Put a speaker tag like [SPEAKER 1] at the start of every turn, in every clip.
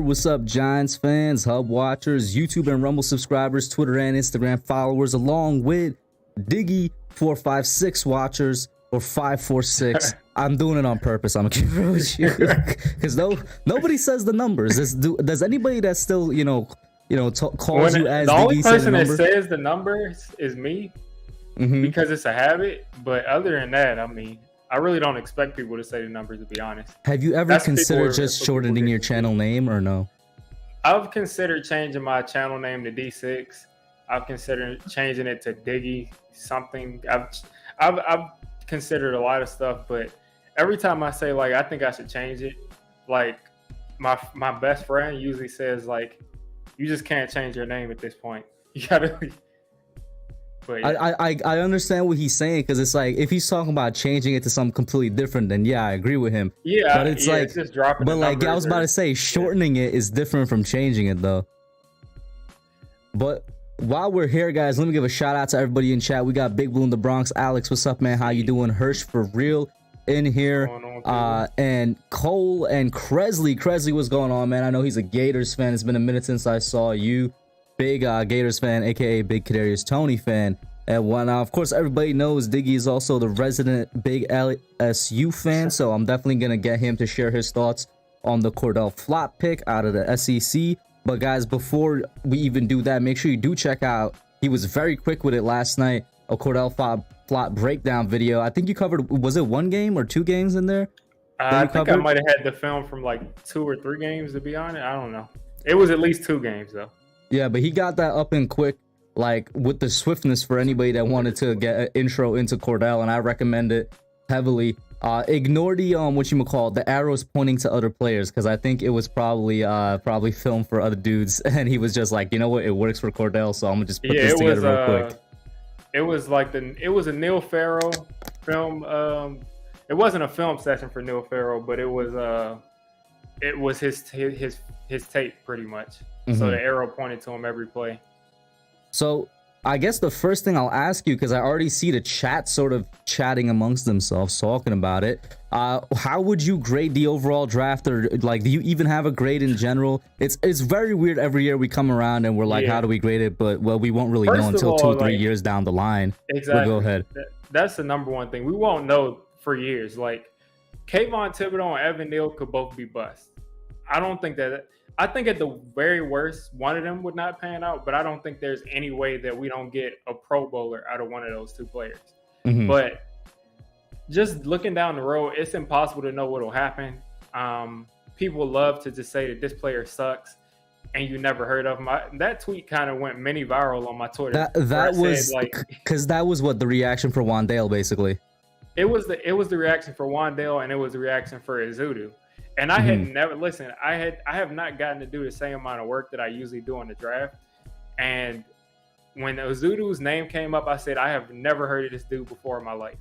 [SPEAKER 1] What's up, Giants fans, Hub watchers, YouTube and Rumble subscribers, Twitter and Instagram followers, along with Diggy456 watchers or 546. I'm doing it on purpose. I'm gonna keep it with you because nobody says the numbers. Does anybody that still calls you as
[SPEAKER 2] the only
[SPEAKER 1] Diggy
[SPEAKER 2] person that says the numbers is me
[SPEAKER 1] Mm-hmm.
[SPEAKER 2] because it's a habit. But other than that, I mean, I really don't expect people to say the numbers, to be honest.
[SPEAKER 1] Have you ever considered just shortening your channel name or no?
[SPEAKER 2] I've considered changing my channel name to D6. I've considered changing it to Diggy something. I've considered a lot of stuff, but every time I say like I think I should change it, like my best friend usually says like you just can't change your name at this point. You gotta. But yeah.
[SPEAKER 1] I understand what he's saying because it's like if he's talking about changing it to something completely different, then yeah, I agree with him.
[SPEAKER 2] Yeah,
[SPEAKER 1] but it's like
[SPEAKER 2] it's just dropping.
[SPEAKER 1] But like I was about to say, shortening it is different from changing it though. But while we're here, guys, let me give a shout out to everybody in chat. We got Big Blue in the Bronx. Alex, what's up, man? How you doing? Hirsch for real in here. And Cole and Cresley, what's going on, man? I know he's a Gators fan. It's been a minute since I saw you. Big Gators fan, aka Big Kadarius Toney fan. And now, of course, everybody knows Diggy is also the resident Big LSU fan, so I'm definitely gonna get him to share his thoughts on the Cordell Flott pick out of the SEC. But guys, before we even do that, make sure you do check out. He was very quick with it last night. A Cordell Flott breakdown video. I think you covered. Was it one game or two games in there?
[SPEAKER 2] I think I might have had the film from like 2 or 3 games. To be honest, I don't know. It was at least 2 games though.
[SPEAKER 1] Yeah, but he got that up and quick, like with the swiftness for anybody that wanted to get an intro into Cordell, and I recommend it heavily. Ignore the the arrows pointing to other players because I think it was probably filmed for other dudes, and he was just like, you know what, it works for Cordell, so I'm gonna just put this together real quick.
[SPEAKER 2] It was like it was a Neil Farrell film. It wasn't a film session for Neil Farrell, but it was his tape pretty much. Mm-hmm. So the arrow pointed to him every play. So I guess the first thing I'll ask you, because I already see the chat sort of chatting amongst themselves, talking about it. How would you grade the overall draft, or like, do you even have a grade in general? It's very weird. Every year we come around and we're like, how do we grade it? But well, we won't really know until 2 or 3 years down the line. Exactly.
[SPEAKER 1] But go ahead.
[SPEAKER 2] That's the number one thing. We won't know for years. Like Kayvon Thibodeaux and Evan Neal could both be bust. I think at the very worst, one of them would not pan out, but I don't think there's any way that we don't get a Pro Bowler out of one of those 2 players. Mm-hmm. But just looking down the road, it's impossible to know what will happen. People love to just say that this player sucks and you never heard of him. That tweet kind of went mini viral on my Twitter.
[SPEAKER 1] That was because that was what the reaction for Wandale basically.
[SPEAKER 2] It was the reaction for Wandale, and it was the reaction for Ezeudu. And I had never I have not gotten to do the same amount of work that I usually do on the draft. And when Ezeudu's name came up, I said, I have never heard of this dude before in my life.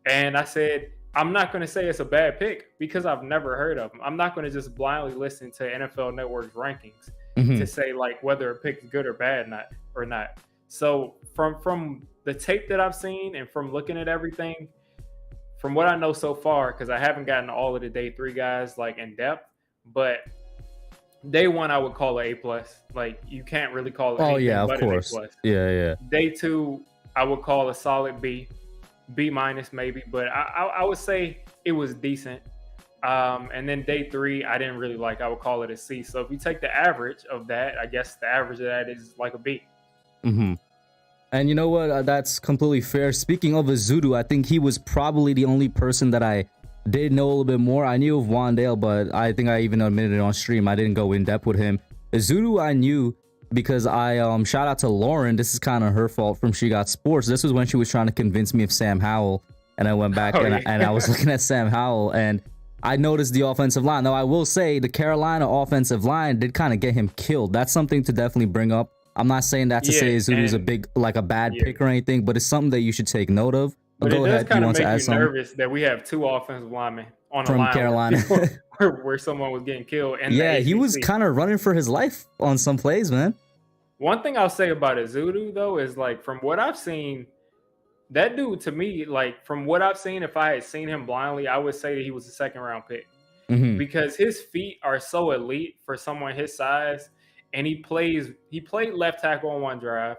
[SPEAKER 2] And I said, I'm not going to say it's a bad pick because I've never heard of him. I'm not going to just blindly listen to NFL Network's rankings to say like whether a pick's good or bad or not. So from the tape that I've seen and from looking at everything, from what I know so far, because I haven't gotten all of the day 3 guys like in depth, but day 1 I would call it A+. Like you can't really call it anything but an A+.
[SPEAKER 1] Yeah.
[SPEAKER 2] Day 2 I would call a solid B maybe, but I would say it was decent. And then day 3 I didn't really like. I would call it a C. So if you take the average of that, I guess the average of that is like a B.
[SPEAKER 1] Mm-hmm. And you know what? That's completely fair. Speaking of Ezeudu, I think he was probably the only person that I did know a little bit more. I knew of Wandale, but I think I even admitted it on stream. I didn't go in depth with him. Ezeudu I knew because I shout out to Lauren. This is kind of her fault from She Got Sports. This was when she was trying to convince me of Sam Howell, and I went back and I was looking at Sam Howell, and I noticed the offensive line. Now I will say the Carolina offensive line did kind of get him killed. That's something to definitely bring up. I'm not saying that to say Ezeudu's a bad pick or anything, but it's something that you should take note of.
[SPEAKER 2] But go ahead. You want to add something? Nervous that we have 2 offensive linemen on
[SPEAKER 1] from Carolina
[SPEAKER 2] where someone was getting killed. And
[SPEAKER 1] yeah, he was kind of running for his life on some plays, man.
[SPEAKER 2] One thing I'll say about Ezeudu though is like from what I've seen, that dude to me, like from what I've seen, if I had seen him blindly, I would say that he was a 2nd round pick. because his feet are so elite for someone his size. And he played left tackle on one drive.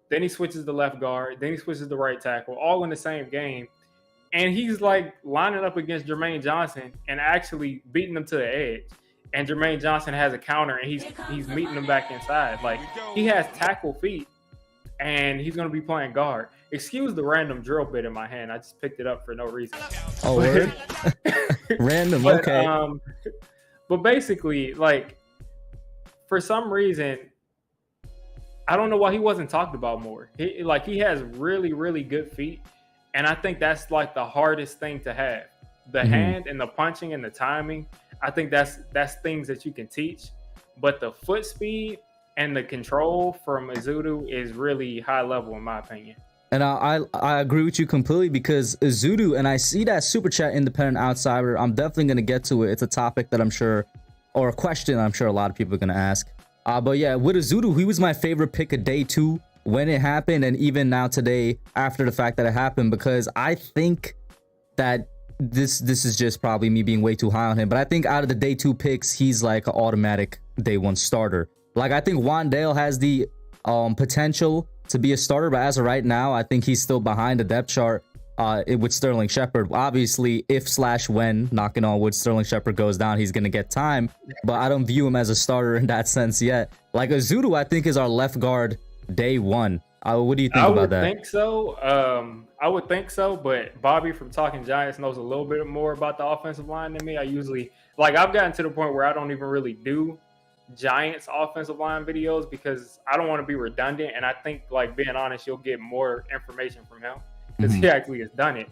[SPEAKER 2] Then he switches to left guard. Then he switches to right tackle, all in the same game. And he's like lining up against Jermaine Johnson and actually beating him to the edge. And Jermaine Johnson has a counter and he's meeting him back inside. Like, he has tackle feet and he's going to be playing guard. Excuse the random drill bit in my hand. I just picked it up for no reason.
[SPEAKER 1] Oh, word? Random, okay.
[SPEAKER 2] But basically, like, for some reason, I don't know why he wasn't talked about more. He has really, really good feet. And I think that's like the hardest thing to have. The hand and the punching and the timing. I think that's things that you can teach. But the foot speed and the control from Ezeudu is really high level, in my opinion.
[SPEAKER 1] And I agree with you completely, because Ezeudu, and I see that super chat, independent outsider. I'm definitely going to get to it. It's a topic that I'm sure, or a question I'm sure a lot of people are going to ask. But yeah, with Ezeudu, he was my favorite pick of day 2 when it happened, and even now today after the fact that it happened, because I think that this is just probably me being way too high on him, but I think out of the day 2 picks, he's like an automatic day 1 starter. Like, I think Wandale has the potential to be a starter, but as of right now, I think he's still behind the depth chart with Sterling Shepard. Obviously, when, knocking on wood, Sterling Shepard goes down, he's going to get time, but I don't view him as a starter in that sense yet. Like, Ezeudu, I think, is our left guard day 1. What do you think about that?
[SPEAKER 2] I would think so, but Bobby from Talking Giants knows a little bit more about the offensive line than me. I usually, like, I've gotten to the point where I don't even really do Giants offensive line videos because I don't want to be redundant, and I think, like, being honest, you'll get more information from him because he actually has done it.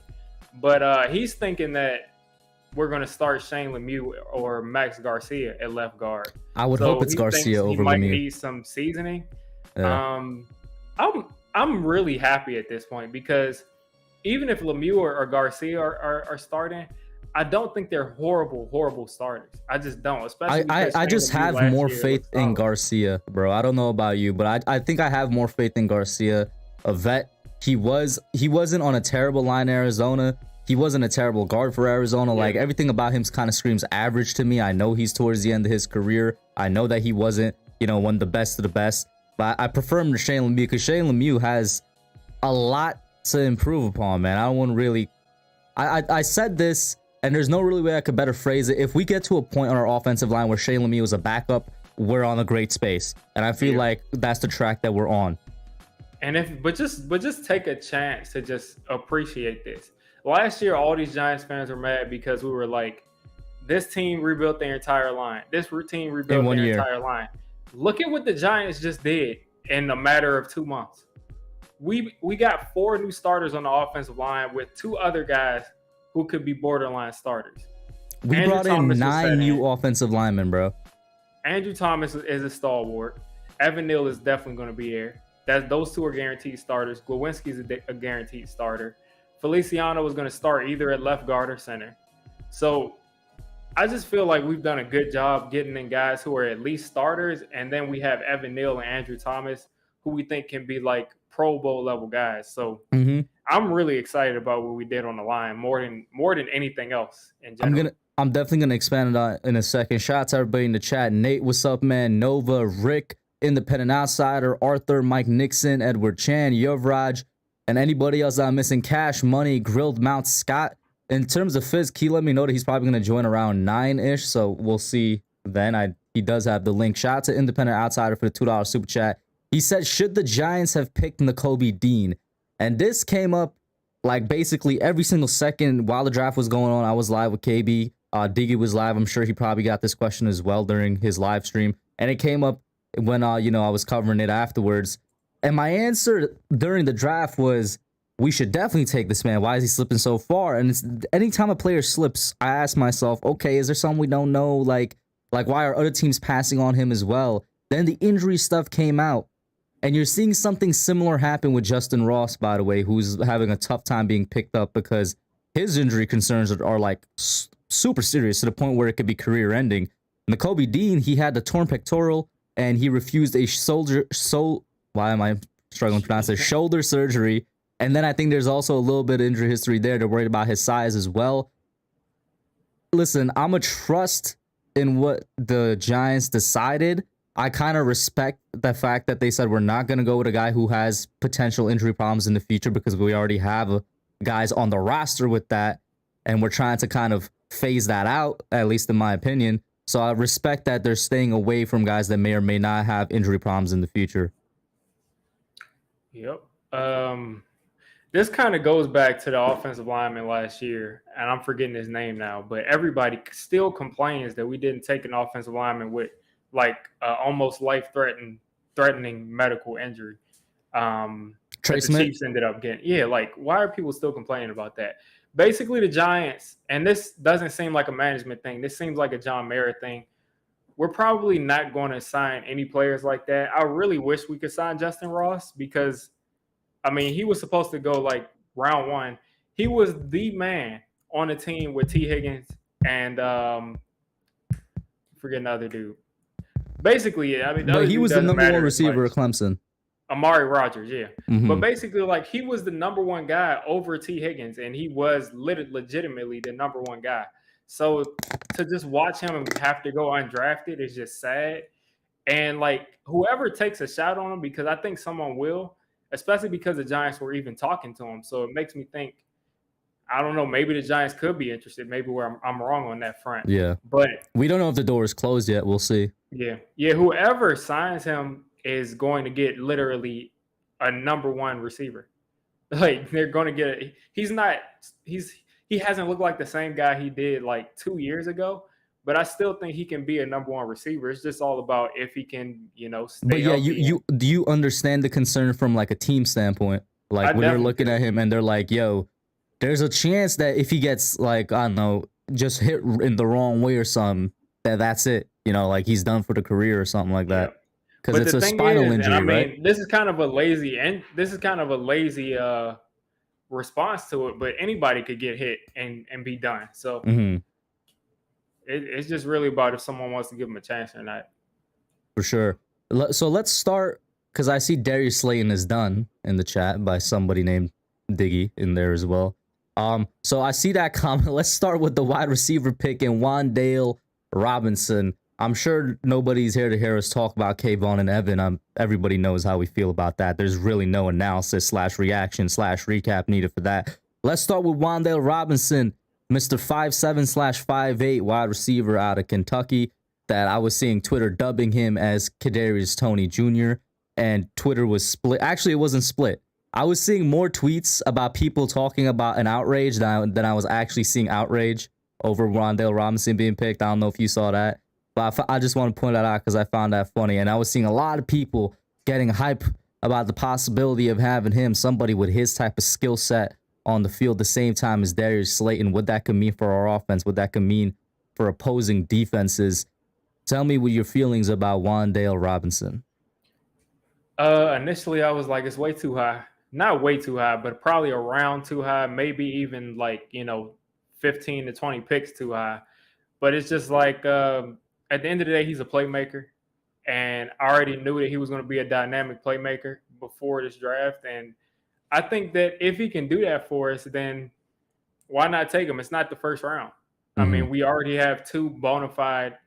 [SPEAKER 2] But he's thinking that we're going to start Shane Lemieux or Max Garcia at left guard.
[SPEAKER 1] I would hope it's Garcia over Lemieux. He
[SPEAKER 2] might need some seasoning. Yeah. I'm really happy at this point because even if Lemieux or Garcia are starting, I don't think they're horrible starters. I just don't. Especially
[SPEAKER 1] I just have more faith in Garcia, bro. I don't know about you, but I think I have more faith in Garcia. A vet. He wasn't on a terrible line in Arizona. He wasn't a terrible guard for Arizona. Yeah. Like, everything about him kind of screams average to me. I know he's towards the end of his career. I know that he wasn't, one of the best of the best. But I prefer him to Shane Lemieux because Shane Lemieux has a lot to improve upon, man. I don't want to really... I said this, and there's no really way I could better phrase it. If we get to a point on our offensive line where Shane Lemieux is a backup, we're on a great space. And I feel like that's the track that we're on.
[SPEAKER 2] And but just take a chance to just appreciate this. Last year, all these Giants fans were mad because we were like, this team rebuilt their entire line. This team rebuilt their entire line. Look at what the Giants just did in a matter of 2 months. We got 4 new starters on the offensive line with 2 other guys who could be borderline starters.
[SPEAKER 1] We brought in 9 new offensive linemen, bro.
[SPEAKER 2] Andrew Thomas is a stalwart. Evan Neal is definitely going to be there. Those 2 are guaranteed starters. Glowinski is a guaranteed starter. Feliciano was going to start either at left guard or center. So I just feel like we've done a good job getting in guys who are at least starters, and then we have Evan Neal and Andrew Thomas, who we think can be like Pro Bowl level guys. So I'm really excited about what we did on the line more than anything else in general.
[SPEAKER 1] I'm definitely gonna expand on in a second. Shout out to everybody in the chat. Nate, what's up, man? Nova, Rick, Independent Outsider, Arthur, Mike Nixon, Edward Chan, Yuvraj, and anybody else that I'm missing. Cash Money, Grilled Mount, Scott. In terms of Fizz, Key let me know that he's probably going to join around 9-ish, so we'll see then. He does have the link. Shout out to Independent Outsider for the $2 super chat. He said, should the Giants have picked Nakobe Dean? And this came up like basically every single second while the draft was going on. I was live with KB. Diggy was live. I'm sure he probably got this question as well during his live stream. And it came up when, I was covering it afterwards. And my answer during the draft was, we should definitely take this man. Why is he slipping so far? And anytime a player slips, I ask myself, okay, is there something we don't know? Like why are other teams passing on him as well? Then the injury stuff came out. And you're seeing something similar happen with Justin Ross, by the way, who's having a tough time being picked up because his injury concerns are like super serious to the point where it could be career ending. Nakobe Dean, he had the torn pectoral and he refused a shoulder surgery. And then I think there's also a little bit of injury history there. They're worried about his size as well. listen, I'm a trust in what the Giants decided. I kind of respect the fact that they said we're not going to go with a guy who has potential injury problems in the future because we already have guys on the roster with that, and we're trying to kind of phase that out, at least in my opinion. So I respect that they're staying away from guys that may or may not have injury problems in the future.
[SPEAKER 2] Yep. This kind of goes back to the offensive lineman last year, and I'm forgetting his name now, but everybody still complains that we didn't take an offensive lineman with like almost life-threatening medical injury.
[SPEAKER 1] Trey
[SPEAKER 2] the
[SPEAKER 1] Smith?
[SPEAKER 2] Chiefs ended up getting. Yeah, like why are people still complaining about that? Basically, the Giants, and this doesn't seem like a management thing. This seems like a John Mara thing. We're probably not going to sign any players like that. I really wish we could sign Justin Ross because, I mean, he was supposed to go like round one. He was the man on the team with T. Higgins and forget another dude. Basically, I mean,
[SPEAKER 1] But he was the number one receiver at Clemson.
[SPEAKER 2] Amari Rodgers, yeah.
[SPEAKER 1] Mm-hmm.
[SPEAKER 2] But basically, like, he was the number one guy over T. Higgins, and he was legitimately the number one guy. So to just watch him have to go undrafted is just sad. And, like, whoever takes a shot on him, because I think someone will, especially because the Giants were even talking to him. So it makes me think, I don't know, maybe the Giants could be interested. Maybe where I'm wrong on that front.
[SPEAKER 1] Yeah.
[SPEAKER 2] But
[SPEAKER 1] we don't know if the door is closed yet. We'll see.
[SPEAKER 2] Yeah. Yeah, whoever signs him is going to get literally a number one receiver. Like they're going to get he hasn't looked like the same guy he did like 2 years ago, but I still think he can be a number one receiver. It's just all about if he can, stay.
[SPEAKER 1] But yeah, you do you understand the concern from like a team standpoint? Like when they're looking at him and they're like, yo, there's a chance that if he gets like, I don't know, just hit in the wrong way or something, that's it. Like he's done for the career or something like that. Because it's a spinal injury, right?
[SPEAKER 2] This is kind of a lazy response to it, but anybody could get hit and be done. So it's just really about if someone wants to give him a chance or not.
[SPEAKER 1] For sure. So let's start, because I see Darius Slayton is done in the chat by somebody named Diggy in there as well. So I see that comment. Let's start with the wide receiver pick in Wandale Robinson. I'm sure nobody's here to hear us talk about Kayvon and Evan. Everybody knows how we feel about that. There's really no analysis / reaction / recap needed for that. Let's start with Wandale Robinson, Mr. 5'7" / 5'8" wide receiver out of Kentucky that I was seeing Twitter dubbing him as Kadarius Toney Jr. and Twitter was split. Actually, it wasn't split. I was seeing more tweets about people talking about an outrage than I was actually seeing outrage over Wandale Robinson being picked. I don't know if you saw that. But I just want to point that out because I found that funny. And I was seeing a lot of people getting hype about the possibility of having him, somebody with his type of skill set on the field the same time as Darius Slayton. What that could mean for our offense, what that could mean for opposing defenses. Tell me what your feelings about Wandale Robinson.
[SPEAKER 2] Initially, I was like, it's way too high. Not way too high, but probably around too high. Maybe even like, 15 to 20 picks too high. But it's just like... at the end of the day, he's a playmaker, and I already knew that he was going to be a dynamic playmaker before this draft. And I think that if he can do that for us, then why not take him? It's not the first round. Mm-hmm. I mean, we already have two bona fide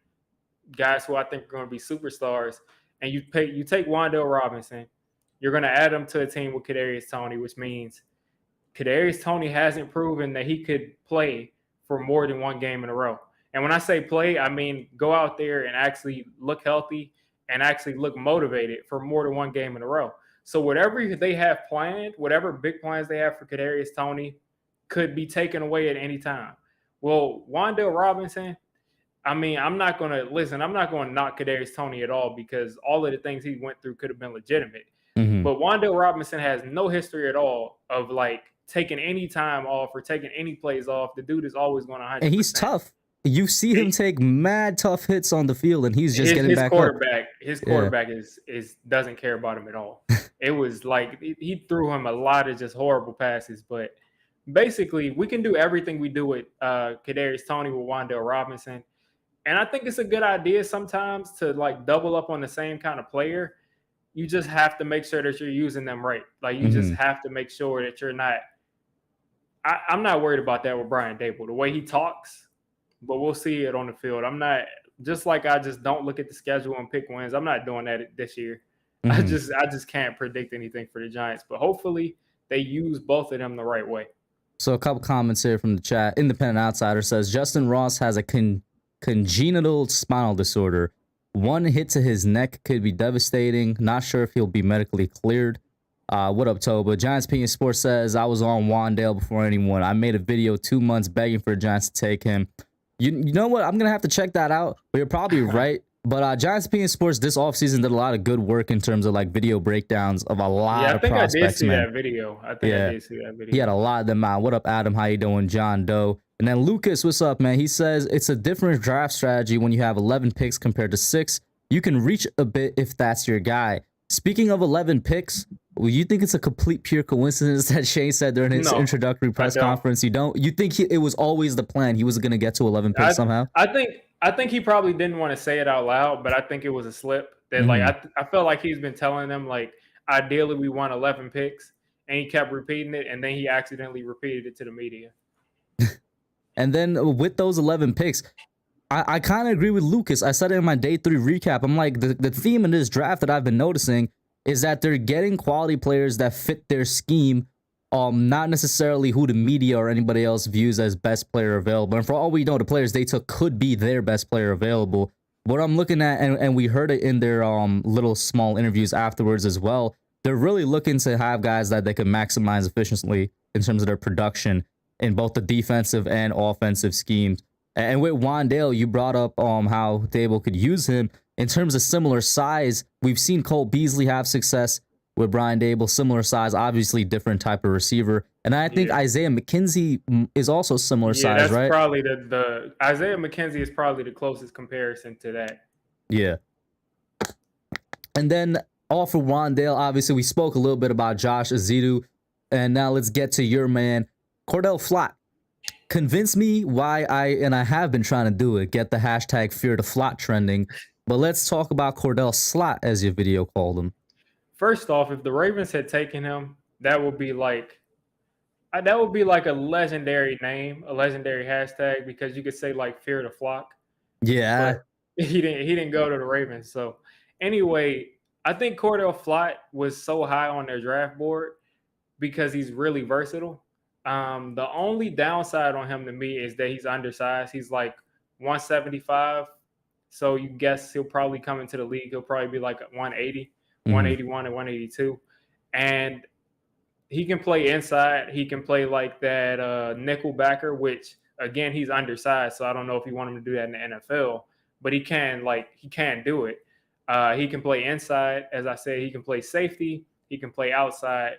[SPEAKER 2] guys who I think are going to be superstars. And you take Wandale Robinson, you're going to add him to a team with Kadarius Toney, which means Kadarius Toney hasn't proven that he could play for more than one game in a row. And when I say play, I mean go out there and actually look healthy and actually look motivated for more than one game in a row. So whatever they have planned, whatever big plans they have for Kadarius Toney could be taken away at any time. Well, Wandale Robinson, I mean, I'm not going to knock Kadarius Toney at all because all of the things he went through could have been legitimate. Mm-hmm. But Wandale Robinson has no history at all of like taking any time off or taking any plays off. The dude is always going to 100%.
[SPEAKER 1] And he's tough. You see him take mad tough hits on the field, and he's just getting back up.
[SPEAKER 2] His quarterback is doesn't care about him at all. It was like he threw him a lot of just horrible passes. But basically, we can do everything we do with Kadarius Toney with Wandale Robinson, and I think it's a good idea sometimes to like double up on the same kind of player. You just have to make sure that you're using them right. Like you just have to make sure that you're not. I'm not worried about that with Brian Dable. The way he talks. but we'll see it on the field. I'm not just like I just don't look at the schedule and pick wins. I'm not doing that this year. I just can't predict anything for the Giants, but hopefully they use both of them the right way.
[SPEAKER 1] So a couple comments here from the chat. Independent Outsider says Justin Ross has a congenital spinal disorder. One hit to his neck could be devastating. Not sure if he'll be medically cleared. What up, Toba? Giants Opinion Sports says, I was on Wandale before anyone. I made a video 2 months begging for the Giants to take him. You know what? I'm going to have to check that out. But you're probably right. But Giants Opinion Sports this offseason did a lot of good work in terms of like video breakdowns of a lot of prospects.
[SPEAKER 2] I did see that video. I did see that video.
[SPEAKER 1] He had a lot of them out. What up, Adam? How you doing? John Doe. And then Lucas, what's up, man? He says it's a different draft strategy when you have 11 picks compared to 6. You can reach a bit if that's your guy. Speaking of 11 picks, you think it's a complete pure coincidence that Shane said during his introductory press conference? You don't? You think it was always the plan? He was going to get to 11 picks somehow?
[SPEAKER 2] I think he probably didn't want to say it out loud, but I think it was a slip. That like I felt like he's been telling them like ideally we want 11 picks, and he kept repeating it, and then he accidentally repeated it to the media.
[SPEAKER 1] And then with those 11 picks, I kind of agree with Lucas. I said it in my day 3 recap. I'm like, the theme in this draft that I've been noticing is that they're getting quality players that fit their scheme, not necessarily who the media or anybody else views as best player available. And for all we know, the players they took could be their best player available. What I'm looking at, and we heard it in their little small interviews afterwards as well, they're really looking to have guys that they can maximize efficiently in terms of their production in both the defensive and offensive schemes. And with Wandale, you brought up how Dable could use him. In terms of similar size, we've seen Cole Beasley have success with Brian Dable, similar size, obviously different type of receiver. And I think Isaiah McKenzie is also similar size,
[SPEAKER 2] that's
[SPEAKER 1] right?
[SPEAKER 2] Probably the Isaiah McKenzie is probably the closest comparison to that.
[SPEAKER 1] Yeah. And then off of Wandale, obviously we spoke a little bit about Josh Ezeudu. And now let's get to your man, Cordell Flott. Convince me why I have been trying to do it, get the hashtag Fear the Flott trending. But let's talk about Cordell Slott, as your video called him.
[SPEAKER 2] First off, if the Ravens had taken him, that would be like a legendary name, a legendary hashtag, because you could say like Fear the Flock.
[SPEAKER 1] Yeah.
[SPEAKER 2] But he didn't go to the Ravens. So anyway, I think Cordell Flott was so high on their draft board because he's really versatile. The only downside on him to me is that he's undersized. He's like 175. So you guess he'll probably come into the league. He'll probably be like 180, 181 and 182. And he can play inside. He can play like that nickel backer, which again, he's undersized. So I don't know if you want him to do that in the NFL, but he can do it. He can play inside. As I said, he can play safety. He can play outside.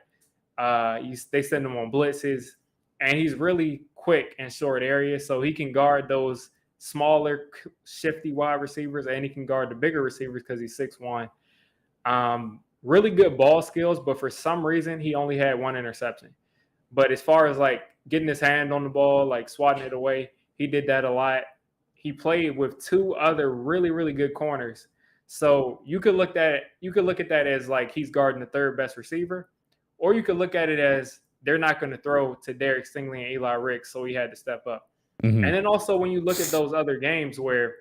[SPEAKER 2] They send him on blitzes, and he's really quick in short areas. So he can guard those smaller, shifty wide receivers, and he can guard the bigger receivers because he's 6'1". Really good ball skills, but for some reason, he only had 1 interception. But as far as like getting his hand on the ball, like swatting it away, he did that a lot. He played with 2 other really, really good corners. So you could look at that as like he's guarding the 3rd best receiver, or you could look at it as they're not going to throw to Derek Stingley and Eli Ricks, so he had to step up. And then also when you look at those other games where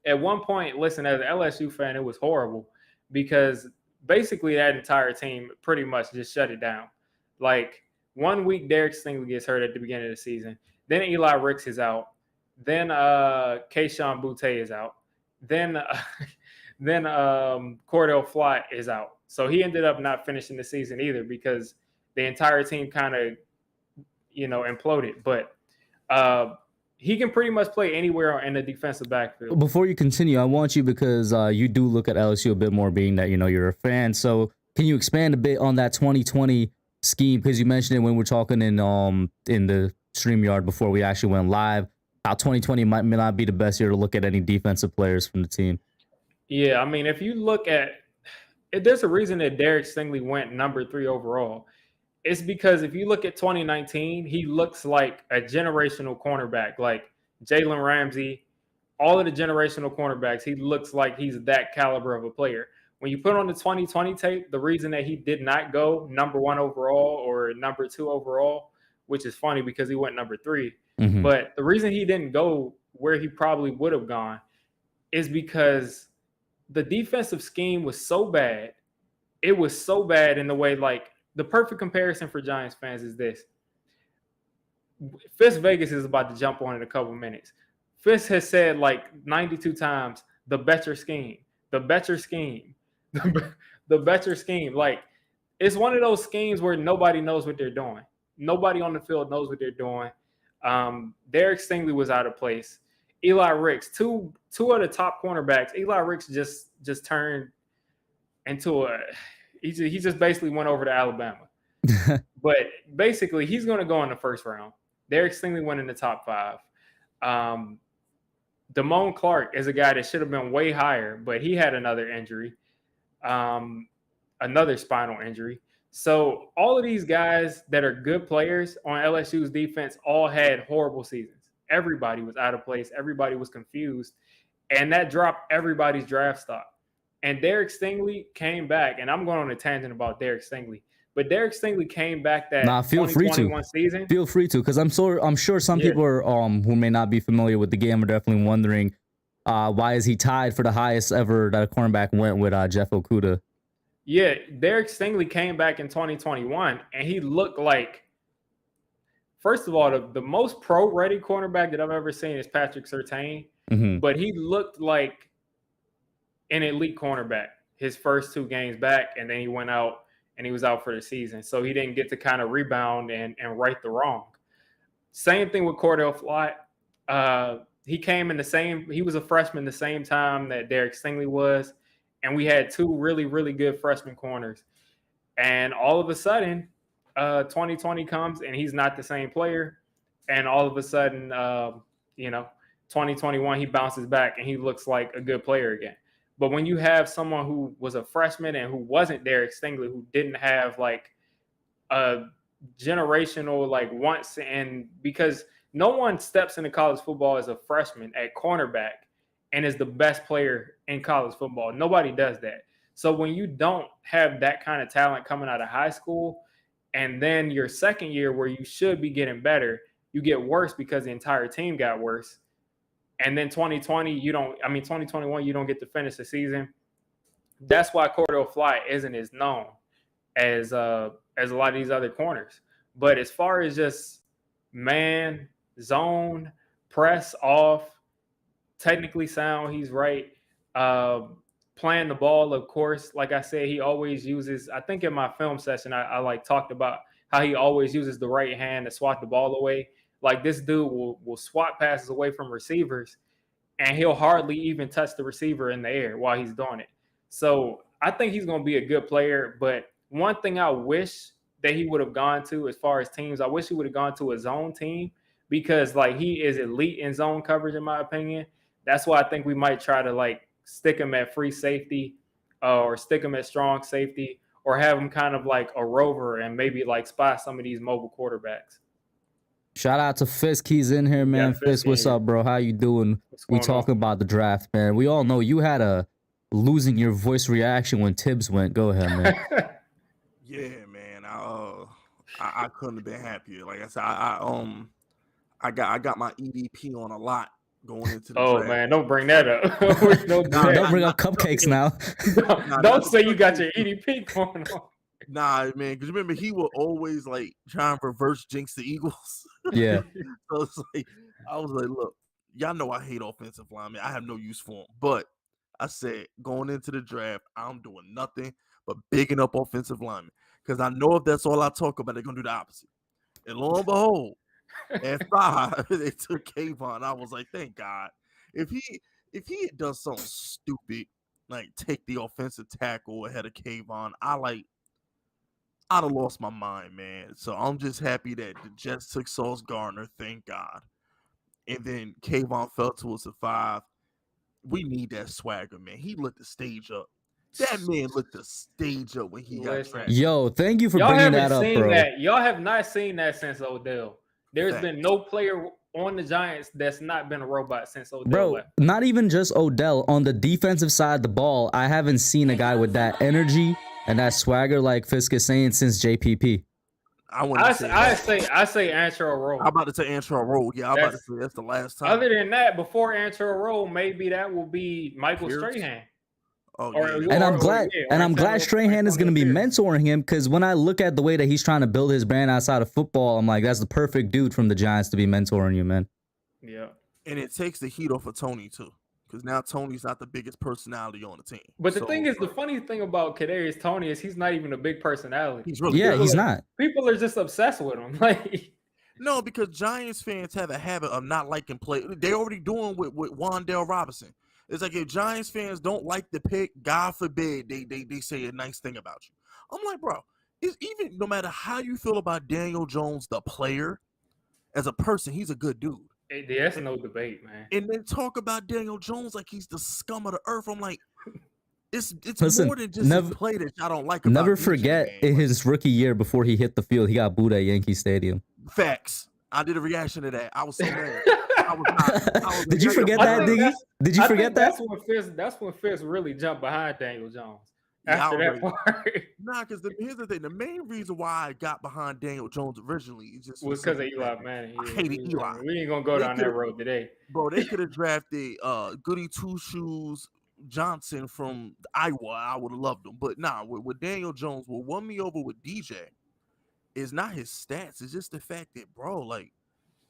[SPEAKER 2] at one point, listen, as an LSU fan, it was horrible because basically that entire team pretty much just shut it down. Like 1 week, Derek Stingley gets hurt at the beginning of the season. Then Eli Ricks is out. Then Kayvon Thibodeaux is out. Then Cordell Flott is out. So he ended up not finishing the season either because the entire team kind of, imploded. But he can pretty much play anywhere in the defensive backfield.
[SPEAKER 1] Before you continue, I want you, because you do look at LSU a bit more, being that, you're a fan. So can you expand a bit on that 2020 scheme? Because you mentioned it when we're talking in the StreamYard before we actually went live, how 2020 may not be the best year to look at any defensive players from the team.
[SPEAKER 2] Yeah, I mean, if you look at it, there's a reason that Derek Stingley went number 3 overall. It's because if you look at 2019, he looks like a generational cornerback, like Jalen Ramsey, all of the generational cornerbacks. He looks like he's that caliber of a player. When you put on the 2020 tape, the reason that he did not go number 1 overall or number 2 overall, which is funny because he went number 3, but the reason he didn't go where he probably would have gone is because the defensive scheme was so bad. It was so bad in the way, like, the perfect comparison for Giants fans is this. Fist Vegas is about to jump on in a couple minutes. Fist has said like 92 times, the better scheme, the better scheme, the better scheme. Like, it's one of those schemes where nobody knows what they're doing. Nobody on the field knows what they're doing. Derek Stingley was out of place. Eli Ricks, two of the top cornerbacks. Eli Ricks just turned into he just basically went over to Alabama. But basically, he's going to go in the first round. Derek Stingley went in the top 5. Damone Clark is a guy that should have been way higher, but he had another injury, another spinal injury. So all of these guys that are good players on LSU's defense all had horrible seasons. Everybody was out of place. Everybody was confused. And that dropped everybody's draft stock. And Derek Stingley came back, and I'm going on a tangent about Derek Stingley. But Derek Stingley came back that
[SPEAKER 1] feel free to
[SPEAKER 2] season.
[SPEAKER 1] Feel free to, because I'm sure some people are who may not be familiar with the game are definitely wondering why is he tied for the highest ever that a cornerback went with Jeff Okudah.
[SPEAKER 2] Yeah, Derek Stingley came back in 2021, and he looked like, first of all, the most pro-ready cornerback that I've ever seen is Patrick Surtain, but he looked like an elite cornerback his first 2 games back, and then he went out and he was out for the season. So he didn't get to kind of rebound and right the wrong. Same thing with Cordell Flott. He was a freshman the same time that Derek Stingley was. And we had 2 really, really good freshman corners. And all of a sudden, 2020 comes and he's not the same player. And all of a sudden, 2021, he bounces back and he looks like a good player again. But when you have someone who was a freshman and who wasn't Derek Stingley, who didn't have like a generational like once, and because no one steps into college football as a freshman at cornerback and is the best player in college football. Nobody does that. So when you don't have that kind of talent coming out of high school, and then your second year where you should be getting better, you get worse because the entire team got worse. And then 2021, you don't get to finish the season. That's why Cordell Flott isn't as known as a lot of these other corners. But as far as just man, zone, press off, technically sound, he's right. Playing the ball, of course, like I said, he always uses, I think in my film session, I like talked about how he always uses the right hand to swat the ball away. Like, this dude will swat passes away from receivers, and he'll hardly even touch the receiver in the air while he's doing it. So I think he's going to be a good player. But one thing I wish that he would have gone to as far as teams, I wish he would have gone to a zone team, because like he is elite in zone coverage, in my opinion. That's why I think we might try to like stick him at free safety or stick him at strong safety, or have him kind of like a rover and maybe like spy some of these mobile quarterbacks.
[SPEAKER 1] Shout out to Fisk. He's in here, man. Yeah, Fisk, what's up, bro? How you doing? We talking about the draft, man. We all know you had a losing your voice reaction when Tibbs went. Go ahead, man.
[SPEAKER 3] Yeah, man. I couldn't have been happier. Like I said, I got my EDP on a lot going into the draft.
[SPEAKER 2] Man, don't bring that up.
[SPEAKER 1] Don't bring up cupcakes now.
[SPEAKER 2] Don't say you got your EDP going on.
[SPEAKER 3] Nah, man, because remember, he will always like try and reverse jinx the Eagles.
[SPEAKER 1] Yeah.
[SPEAKER 3] So it's like, I was like, look, y'all know I hate offensive linemen. I have no use for them. But I said, going into the draft, I'm doing nothing but bigging up offensive linemen. Because I know if that's all I talk about, they're going to do the opposite. And lo and behold, at 5, they took Kayvon. I was like, thank God. If he had done something stupid, like take the offensive tackle ahead of Kayvon, I'd have lost my mind, man. So I'm just happy that the Jets took Sauce Gardner, thank God. And then Kayvon fell to us at 5. We need that swagger, man. He lit the stage up. That man lit the stage up when he got drafted.
[SPEAKER 1] Yo, thank you for bringing that up, bro.
[SPEAKER 2] Y'all have not seen that since Odell. There's been no player on the Giants that's not been a robot since Odell.
[SPEAKER 1] Bro,
[SPEAKER 2] left.
[SPEAKER 1] Not even just Odell. On the defensive side of the ball, I haven't seen a guy with that energy and that swagger, like Fisk is saying, since JPP.
[SPEAKER 3] I wouldn't say
[SPEAKER 2] I
[SPEAKER 3] that.
[SPEAKER 2] say Antero Roll.
[SPEAKER 3] I'm about to say Antero Roll. Yeah, I'm about to say that's the last time.
[SPEAKER 2] Other than that, before Antero Roll, maybe that will be Michael
[SPEAKER 3] Pierce?
[SPEAKER 2] Strahan.
[SPEAKER 3] Oh,
[SPEAKER 2] Or-
[SPEAKER 3] yeah.
[SPEAKER 1] And I'm
[SPEAKER 2] or-
[SPEAKER 1] glad,
[SPEAKER 2] yeah,
[SPEAKER 1] and
[SPEAKER 2] or
[SPEAKER 1] I'm glad Strahan is going to be
[SPEAKER 2] Antonio Pierce.
[SPEAKER 1] mentoring him, because when I look at the way that he's trying to build his brand outside of football, I'm like, that's the perfect dude from the Giants to be mentoring you, man.
[SPEAKER 2] Yeah.
[SPEAKER 3] And it takes the heat off of Tony too, because now Tony's not the biggest personality on the team.
[SPEAKER 2] But the thing is, the funny thing about Kadarius Toney is he's not even a big personality.
[SPEAKER 3] He's really
[SPEAKER 1] Yeah,
[SPEAKER 3] good.
[SPEAKER 1] he's not.
[SPEAKER 2] People are just obsessed with him. Like,
[SPEAKER 3] No, because Giants fans have a habit of not liking play. They already doing with Wandale Robinson. It's like if Giants fans don't like the pick, God forbid they say a nice thing about you. I'm like, bro, it's even no matter how you feel about Daniel Jones, the player, as a person, he's a good dude.
[SPEAKER 2] there's no debate, man.
[SPEAKER 3] And then talk about Daniel Jones like he's the scum of the earth. I'm like, it's
[SPEAKER 1] Listen,
[SPEAKER 3] more than just his play that I don't like about
[SPEAKER 1] Never
[SPEAKER 3] DJ,
[SPEAKER 1] forget,
[SPEAKER 3] man.
[SPEAKER 1] in his rookie year before he hit the field, he got booed at Yankee Stadium.
[SPEAKER 3] Facts. I did a reaction to that. I was so mad. I was
[SPEAKER 1] Did you forget that, Diggy? Did you forget that?
[SPEAKER 2] That's when Fitz really jumped behind Daniel Jones.
[SPEAKER 3] Yeah,
[SPEAKER 2] After that part,
[SPEAKER 3] nah, because here's the thing. The main reason why I got behind Daniel Jones originally is just
[SPEAKER 2] was because of Eli Manning.
[SPEAKER 3] I hated Eli.
[SPEAKER 2] We ain't gonna go down that road today,
[SPEAKER 3] bro. They could have drafted Goody Two Shoes Johnson from Iowa. I would have loved him, but nah. With Daniel Jones, what won me over with DJ is not his stats. It's just the fact that, bro, like,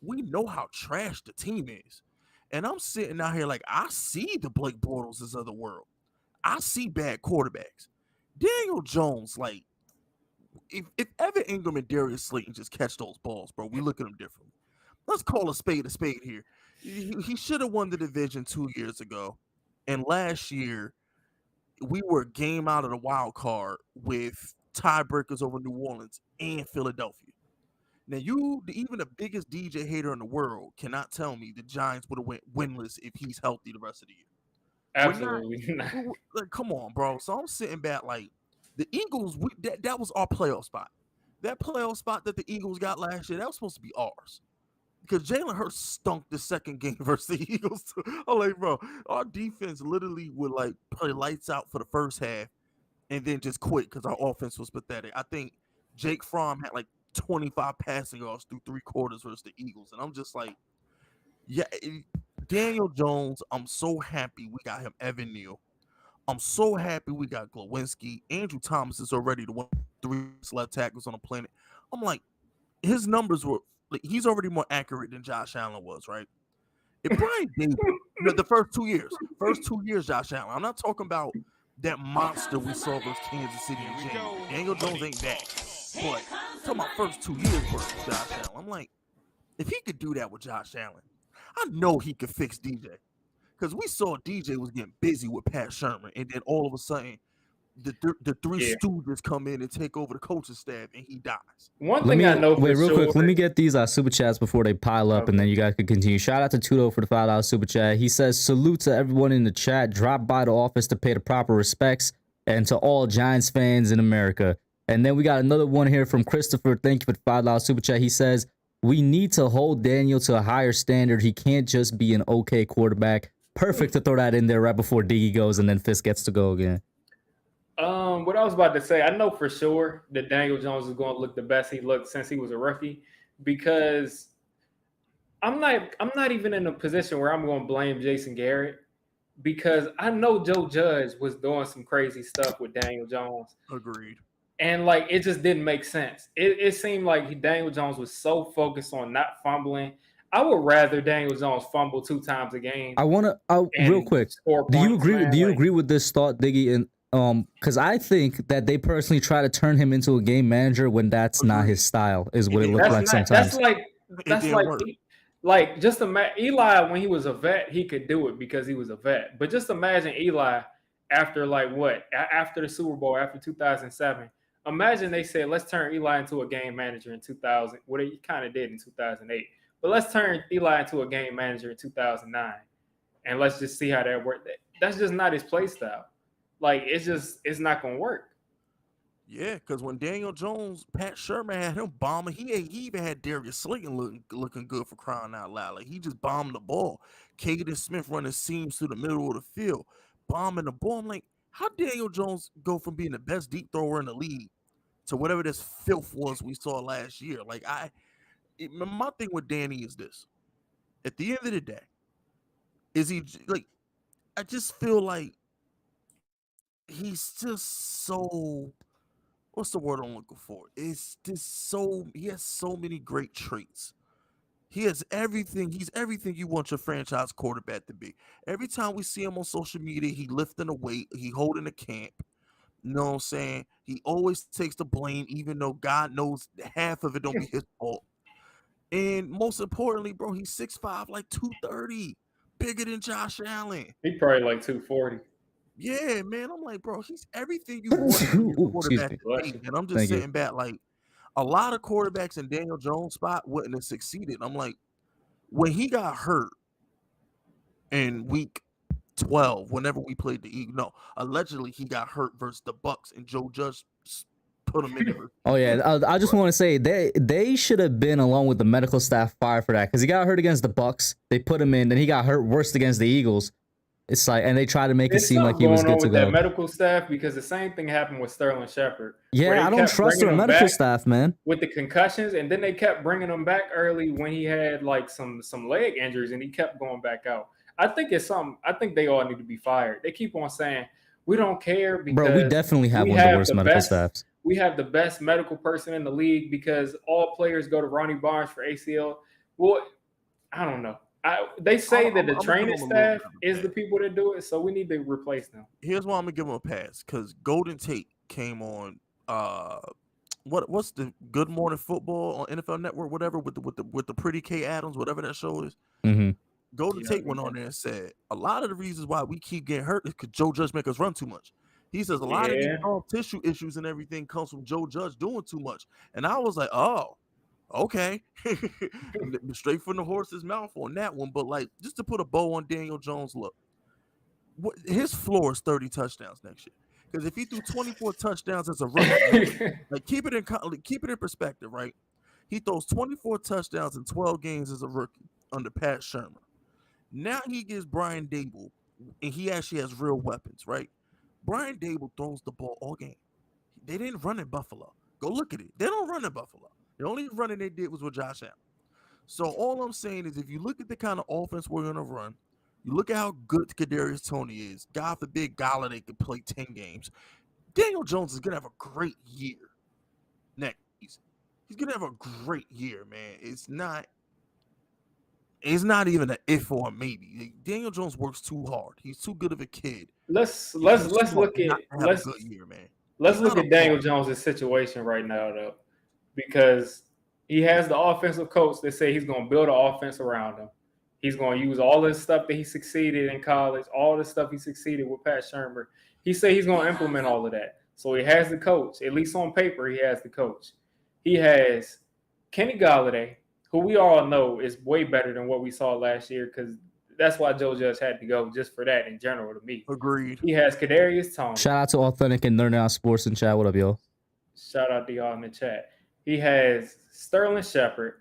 [SPEAKER 3] we know how trash the team is, and I'm sitting out here like I see the Blake Bortles of the world. I see bad quarterbacks. Daniel Jones, like, if Evan Ingram and Darius Slayton just catch those balls, bro, we look at them differently. Let's call a spade here. He should have won the division 2 years ago. And last year, we were a game out of the wild card with tiebreakers over New Orleans and Philadelphia. Now, even the biggest DJ hater in the world cannot tell me the Giants would have went winless if he's healthy the rest of the year.
[SPEAKER 2] absolutely not.
[SPEAKER 3] Like, come on, bro. So I'm sitting back like the Eagles. That was our playoff spot. That playoff spot that the Eagles got last year, that was supposed to be ours. Because Jalen Hurts stunk the second game versus the Eagles. I'm like, bro, our defense literally would like play lights out for the first half and then just quit because our offense was pathetic. I think Jake Fromm had like 25 passing yards through 3 quarters versus the Eagles. And I'm just like, yeah, Daniel Jones, I'm so happy we got him. Evan Neal. I'm so happy we got Glowinski. Andrew Thomas is already the 3 left tackles on the planet. I'm like, his numbers were, like, he's already more accurate than Josh Allen was, right? If Brian Davis, the first 2 years, Josh Allen. I'm not talking about that monster we saw versus Kansas City in January. Daniel Jones ain't that. But I'm talking about first 2 years versus Josh Allen. I'm like, if he could do that with Josh Allen, I know he could fix DJ. Because we saw DJ was getting busy with Pat Shermer, and then all of a sudden, the three stooges come in and take over the coaching staff, and he dies.
[SPEAKER 2] One thing I know for
[SPEAKER 1] wait, real
[SPEAKER 2] sure,
[SPEAKER 1] quick. Let me get these super chats before they pile up, and then you guys can continue. Shout out to Tudo for the $5 super chat. He says, salute to everyone in the chat. Drop by the office to pay the proper respects, and to all Giants fans in America. And then we got another one here from Christopher. Thank you for the $5 super chat. He says, we need to hold Daniel to a higher standard. He can't just be an okay quarterback. Perfect to throw that in there right before Diggy goes and then Fisk gets to go again.
[SPEAKER 2] What I was about to say, I know for sure that Daniel Jones is going to look the best he looked since he was a rookie, because I'm not even in a position where I'm going to blame Jason Garrett, because I know Joe Judge was doing some crazy stuff with Daniel Jones.
[SPEAKER 3] Agreed.
[SPEAKER 2] And like, it just didn't make sense. It seemed like Daniel Jones was so focused on not fumbling. I would rather Daniel Jones fumble 2 times a game.
[SPEAKER 1] I want to real quick. Do you agree?
[SPEAKER 2] Man,
[SPEAKER 1] do you agree with this thought, Diggy? And because I think that they personally try to turn him into a game manager when that's not his style. Is what it looks like sometimes.
[SPEAKER 2] That's like just imagine Eli when he was a vet, he could do it because he was a vet. But just imagine Eli after after the Super Bowl, after 2007. Imagine they said, let's turn Eli into a game manager in 2000. What he kind of did in 2008. But let's turn Eli into a game manager in 2009. And let's just see how that works. That's just not his play style. Like, it's not going to work.
[SPEAKER 3] Yeah, because when Daniel Jones, Pat Shermer had him bombing, he even had Darius Slayton looking good for crying out loud. Like, he just bombed the ball. Caden Smith running seams through the middle of the field, bombing the ball. I'm like, how Daniel Jones go from being the best deep thrower in the league to whatever this filth was we saw last year. Like my thing with Danny is this: at the end of the day, is he like? I just feel like he's just so. What's the word I'm looking for? It's just so. He has so many great traits. He has everything. He's everything you want your franchise quarterback to be. Every time we see him on social media, he lifting a weight, he holding a camp. You know what I'm saying? He always takes the blame, even though God knows half of it don't be his fault. And most importantly, bro, he's 6'5", like 230, bigger than Josh Allen.
[SPEAKER 2] He probably like 240.
[SPEAKER 3] Yeah, man. I'm like, bro, he's everything you want from your quarterback to be. And I'm just sitting back like, a lot of quarterbacks in Daniel Jones' spot wouldn't have succeeded. I'm like, when he got hurt in week 12, whenever we played the Eagles, no, allegedly he got hurt versus the Bucks, and Joe Judge put him in there.
[SPEAKER 1] Oh yeah, I just want to say they should have been, along with the medical staff, fired for that, because he got hurt against the Bucks. They put him in, then he got hurt worse against the Eagles. It's like, and they try to make it seem like he was good to go.
[SPEAKER 2] That medical staff, because the same thing happened with Sterling Shepard.
[SPEAKER 1] Yeah, I don't trust their medical staff, man.
[SPEAKER 2] With the concussions, and then they kept bringing him back early when he had like some leg injuries, and he kept going back out. I think it's something. I think they all need to be fired. They keep on saying we don't care because
[SPEAKER 1] bro, we definitely have one of the worst medical staffs.
[SPEAKER 2] We have the best medical person in the league because all players go to Ronnie Barnes for ACL. Well, I don't know. They say that the training staff is the people that do it, so we need to replace them.
[SPEAKER 3] Here's why I'm gonna give him a pass, because Golden Tate came on what's the Good Morning Football on NFL Network, whatever, with the pretty Kay Adams, whatever that show is.
[SPEAKER 1] Mm-hmm.
[SPEAKER 3] Golden Tate went on there and said a lot of the reasons why we keep getting hurt is because Joe Judge make us run too much. He says a lot of these tissue issues and everything comes from Joe Judge doing too much. And I was like, oh, okay. Straight from the horse's mouth on that one. But like, just to put a bow on Daniel Jones, look, his floor is 30 touchdowns next year. Because if he threw 24 touchdowns as a rookie, like keep it in perspective, right? He throws 24 touchdowns in 12 games as a rookie under Pat Shermer. Now he gives Brian Dable, and he actually has real weapons, right? Brian Dable throws the ball all game. They didn't run in Buffalo. Go look at it. They don't run in Buffalo. The only running they did was with Josh Allen. So all I'm saying is, if you look at the kind of offense we're going to run, you look at how good Kadarius Toney is. God forbid Galladay could play 10 games. Daniel Jones is going to have a great year next season. He's going to have a great year, man. It's not even an if or a maybe. Daniel Jones works too hard. He's too good of a kid.
[SPEAKER 2] Let's look at Daniel Jones' situation right now, though, because he has the offensive coach that say he's going to build an offense around him. He's going to use all this stuff that he succeeded in college, all the stuff he succeeded with Pat Shermer. He said he's going to implement all of that. So he has the coach. At least on paper, he has the coach. He has Kenny Galladay, who we all know is way better than what we saw last year, because that's why Joe Judge had to go, just for that in general to me.
[SPEAKER 3] Agreed.
[SPEAKER 2] He has Kadarius Toney.
[SPEAKER 1] Shout out to Authentic and Learning Out Sports in chat. What up, yo?
[SPEAKER 2] Shout out to y'all in the chat. He has Sterling Shepard,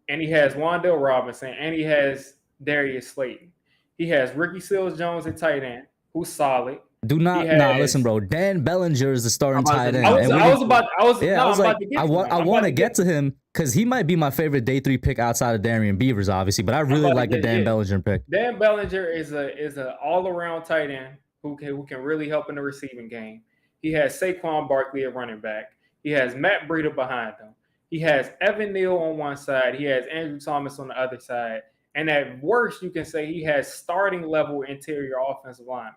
[SPEAKER 2] and he has Wandale Robinson, and he has Darius Slayton. He has Ricky Seals-Jones at tight end, who's solid.
[SPEAKER 1] Listen, bro. Dan Bellinger is the starting tight end.
[SPEAKER 2] I
[SPEAKER 1] want to get to him because he might be my favorite day 3 pick outside of Darian Beavers, obviously. But I really like the Dan Bellinger pick.
[SPEAKER 2] Dan Bellinger is a all around tight end who can really help in the receiving game. He has Saquon Barkley at running back. He has Matt Breida behind him. He has Evan Neal on one side. He has Andrew Thomas on the other side. And at worst, you can say he has starting level interior offensive linemen.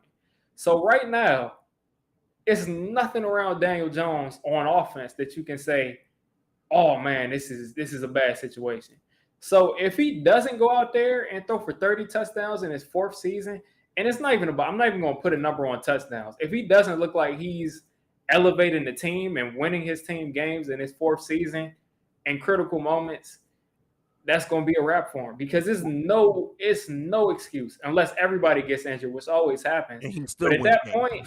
[SPEAKER 2] So right now, it's nothing around Daniel Jones on offense that you can say, oh man, this is a bad situation. So if he doesn't go out there and throw for 30 touchdowns in his 4th season, and I'm not even going to put a number on touchdowns. If he doesn't look like he's elevating the team and winning his team games in his 4th season in critical moments, that's going to be a wrap for him, because it's no excuse unless everybody gets injured, which always happens. But at that point,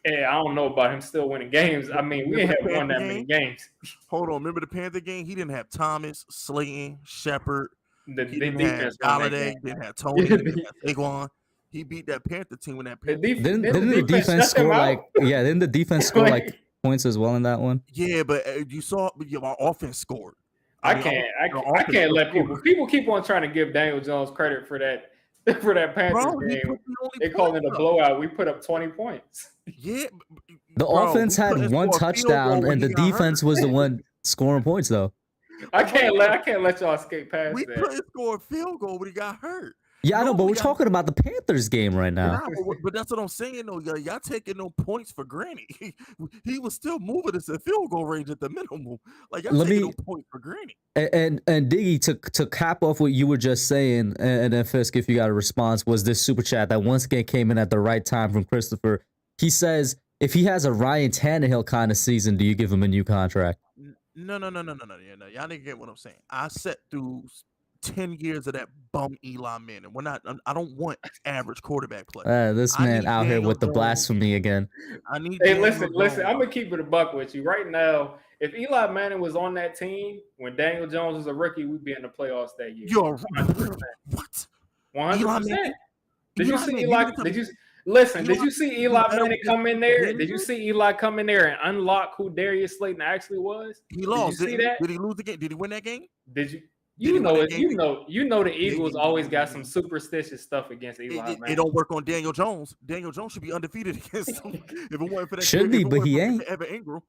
[SPEAKER 2] I don't know about him still winning games. I mean, we ain't won that many games.
[SPEAKER 3] Hold on. Remember the Panther game? He didn't have Thomas, Slayton, Shepard.
[SPEAKER 2] He
[SPEAKER 3] didn't have Galladay. Didn't have Tony. Didn't have Saquon. He beat that Panther team when that Panther.
[SPEAKER 1] Didn't the defense score like? Yeah, didn't the defense score like points as well in that one.
[SPEAKER 3] Yeah, but you saw our offense scored.
[SPEAKER 2] I can't let people keep on trying to give Daniel Jones credit for that Panthers game. They call it a blowout. We put up 20 points.
[SPEAKER 3] Yeah,
[SPEAKER 1] the offense had one touchdown, and the defense was the one scoring points, though.
[SPEAKER 2] I can't let y'all escape past
[SPEAKER 3] we
[SPEAKER 2] that.
[SPEAKER 3] We couldn't score a field goal when he got hurt.
[SPEAKER 1] Yeah, I know, but we're talking about the Panthers game right now.
[SPEAKER 3] But that's what I'm saying, though. Y'all taking no points for granted. He was still moving us at field goal range at the minimum. Like, y'all taking no points for granted.
[SPEAKER 1] And Diggy, to cap off what you were just saying, and then Fisk, if you got a response, was this super chat that once again came in at the right time from Christopher. He says, if he has a Ryan Tannehill kind of season, do you give him a new contract?
[SPEAKER 3] No. Y'all didn't get what I'm saying. I sat through 10 years of that bum Eli Manning. I don't want average quarterback play.
[SPEAKER 1] This man out here with the blasphemy again.
[SPEAKER 2] Listen. I'm gonna keep it a buck with you right now. If Eli Manning was on that team when Daniel Jones was a rookie, we'd be in the playoffs that year.
[SPEAKER 3] You're 100%. What?
[SPEAKER 2] 100%. Did you see Eli? Did you see Eli Manning come in there? Did you see Eli come in there and unlock who Darius Slayton actually was?
[SPEAKER 3] He lost.
[SPEAKER 2] Did you see that?
[SPEAKER 3] Did he lose the game? Did he win that game?
[SPEAKER 2] Did you? You know the Eagles always got some superstitious stuff against Eli Manning.
[SPEAKER 3] It don't work on Daniel Jones. Daniel Jones should be undefeated against him. If it wasn't for that,
[SPEAKER 1] should be, but he ain't.
[SPEAKER 3] Evan Ingram.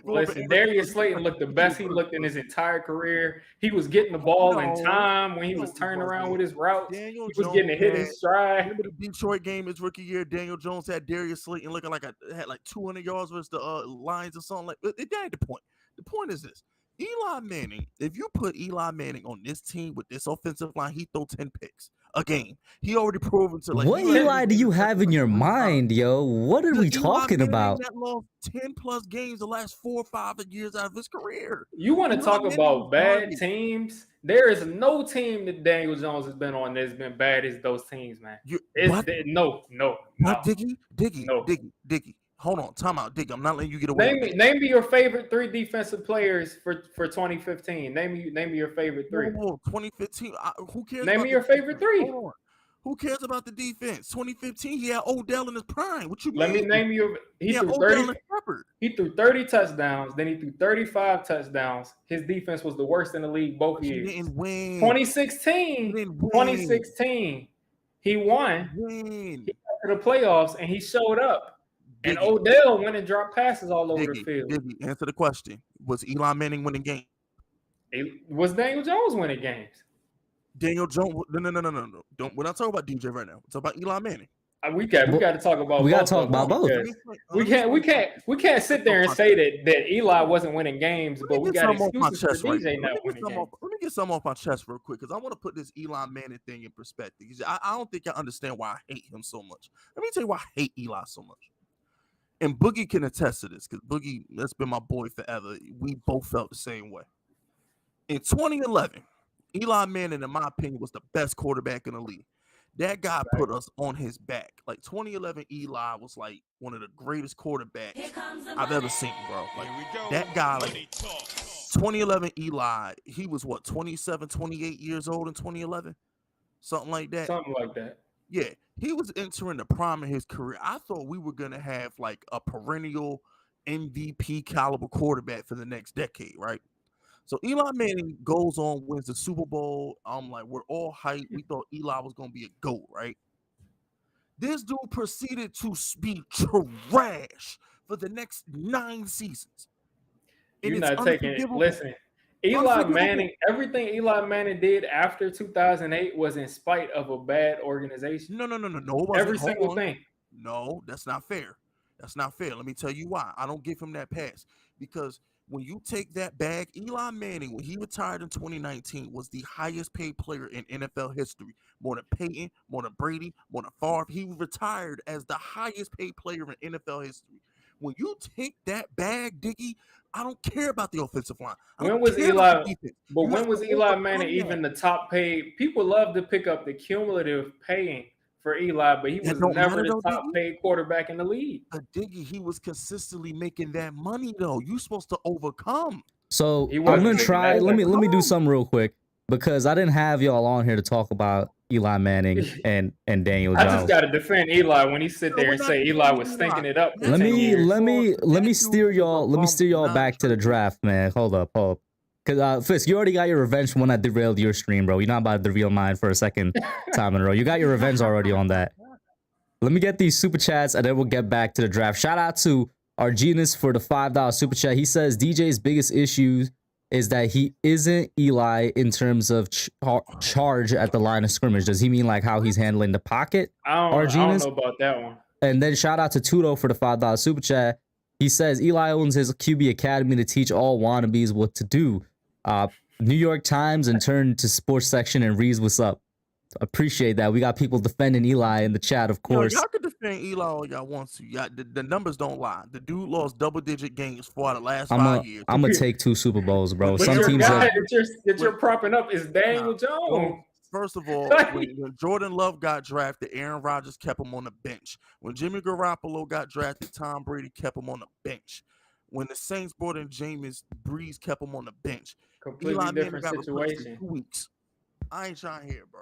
[SPEAKER 2] Listen, Darius Slayton looked the best he looked in his entire career. He was getting the ball in time when he was turning around with his routes. He was getting a hit in stride.
[SPEAKER 3] Remember the Detroit game his rookie year? Daniel Jones had Darius Slayton looking like had like 200 yards versus the Lions or something like. That ain't the point. The point is this. Eli Manning, if you put Eli Manning on this team with this offensive line, he throw 10 picks a game. He already proven to like.
[SPEAKER 1] What Eli do you have in your mind, yo? What are we talking about?
[SPEAKER 3] That lost 10 plus games the last 4 or 5 years out of his career.
[SPEAKER 2] You want to talk about bad teams? There is no team that Daniel Jones has been on that's been bad as those teams, man. No. Diggy.
[SPEAKER 3] Hold on, time out, Dick. I'm not letting you get away.
[SPEAKER 2] Name me your favorite 3 defensive players for 2015. Name me your favorite 3.
[SPEAKER 3] 2015. Who cares?
[SPEAKER 2] Name me your favorite 3.
[SPEAKER 3] Hold on. Who cares about the defense? 2015, he had Odell in his prime. What you mean?
[SPEAKER 2] Let me name you. He threw 30 touchdowns. Then he threw 35 touchdowns. His defense was the worst in the league both years.
[SPEAKER 3] He didn't win.
[SPEAKER 2] 2016, he won. He got to the playoffs and he showed up. And Odell went and dropped passes all over the field.
[SPEAKER 3] Answer the question. Was Eli Manning winning games?
[SPEAKER 2] Was Daniel Jones winning games?
[SPEAKER 3] Daniel Jones. No. We're not talking about DJ right now. We're talking about Eli Manning.
[SPEAKER 2] We got to talk about. We got to talk about both. We can't sit there and say that Eli wasn't winning games, but we got excuses for DJ not winning games.
[SPEAKER 3] Let me get something off my chest real quick because I want to put this Eli Manning thing in perspective. I don't think I understand why I hate him so much. Let me tell you why I hate Eli so much. And Boogie can attest to this because Boogie, that's been my boy forever. We both felt the same way. In 2011, Eli Manning, in my opinion, was the best quarterback in the league. That guy put us on his back. Like 2011, Eli was like one of the greatest quarterbacks I've ever seen, bro. Like that guy, like 2011 Eli, he was what, 27, 28 years old in 2011? Something like that. Yeah, he was entering the prime of his career. I thought we were going to have like a perennial MVP caliber quarterback for the next decade, right? So Eli Manning goes on, wins the Super Bowl. I'm like, we're all hyped. We thought Eli was going to be a GOAT, right? This dude proceeded to be trash for the next 9 seasons.
[SPEAKER 2] You're not taking it. Listen. Eli Manning, everything Eli Manning did after 2008 was in spite of a bad organization.
[SPEAKER 3] No.
[SPEAKER 2] Every single thing.
[SPEAKER 3] No, that's not fair. That's not fair. Let me tell you why. I don't give him that pass. Because when you take that bag, Eli Manning, when he retired in 2019, was the highest paid player in NFL history. More than Peyton, more than Brady, more than Favre. He retired as the highest paid player in NFL history. When you take that bag, Diggy, I don't care about the offensive line.
[SPEAKER 2] When was Eli Manning even the top paid? People love to pick up the cumulative paying for Eli, but he was never the top paid quarterback in the league.
[SPEAKER 3] But Diggy, he was consistently making that money though. You're supposed to overcome.
[SPEAKER 1] So I'm gonna try. Let me do something real quick. because I didn't have y'all on here to talk about Eli Manning and Daniel
[SPEAKER 2] I
[SPEAKER 1] Jones.
[SPEAKER 2] just got to defend Eli when he sit there and say Eli was stinking it up. For
[SPEAKER 1] Let
[SPEAKER 2] 10
[SPEAKER 1] me
[SPEAKER 2] years.
[SPEAKER 1] steer y'all back to the draft, man. Hold up. Cause Fisk, you already got your revenge when I derailed your stream, bro. You're not about to derail mine for a second time in a row. You got your revenge already on that. Let me get these super chats and then we'll get back to the draft. Shout out to our genius for the $5 super chat. He says DJ's biggest issue is that he isn't Eli in terms of charge at the line of scrimmage. Does he mean like how he's handling the pocket?
[SPEAKER 2] I don't know about that one.
[SPEAKER 1] And then shout out to Tudo for the $5 super chat. He says Eli owns his QB academy to teach all wannabes what to do. New York Times and turn to sports section and reads what's up. Appreciate that. We got people defending Eli in the chat, of course.
[SPEAKER 3] Y'all can defend Eli all y'all want to. The numbers don't lie. The dude lost double-digit games for the last 5 years.
[SPEAKER 1] I'm gonna take 2 Super Bowls, bro.
[SPEAKER 2] But
[SPEAKER 1] Some
[SPEAKER 2] your
[SPEAKER 1] teams
[SPEAKER 2] guy that you're propping up is Daniel Jones.
[SPEAKER 3] Well, first of all, when Jordan Love got drafted, Aaron Rodgers kept him on the bench. When Jimmy Garoppolo got drafted, Tom Brady kept him on the bench. When the Saints brought in Jameis, Breeze kept him on the bench.
[SPEAKER 2] Completely
[SPEAKER 3] Eli
[SPEAKER 2] different
[SPEAKER 3] Manning got
[SPEAKER 2] situation.
[SPEAKER 3] in 2 weeks. I ain't trying to hear, bro.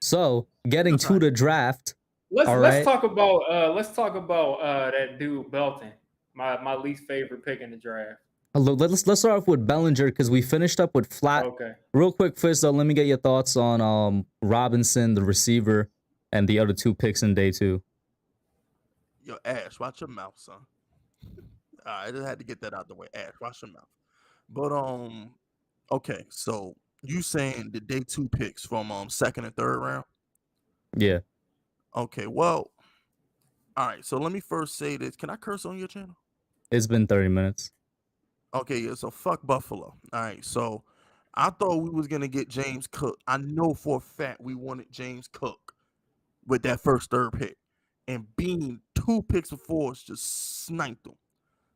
[SPEAKER 1] So getting to the draft.
[SPEAKER 2] Let's talk about that dude Belton, my least favorite pick in the draft.
[SPEAKER 1] Let's start off with Bellinger because we finished up with Flott.
[SPEAKER 2] Okay.
[SPEAKER 1] Real quick, Fizz, though, let me get your thoughts on Robinson, the receiver, and the other 2 picks in day 2.
[SPEAKER 3] Yo, Ash, watch your mouth, son. I just had to get that out the way. Ash, watch your mouth. But okay, so you saying the day 2 picks from 2nd and 3rd round?
[SPEAKER 1] Yeah.
[SPEAKER 3] Okay, well, all right. So let me first say this. Can I curse on your channel?
[SPEAKER 1] It's been 30 minutes.
[SPEAKER 3] Okay, yeah. So fuck Buffalo. All right. So I thought we was gonna get James Cook. I know for a fact we wanted James Cook with that first 3rd pick, and Bean 2 picks before us just sniped him.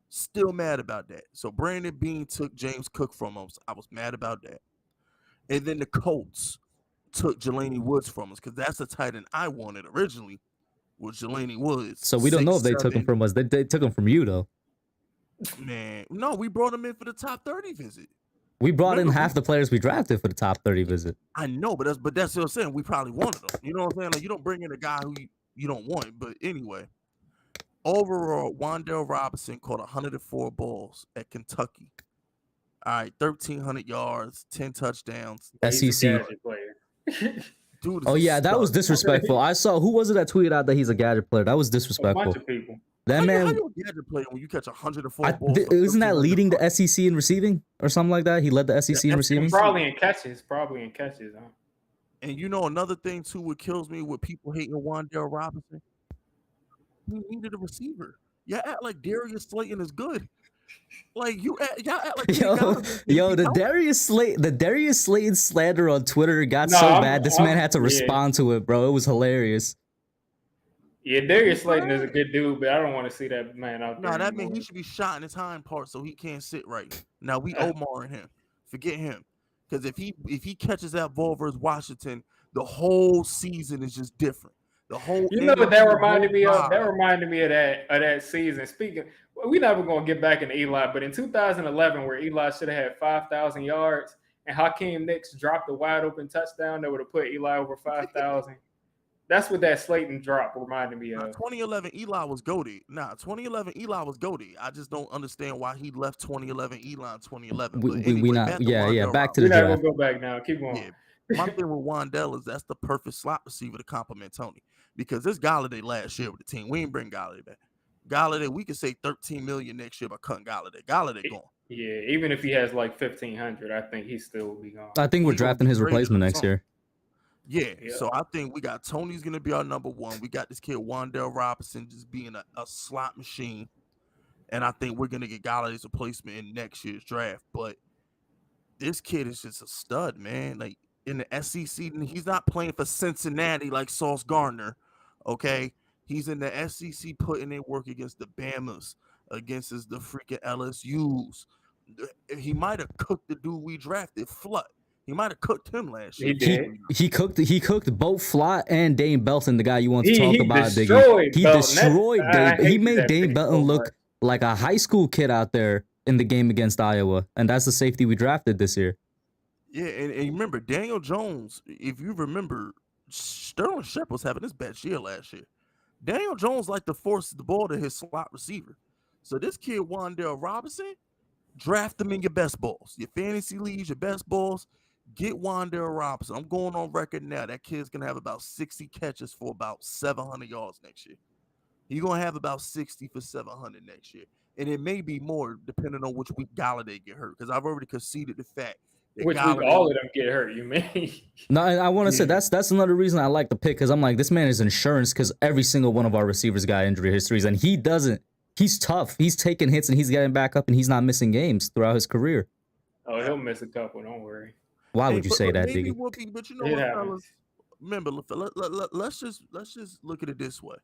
[SPEAKER 3] Still mad about that. So Brandon Bean took James Cook from us. I was mad about that. And then the Colts took Jelani Woods from us because that's the tight end I wanted originally was Jelani Woods.
[SPEAKER 1] So we don't know if they took him from us. They took him from you, though.
[SPEAKER 3] Man, no, we brought him in for the top 30 visit.
[SPEAKER 1] We brought in half the players we drafted for the top 30 visit.
[SPEAKER 3] I know, but that's what I'm saying. We probably wanted them. You know what I'm saying? Like, you don't bring in a guy who you don't want. But anyway, overall, Wandale Robinson caught 104 balls at Kentucky. All right, 1,300 yards, 10 touchdowns.
[SPEAKER 1] SEC.
[SPEAKER 3] Dude,
[SPEAKER 1] oh yeah, that was disrespectful. I saw who was it that tweeted out that he's a gadget player. That was disrespectful.
[SPEAKER 2] A bunch of people.
[SPEAKER 1] That man.
[SPEAKER 3] How you a gadget player when you catch 104 balls?
[SPEAKER 1] Isn't that leading the SEC in receiving or something like that? He led the SEC in receiving.
[SPEAKER 2] Probably in catches. Huh?
[SPEAKER 3] And you know another thing too, what kills me with people hating Wandale Robinson, he needed a receiver. Y'all act like Darius Slayton is good. Like y'all act like
[SPEAKER 1] the Darius Slayton slander on Twitter got so bad. This man had to respond to it, bro. It was hilarious.
[SPEAKER 2] Yeah, Darius Slayton is a good dude, but I don't want to see that man out there.
[SPEAKER 3] No, that means he should be shot in his hind part so he can't sit right. Now we Omaring him. Forget him. Because if he catches that ball versus Washington, the whole season is just different. The whole
[SPEAKER 2] that reminded me of that season. Speaking, we're never gonna get back into Eli, but in 2011, where Eli should have had 5,000 yards, and Hakeem Nicks dropped a wide open touchdown that would have put Eli over 5,000. That's what that Slayton drop reminded me of.
[SPEAKER 3] 2011 Eli was goated. 2011 Eli was goated. I just don't understand why he left 2011 Eli in 2011.
[SPEAKER 1] Back to the draft.
[SPEAKER 2] We're not gonna go back now. Keep going.
[SPEAKER 3] Yeah. My thing with Wandale is that's the perfect slot receiver to complement Tony. Because this Galladay last year with the team, we ain't bring Galladay back. Galladay, we could say $13 million next year by cutting Galladay. Galladay gone.
[SPEAKER 2] Yeah, even if he has like 1,500, I think he still will be gone.
[SPEAKER 1] I think we're drafting his replacement next year.
[SPEAKER 3] Yeah, so I think we got Tony's gonna be our number 1. We got this kid Wandale Robinson just being a slot machine, and I think we're gonna get Galladay's replacement in next year's draft. But this kid is just a stud, man. Like in the SEC, he's not playing for Cincinnati like Sauce Gardner. Okay, he's in the SEC putting in work against the Bamas, against the freaking LSU's. He might have cooked the dude we drafted, Flott. He might have cooked him last year.
[SPEAKER 1] He cooked both Flott and Dane Belton, the guy you want to talk about. He destroyed Dane. He made Dane Belton look like a high school kid out there in the game against Iowa, and that's the safety we drafted this year.
[SPEAKER 3] Yeah, and remember, Daniel Jones, if you remember, Sterling Shepard was having his best year last year. Daniel Jones liked to force the ball to his slot receiver. So this kid, Wandale Robinson, draft him in your best balls. Your fantasy leagues, your best balls, get Wandale Robinson. I'm going on record now. That kid's going to have about 60 catches for about 700 yards next year. He's going to have about 60 for 700 next year. And it may be more depending on which week Galladay get hurt, because I've already conceded the fact that
[SPEAKER 2] Which week all of them get hurt, you mean?
[SPEAKER 1] No, and I want to say that's another reason I like the pick, because I'm like, this man is insurance, because every single one of our receivers got injury histories, and he doesn't. He's tough. He's taking hits, and he's getting back up, and he's not missing games throughout his career.
[SPEAKER 2] Oh, he'll miss a couple. Don't worry.
[SPEAKER 1] Why would you say that,
[SPEAKER 3] maybe
[SPEAKER 1] Diggy?
[SPEAKER 3] But you know what, fellas? Remember, let's just look at it this way.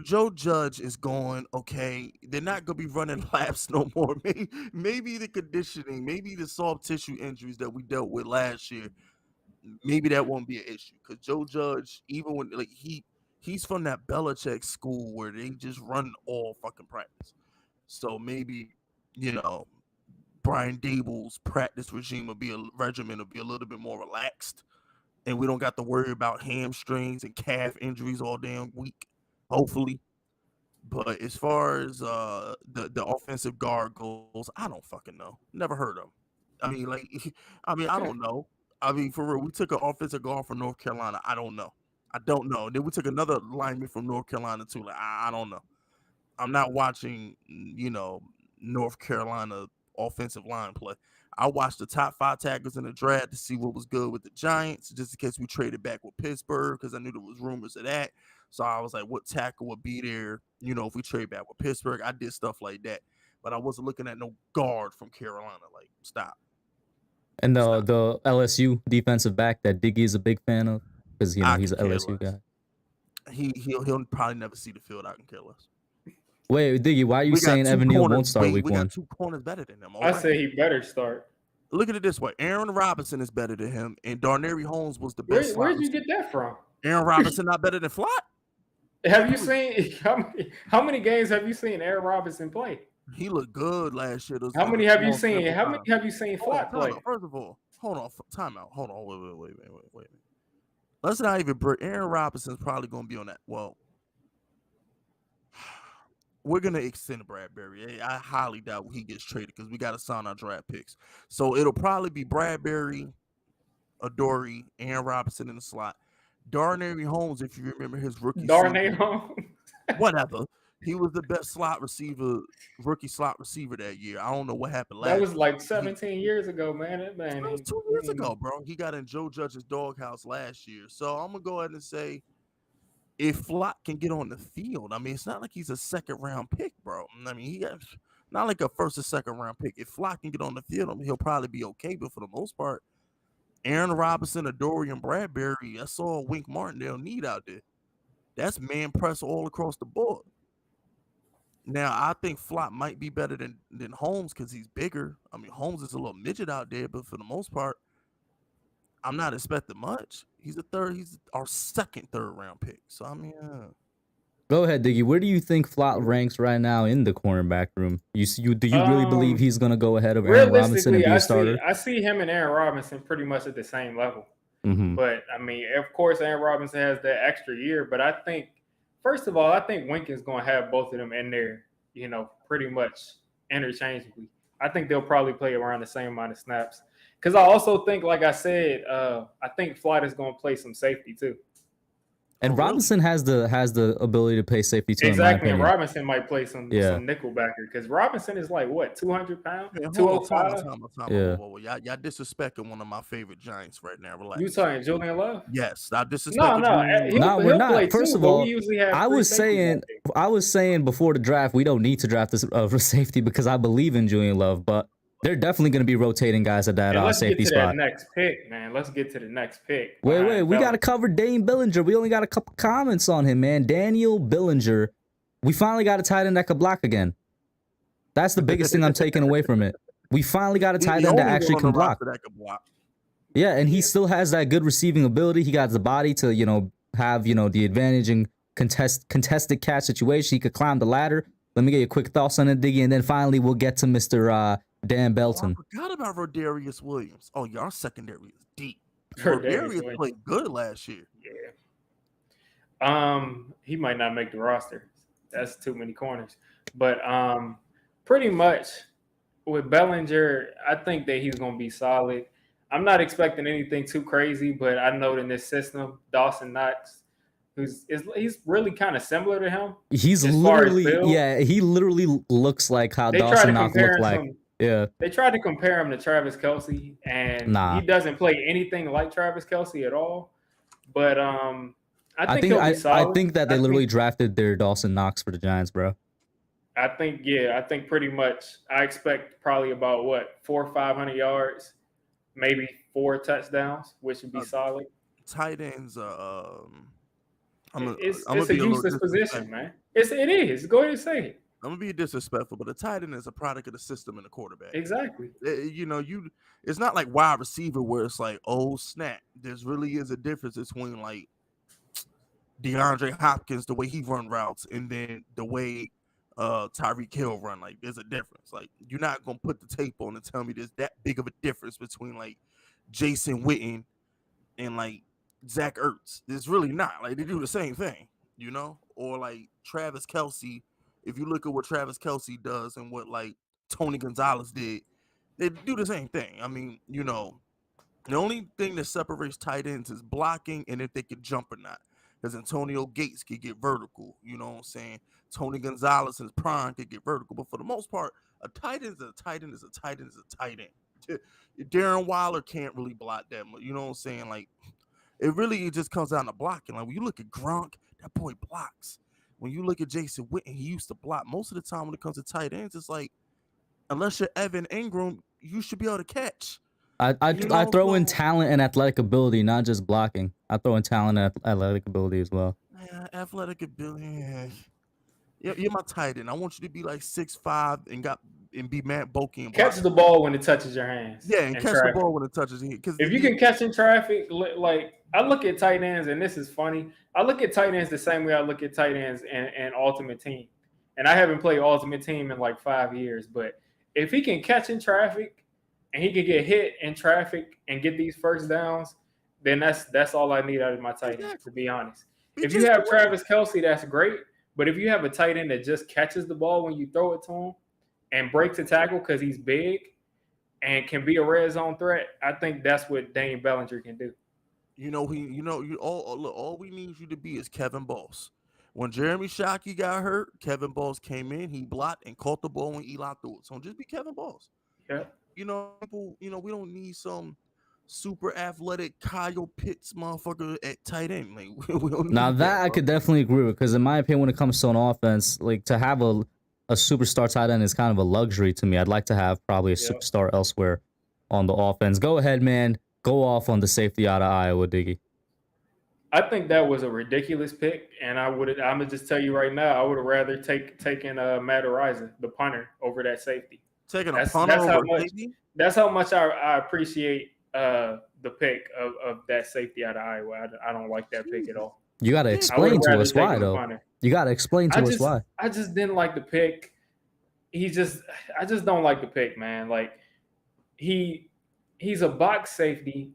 [SPEAKER 3] Joe Judge is going, okay, they're not going to be running laps no more. Maybe the conditioning, maybe the soft tissue injuries that we dealt with last year, maybe that won't be an issue. Because Joe Judge, even when like he's from that Belichick school where they just run all fucking practice. So maybe, you know, Brian Dable's practice regimen will be a little bit more relaxed. And we don't got to worry about hamstrings and calf injuries all damn week. Hopefully, but as far as the offensive guard goes, I don't fucking know. Never heard of him. I don't know. I mean, for real, we took an offensive guard from North Carolina. I don't know. Then we took another lineman from North Carolina too. Like, I don't know. I'm not watching, North Carolina offensive line play. I watched the top 5 tackles in the draft to see what was good with the Giants, just in case we traded back with Pittsburgh, because I knew there was rumors of that. So I was like, what tackle would be there, if we trade back with Pittsburgh? I did stuff like that. But I wasn't looking at no guard from Carolina. Like, stop.
[SPEAKER 1] And the LSU defensive back that Diggy is a big fan of, because he's an LSU guy.
[SPEAKER 3] He'll probably never see the field. I can care less.
[SPEAKER 1] Wait, Diggy, why are you saying Evan Neal won't start week 1?
[SPEAKER 3] We got 2 corners better than him.
[SPEAKER 2] I say he better start.
[SPEAKER 3] Look at it this way. Aaron Robinson is better than him, and Darnell Holmes was the best.
[SPEAKER 2] Where'd you get that from?
[SPEAKER 3] Aaron Robinson not better than Flott?
[SPEAKER 2] Have you seen how many games have you seen Aaron Robinson play?
[SPEAKER 3] He looked good last year.
[SPEAKER 2] How many have you seen? How many have you seen Flott play?
[SPEAKER 3] First of all, hold on, timeout. Hold on, wait. Let's not even break. Aaron Robinson's probably going to be on that. Well, we're going to extend Bradberry. I highly doubt he gets traded because we got to sign our draft picks. So it'll probably be Bradberry, Adoree, Aaron Robinson in the slot. Darnell Holmes, if you remember his rookie
[SPEAKER 2] season, Holmes.
[SPEAKER 3] Whatever. He was the best rookie slot receiver that year. I don't know what happened last year.
[SPEAKER 2] That was like 17 years ago, man. That
[SPEAKER 3] was 2 years ago, bro. He got in Joe Judge's doghouse last year. So I'm going to go ahead and say, if Flott can get on the field, I mean, it's not like he's a second-round pick, bro. I mean, he got not like a first or second-round pick. If Flott can get on the field, he'll probably be okay. But for the most part, Aaron Robinson, Adoree, and Bradberry, that's all Wink Martindale need out there. That's man press all across the board. Now, I think Flott might be better than Holmes because he's bigger. I mean, Holmes is a little midget out there, but for the most part, I'm not expecting much. He's our second third-round pick. So, I mean,
[SPEAKER 1] Go ahead, Diggy. Where do you think Flott ranks right now in the cornerback room? Do you really believe he's going to go ahead of Aaron Robinson and be a starter?
[SPEAKER 2] I see him and Aaron Robinson pretty much at the same level. Mm-hmm. But, I mean, of course, Aaron Robinson has that extra year. But I think, first of all, I think Winkin's going to have both of them in there, pretty much interchangeably. I think they'll probably play around the same amount of snaps. Because I also think, like I said, I think Flott is going to play some safety too.
[SPEAKER 1] And Robinson has the ability to play safety too.
[SPEAKER 2] Exactly, and Robinson might play some nickelbacker because Robinson is like what 200 pounds, 205.
[SPEAKER 3] Y'all disrespecting one of my favorite Giants right now. Relax.
[SPEAKER 2] You talking Julian Love?
[SPEAKER 3] Yes, I disrespect.
[SPEAKER 1] No, we're not. First of all, I was saying before the draft we don't need to draft this safety because I believe in Julian Love, but they're definitely going to be rotating guys at that safety spot.
[SPEAKER 2] Let's get to the next pick.
[SPEAKER 1] Wait. We got to cover Dane Billinger. We only got a couple comments on him, man. Daniel Billinger. We finally got a tight end that could block again. That's the biggest thing I'm taking away from it. We finally got a tight end that actually can block. Yeah, and he still has that good receiving ability. He got the body to, have, the advantage in contested catch situation. He could climb the ladder. Let me get your quick thoughts on it, Diggy, and then finally we'll get to Mr. Dan
[SPEAKER 3] Oh, I
[SPEAKER 1] Belton.
[SPEAKER 3] forgot about Rodarius Williams. Oh, y'all secondary is deep.
[SPEAKER 2] Rodarius
[SPEAKER 3] Rodarius
[SPEAKER 2] Williams.
[SPEAKER 3] played good last year.
[SPEAKER 2] Yeah. He might not make the roster. That's too many corners. But pretty much with Bellinger, I think that he's going to be solid. I'm not expecting anything too crazy, but I know in this system, Dawson Knox, he's really kind of similar to him.
[SPEAKER 1] He's
[SPEAKER 2] as far as
[SPEAKER 1] literally,
[SPEAKER 2] build.
[SPEAKER 1] yeah, he literally looks like how
[SPEAKER 2] They tried
[SPEAKER 1] Dawson
[SPEAKER 2] to
[SPEAKER 1] Knox
[SPEAKER 2] compare
[SPEAKER 1] looked like.
[SPEAKER 2] him.
[SPEAKER 1] Yeah.
[SPEAKER 2] They tried to compare him to Travis Kelce, and
[SPEAKER 1] Nah.
[SPEAKER 2] he doesn't play anything like Travis Kelce at all. But I think
[SPEAKER 1] I
[SPEAKER 2] he'll be solid.
[SPEAKER 1] think that they literally drafted their Dawson Knox for the Giants, bro.
[SPEAKER 2] I think pretty much. I expect probably about 400 or 500 yards, maybe 4 touchdowns, which would be solid.
[SPEAKER 3] Tight ends,
[SPEAKER 2] It's a useless position, man. It is. Go ahead and say it.
[SPEAKER 3] I'm gonna be disrespectful, but a tight end is a product of the system and the quarterback.
[SPEAKER 2] Exactly.
[SPEAKER 3] It's not like wide receiver where it's like, oh snap. There's really is a difference between like DeAndre Hopkins, the way he run routes, and then the way Tyreek Hill run. Like, there's a difference. Like, you're not gonna put the tape on and tell me there's that big of a difference between like Jason Witten and like Zach Ertz. There's really not. Like, they do the same thing, or like Travis Kelce. If you look at what Travis Kelce does and what like Tony Gonzalez did, they do the same thing. I mean, the only thing that separates tight ends is blocking and if they can jump or not. Because Antonio Gates could get vertical, you know what I'm saying? Tony Gonzalez and prime could get vertical. But for the most part, a tight end is a tight end is a tight end is a tight end. Darren Waller can't really block that much. You know what I'm saying? Like, it just comes down to blocking. Like, when you look at Gronk, that boy blocks. When you look at Jason Witten, he used to block. Most of the time when it comes to tight ends, it's like, unless you're Evan Ingram, you should be able to catch.
[SPEAKER 1] I throw in talent and athletic ability, not just blocking. I throw in talent and athletic ability as well.
[SPEAKER 3] Yeah, athletic ability. Yeah, you're my tight end. I want you to be like 6'5" and be Matt Bokey and
[SPEAKER 2] catch the ball when it touches your hands.
[SPEAKER 3] Yeah, and catch the ball when it touches your hand.
[SPEAKER 2] If you can catch in traffic, like I look at tight ends, and this is funny. I look at tight ends the same way I look at tight ends and Ultimate Team. And I haven't played Ultimate Team in like 5 years, but if he can catch in traffic and he can get hit in traffic and get these first downs, then that's all I need out of my tight end, to be honest. If you have Travis Kelce, that's great. But if you have a tight end that just catches the ball when you throw it to him and breaks a tackle because he's big and can be a red zone threat, I think that's what Dane Bellinger can do.
[SPEAKER 3] All we need you to be is Kevin Boss. When Jeremy Shockey got hurt, Kevin Boss came in, he blocked and caught the ball when Eli threw it. So just be Kevin Boss.
[SPEAKER 2] Yeah.
[SPEAKER 3] We don't need some super athletic Kyle Pitts motherfucker at tight end. Like, we don't
[SPEAKER 1] now
[SPEAKER 3] need
[SPEAKER 1] that I could definitely agree with, because in my opinion, when it comes to an offense, like to have a superstar tight end is kind of a luxury to me. I'd like to have probably a superstar elsewhere on the offense. Go ahead, man. Go off on the safety out of Iowa, Diggy.
[SPEAKER 2] I think that was a ridiculous pick, and I'm gonna just tell you right now, I would have rather taken Matt Araiza, the punter, over that safety.
[SPEAKER 3] Taking a punter over safety?
[SPEAKER 2] That's how much I appreciate the pick of that safety out of Iowa. I don't like that pick at all.
[SPEAKER 1] You got to explain to us why, though. You got to explain to us why.
[SPEAKER 2] I just didn't like the pick. I just don't like the pick, man. Like, he's a box safety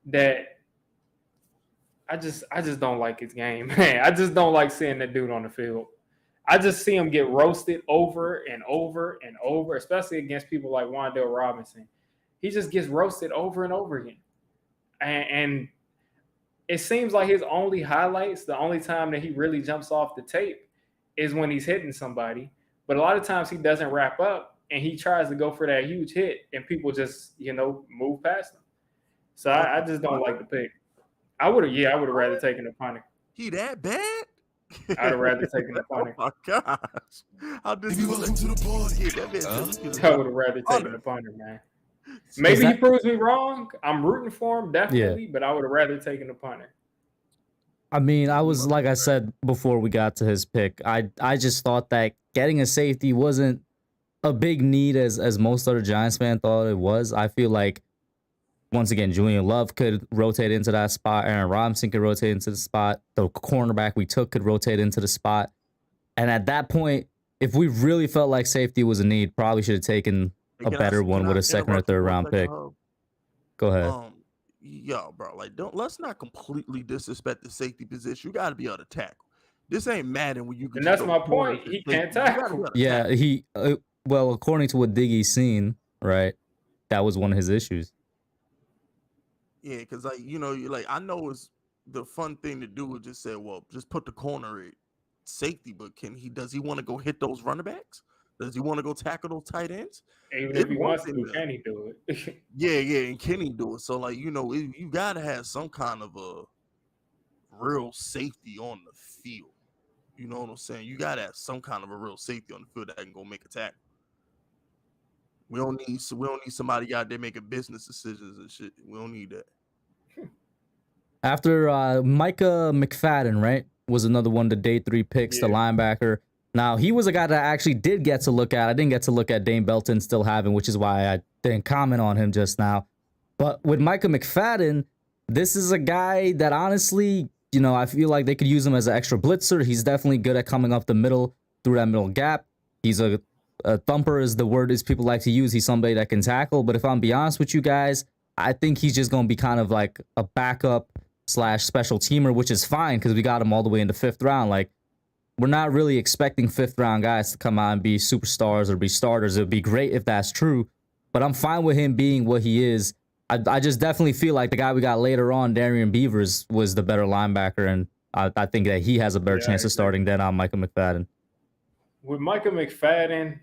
[SPEAKER 2] that I just don't like his game, man. I just don't like seeing that dude on the field. I just see him get roasted over and over and over, especially against people like Wandale Robinson. He just gets roasted over and over again. And it seems like his only highlights, the only time that he really jumps off the tape is when he's hitting somebody. But a lot of times he doesn't wrap up and he tries to go for that huge hit and people just, move past him. So I just don't like the pick. I would have rather taken the punter.
[SPEAKER 3] He that bad?
[SPEAKER 2] I'd have rather taken the punter.
[SPEAKER 3] Oh my gosh. How did you welcome to the party?
[SPEAKER 2] I would have rather taken the punter, man. Maybe he proves me wrong. I'm rooting for him, definitely, but I would have rather taken the punter.
[SPEAKER 1] I mean, I was, like I said before we got to his pick, I just thought that getting a safety wasn't a big need as most other Giants fans thought it was. I feel like, once again, Julian Love could rotate into that spot. Aaron Robinson could rotate into the spot. The cornerback we took could rotate into the spot. And at that point, if we really felt like safety was a need, probably should have taken
[SPEAKER 3] And
[SPEAKER 1] a better one with a second or third round pick. Go ahead.
[SPEAKER 3] Yo, bro, like let's not completely disrespect the safety position. You got to be able to tackle. This ain't Madden when you can.
[SPEAKER 2] And that's my point. He can't tackle.
[SPEAKER 1] Yeah, well, according to what Diggy's seen, right, that was one of his issues.
[SPEAKER 3] Yeah, because like I know it's the fun thing to do is just say, well, just put the corner at safety, but does he want to go hit those running backs? Does he want to go tackle those tight ends?
[SPEAKER 2] Even if he wants to, can he do it?
[SPEAKER 3] yeah, and can he do it? So like you gotta have some kind of a real safety on the field. You know what I'm saying? You gotta have some kind of a real safety on the field that can go make a tackle. We don't need somebody out there making business decisions and shit. We don't need that.
[SPEAKER 1] After Micah McFadden, right, was another one of the day 3 picks, the linebacker. Now, he was a guy that I actually did get to look at. I didn't get to look at Dane Belton still having, which is why I didn't comment on him just now. But with Micah McFadden, this is a guy that honestly, I feel like they could use him as an extra blitzer. He's definitely good at coming up the middle through that middle gap. He's a thumper is the word is people like to use. He's somebody that can tackle. But if I'm be honest with you guys, I think he's just going to be kind of like a backup / special teamer, which is fine because we got him all the way into 5th round. Like, we're not really expecting 5th round guys to come out and be superstars or be starters. It would be great if that's true, but I'm fine with him being what he is. I just definitely feel like the guy we got later on, Darian Beavers, was the better linebacker, and I think that he has a better chance of starting than Micah McFadden.
[SPEAKER 2] With Micah McFadden,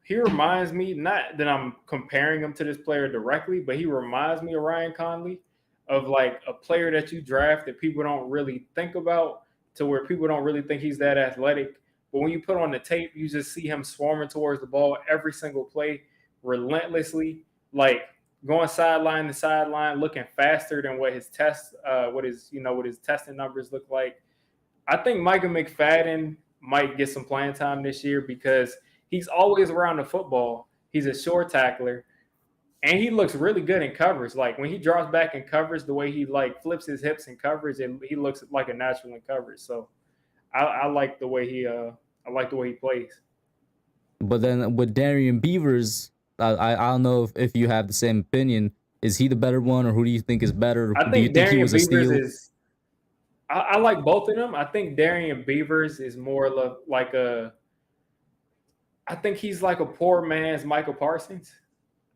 [SPEAKER 2] he reminds me, not that I'm comparing him to this player directly, but he reminds me of Ryan Conley, of like a player that you draft that people don't really think about, to where people don't really think he's that athletic. But when you put on the tape, you just see him swarming towards the ball every single play, relentlessly, like going sideline to sideline, looking faster than what his what his testing numbers look like. I think Micah McFadden might get some playing time this year because he's always around the football. He's a short tackler, and he looks really good in coverage. Like when he drops back in coverage, the way he like flips his hips in coverage, and he looks like a natural in coverage. So I like the way he plays.
[SPEAKER 1] But then with Darian Beavers, I don't know if you have the same opinion. Is he the better one, or who do you think is better?
[SPEAKER 2] I think
[SPEAKER 1] do you
[SPEAKER 2] Darian
[SPEAKER 1] think he was a steal?
[SPEAKER 2] Beavers is. I like both of them. I think Darian Beavers is more like a. I think he's like a poor man's Michael Parsons.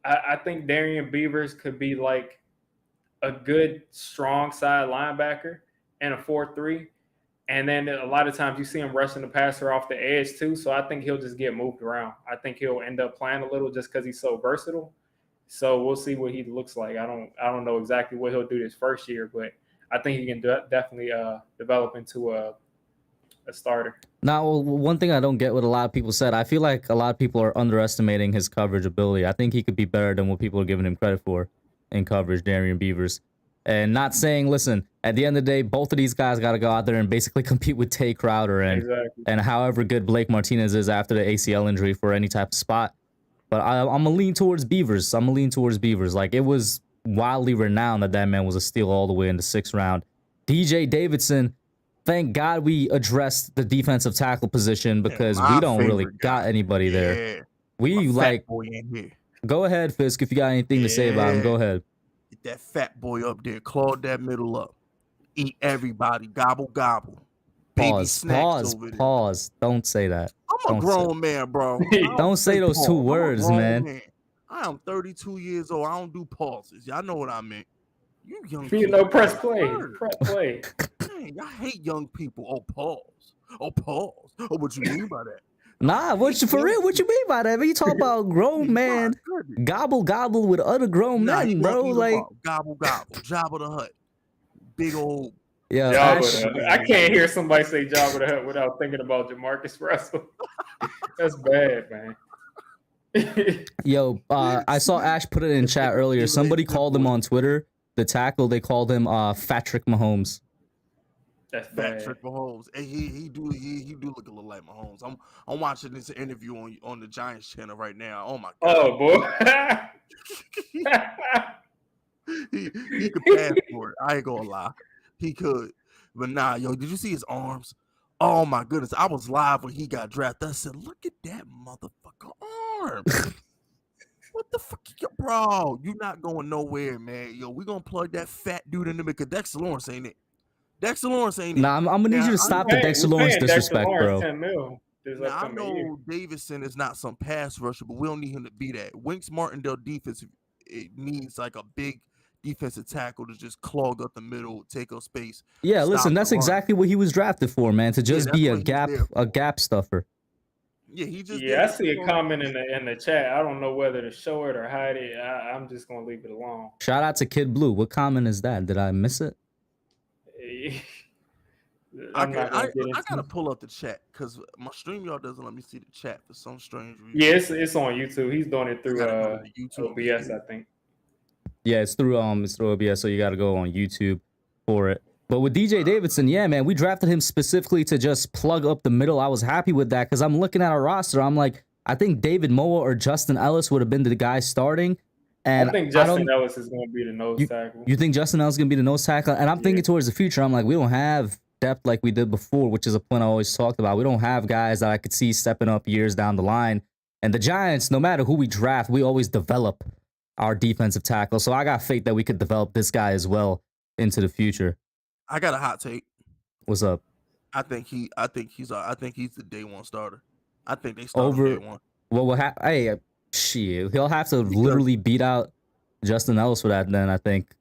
[SPEAKER 2] I think Darian Beavers could be like a good, strong side linebacker and a 4-3. And then a lot of times you see him rushing the passer off the edge too. So I think he'll just get moved around. I think he'll end up playing a little just because he's so versatile. So we'll see what he looks like. I don't know exactly what he'll do this first year, but I think he can definitely develop into a starter.
[SPEAKER 1] Now, one thing I don't get what a lot of people said, I feel like a lot of people are underestimating his coverage ability. I think he could be better than what people are giving him credit for in coverage, Darian Beavers. And not saying, listen, at the end of the day, both of these guys got to go out there and basically compete with Tay Crowder and however good Blake Martinez is after the ACL injury for any type of spot. But I'm going to lean towards Beavers. Like, it was wildly renowned that man was a steal all the way in the 6th round. DJ Davidson, thank God we addressed the defensive tackle position because we don't really got anybody there. We like, go ahead, Fisk, if you got anything to say about him, go ahead.
[SPEAKER 3] Get that fat boy up there, claw that middle up, eat everybody, gobble, gobble.
[SPEAKER 1] Pause. Don't say that.
[SPEAKER 3] I'm a grown man, bro.
[SPEAKER 1] Don't say those 2 words, man.
[SPEAKER 3] I am 32 years old. I don't do pauses. Y'all know what I mean. You young
[SPEAKER 2] people. Press play. Press play.
[SPEAKER 3] Dang, I hate young people. Pause. Oh, what you mean by that?
[SPEAKER 1] Nah, for real? What you mean by that? Man, you talk about grown man gobble with other grown men, bro. Like
[SPEAKER 3] gobble, Jabba the Hutt, big old.
[SPEAKER 1] Yeah,
[SPEAKER 2] I can't hear somebody say Jabba the Hutt without thinking about Jamarcus Russell. That's bad, man.
[SPEAKER 1] Yo, I saw Ash put it in chat earlier. Somebody called him on Twitter, the tackle. They called him Fatrick Mahomes.
[SPEAKER 2] That's bad.
[SPEAKER 3] Patrick Mahomes. And he do look a little like Mahomes. I'm watching this interview on the Giants channel right now. Oh my God.
[SPEAKER 2] Oh boy.
[SPEAKER 3] he could pass for it. I ain't gonna lie. He could. But nah, yo, did you see his arms? Oh my goodness. I was live when he got drafted. I said, look at that motherfucker arm. the fuck, bro? You not going nowhere, man. Yo, we gonna plug that fat dude in there because Dexter Lawrence ain't it. Dexter Lawrence ain't it.
[SPEAKER 1] Nah, I'm gonna need you to stop the Dexter Lawrence disrespect, bro.
[SPEAKER 2] 10 mil
[SPEAKER 3] now, I know Davidson is not some pass rusher, but we don't need him to be that. Winks Martindale defense, it needs like a big defensive tackle to just clog up the middle, take up space.
[SPEAKER 1] Yeah, listen, that's exactly what he was drafted for, man. To just be a gap stuffer.
[SPEAKER 3] Yeah, he just.
[SPEAKER 2] Yeah, I see a comment in the chat. I don't know whether to show it or hide it. I'm just gonna leave it alone.
[SPEAKER 1] Shout out to Kid Blue. What comment is that? Did I miss it?
[SPEAKER 3] I gotta pull up the chat because my StreamYard doesn't let me see the chat for some strange reason.
[SPEAKER 2] Yeah, it's on YouTube. He's doing it through YouTube OBS, I think.
[SPEAKER 1] Yeah, it's through OBS, so you got to go on YouTube for it. But with DJ Davidson, yeah, man, we drafted him specifically to just plug up the middle. I was happy with that because I'm looking at our roster. I'm like, I think David Moa or Justin Ellis would have been the guy starting. And
[SPEAKER 2] I think Justin Ellis is going to be the nose tackle.
[SPEAKER 1] You think Justin Ellis is going to be the nose tackle? And I'm thinking towards the future. I'm like, we don't have depth like we did before, which is a point I always talked about. We don't have guys that I could see stepping up years down the line. And the Giants, no matter who we draft, we always develop our defensive tackle. So I got faith that we could develop this guy as well into the future.
[SPEAKER 3] I got a hot take.
[SPEAKER 1] What's up?
[SPEAKER 3] I think he's the day one starter. I think they start day one.
[SPEAKER 1] Well, shit, he'll have to literally beat out Justin Ellis for that. Then I think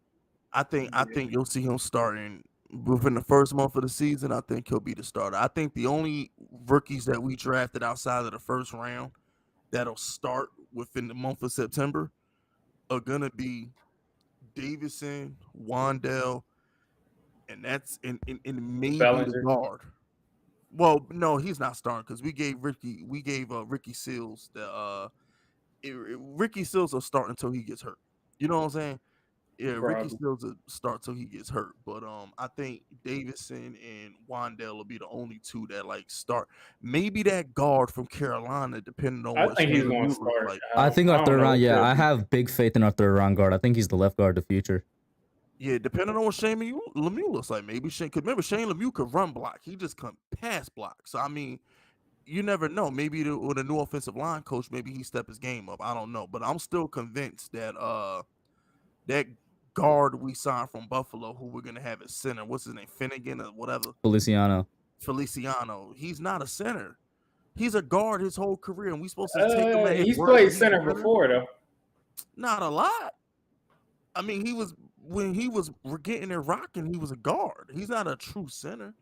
[SPEAKER 3] you'll see him starting within the first month of the season. I think he'll be the starter. I think the only rookies that we drafted outside of the first round that'll start within the month of September are gonna be Davidson, Wandale, and that's in maybe the guard. Well, no, he's not starting because we gave Ricky Seals Ricky Seals will start until he gets hurt. You know what I'm saying? Yeah, Ricky Seals will start till he gets hurt. But I think Davidson and Wandale will be the only two that like start. Maybe that guard from Carolina, depending on what
[SPEAKER 2] he's going to start.
[SPEAKER 3] Like.
[SPEAKER 1] I think our third round. Yeah, I have big faith in our third round guard. I think he's the left guard of the future.
[SPEAKER 3] Yeah, depending on what Shane Lemieux looks like. Maybe Shane. Because remember, Shane Lemieux could run block. He just couldn't pass block. So I mean, you never know. Maybe with a new offensive line coach, maybe he step his game up. I don't know, but I'm still convinced that that guard we signed from Buffalo, who we're gonna have at center, what's his name, Finnegan or whatever,
[SPEAKER 1] Feliciano.
[SPEAKER 3] He's not a center. He's a guard his whole career, and we supposed to take him at his
[SPEAKER 2] he's
[SPEAKER 3] word.
[SPEAKER 2] played center before though.
[SPEAKER 3] Not a lot. I mean, when he was getting and rocking, he was a guard. He's not a true center.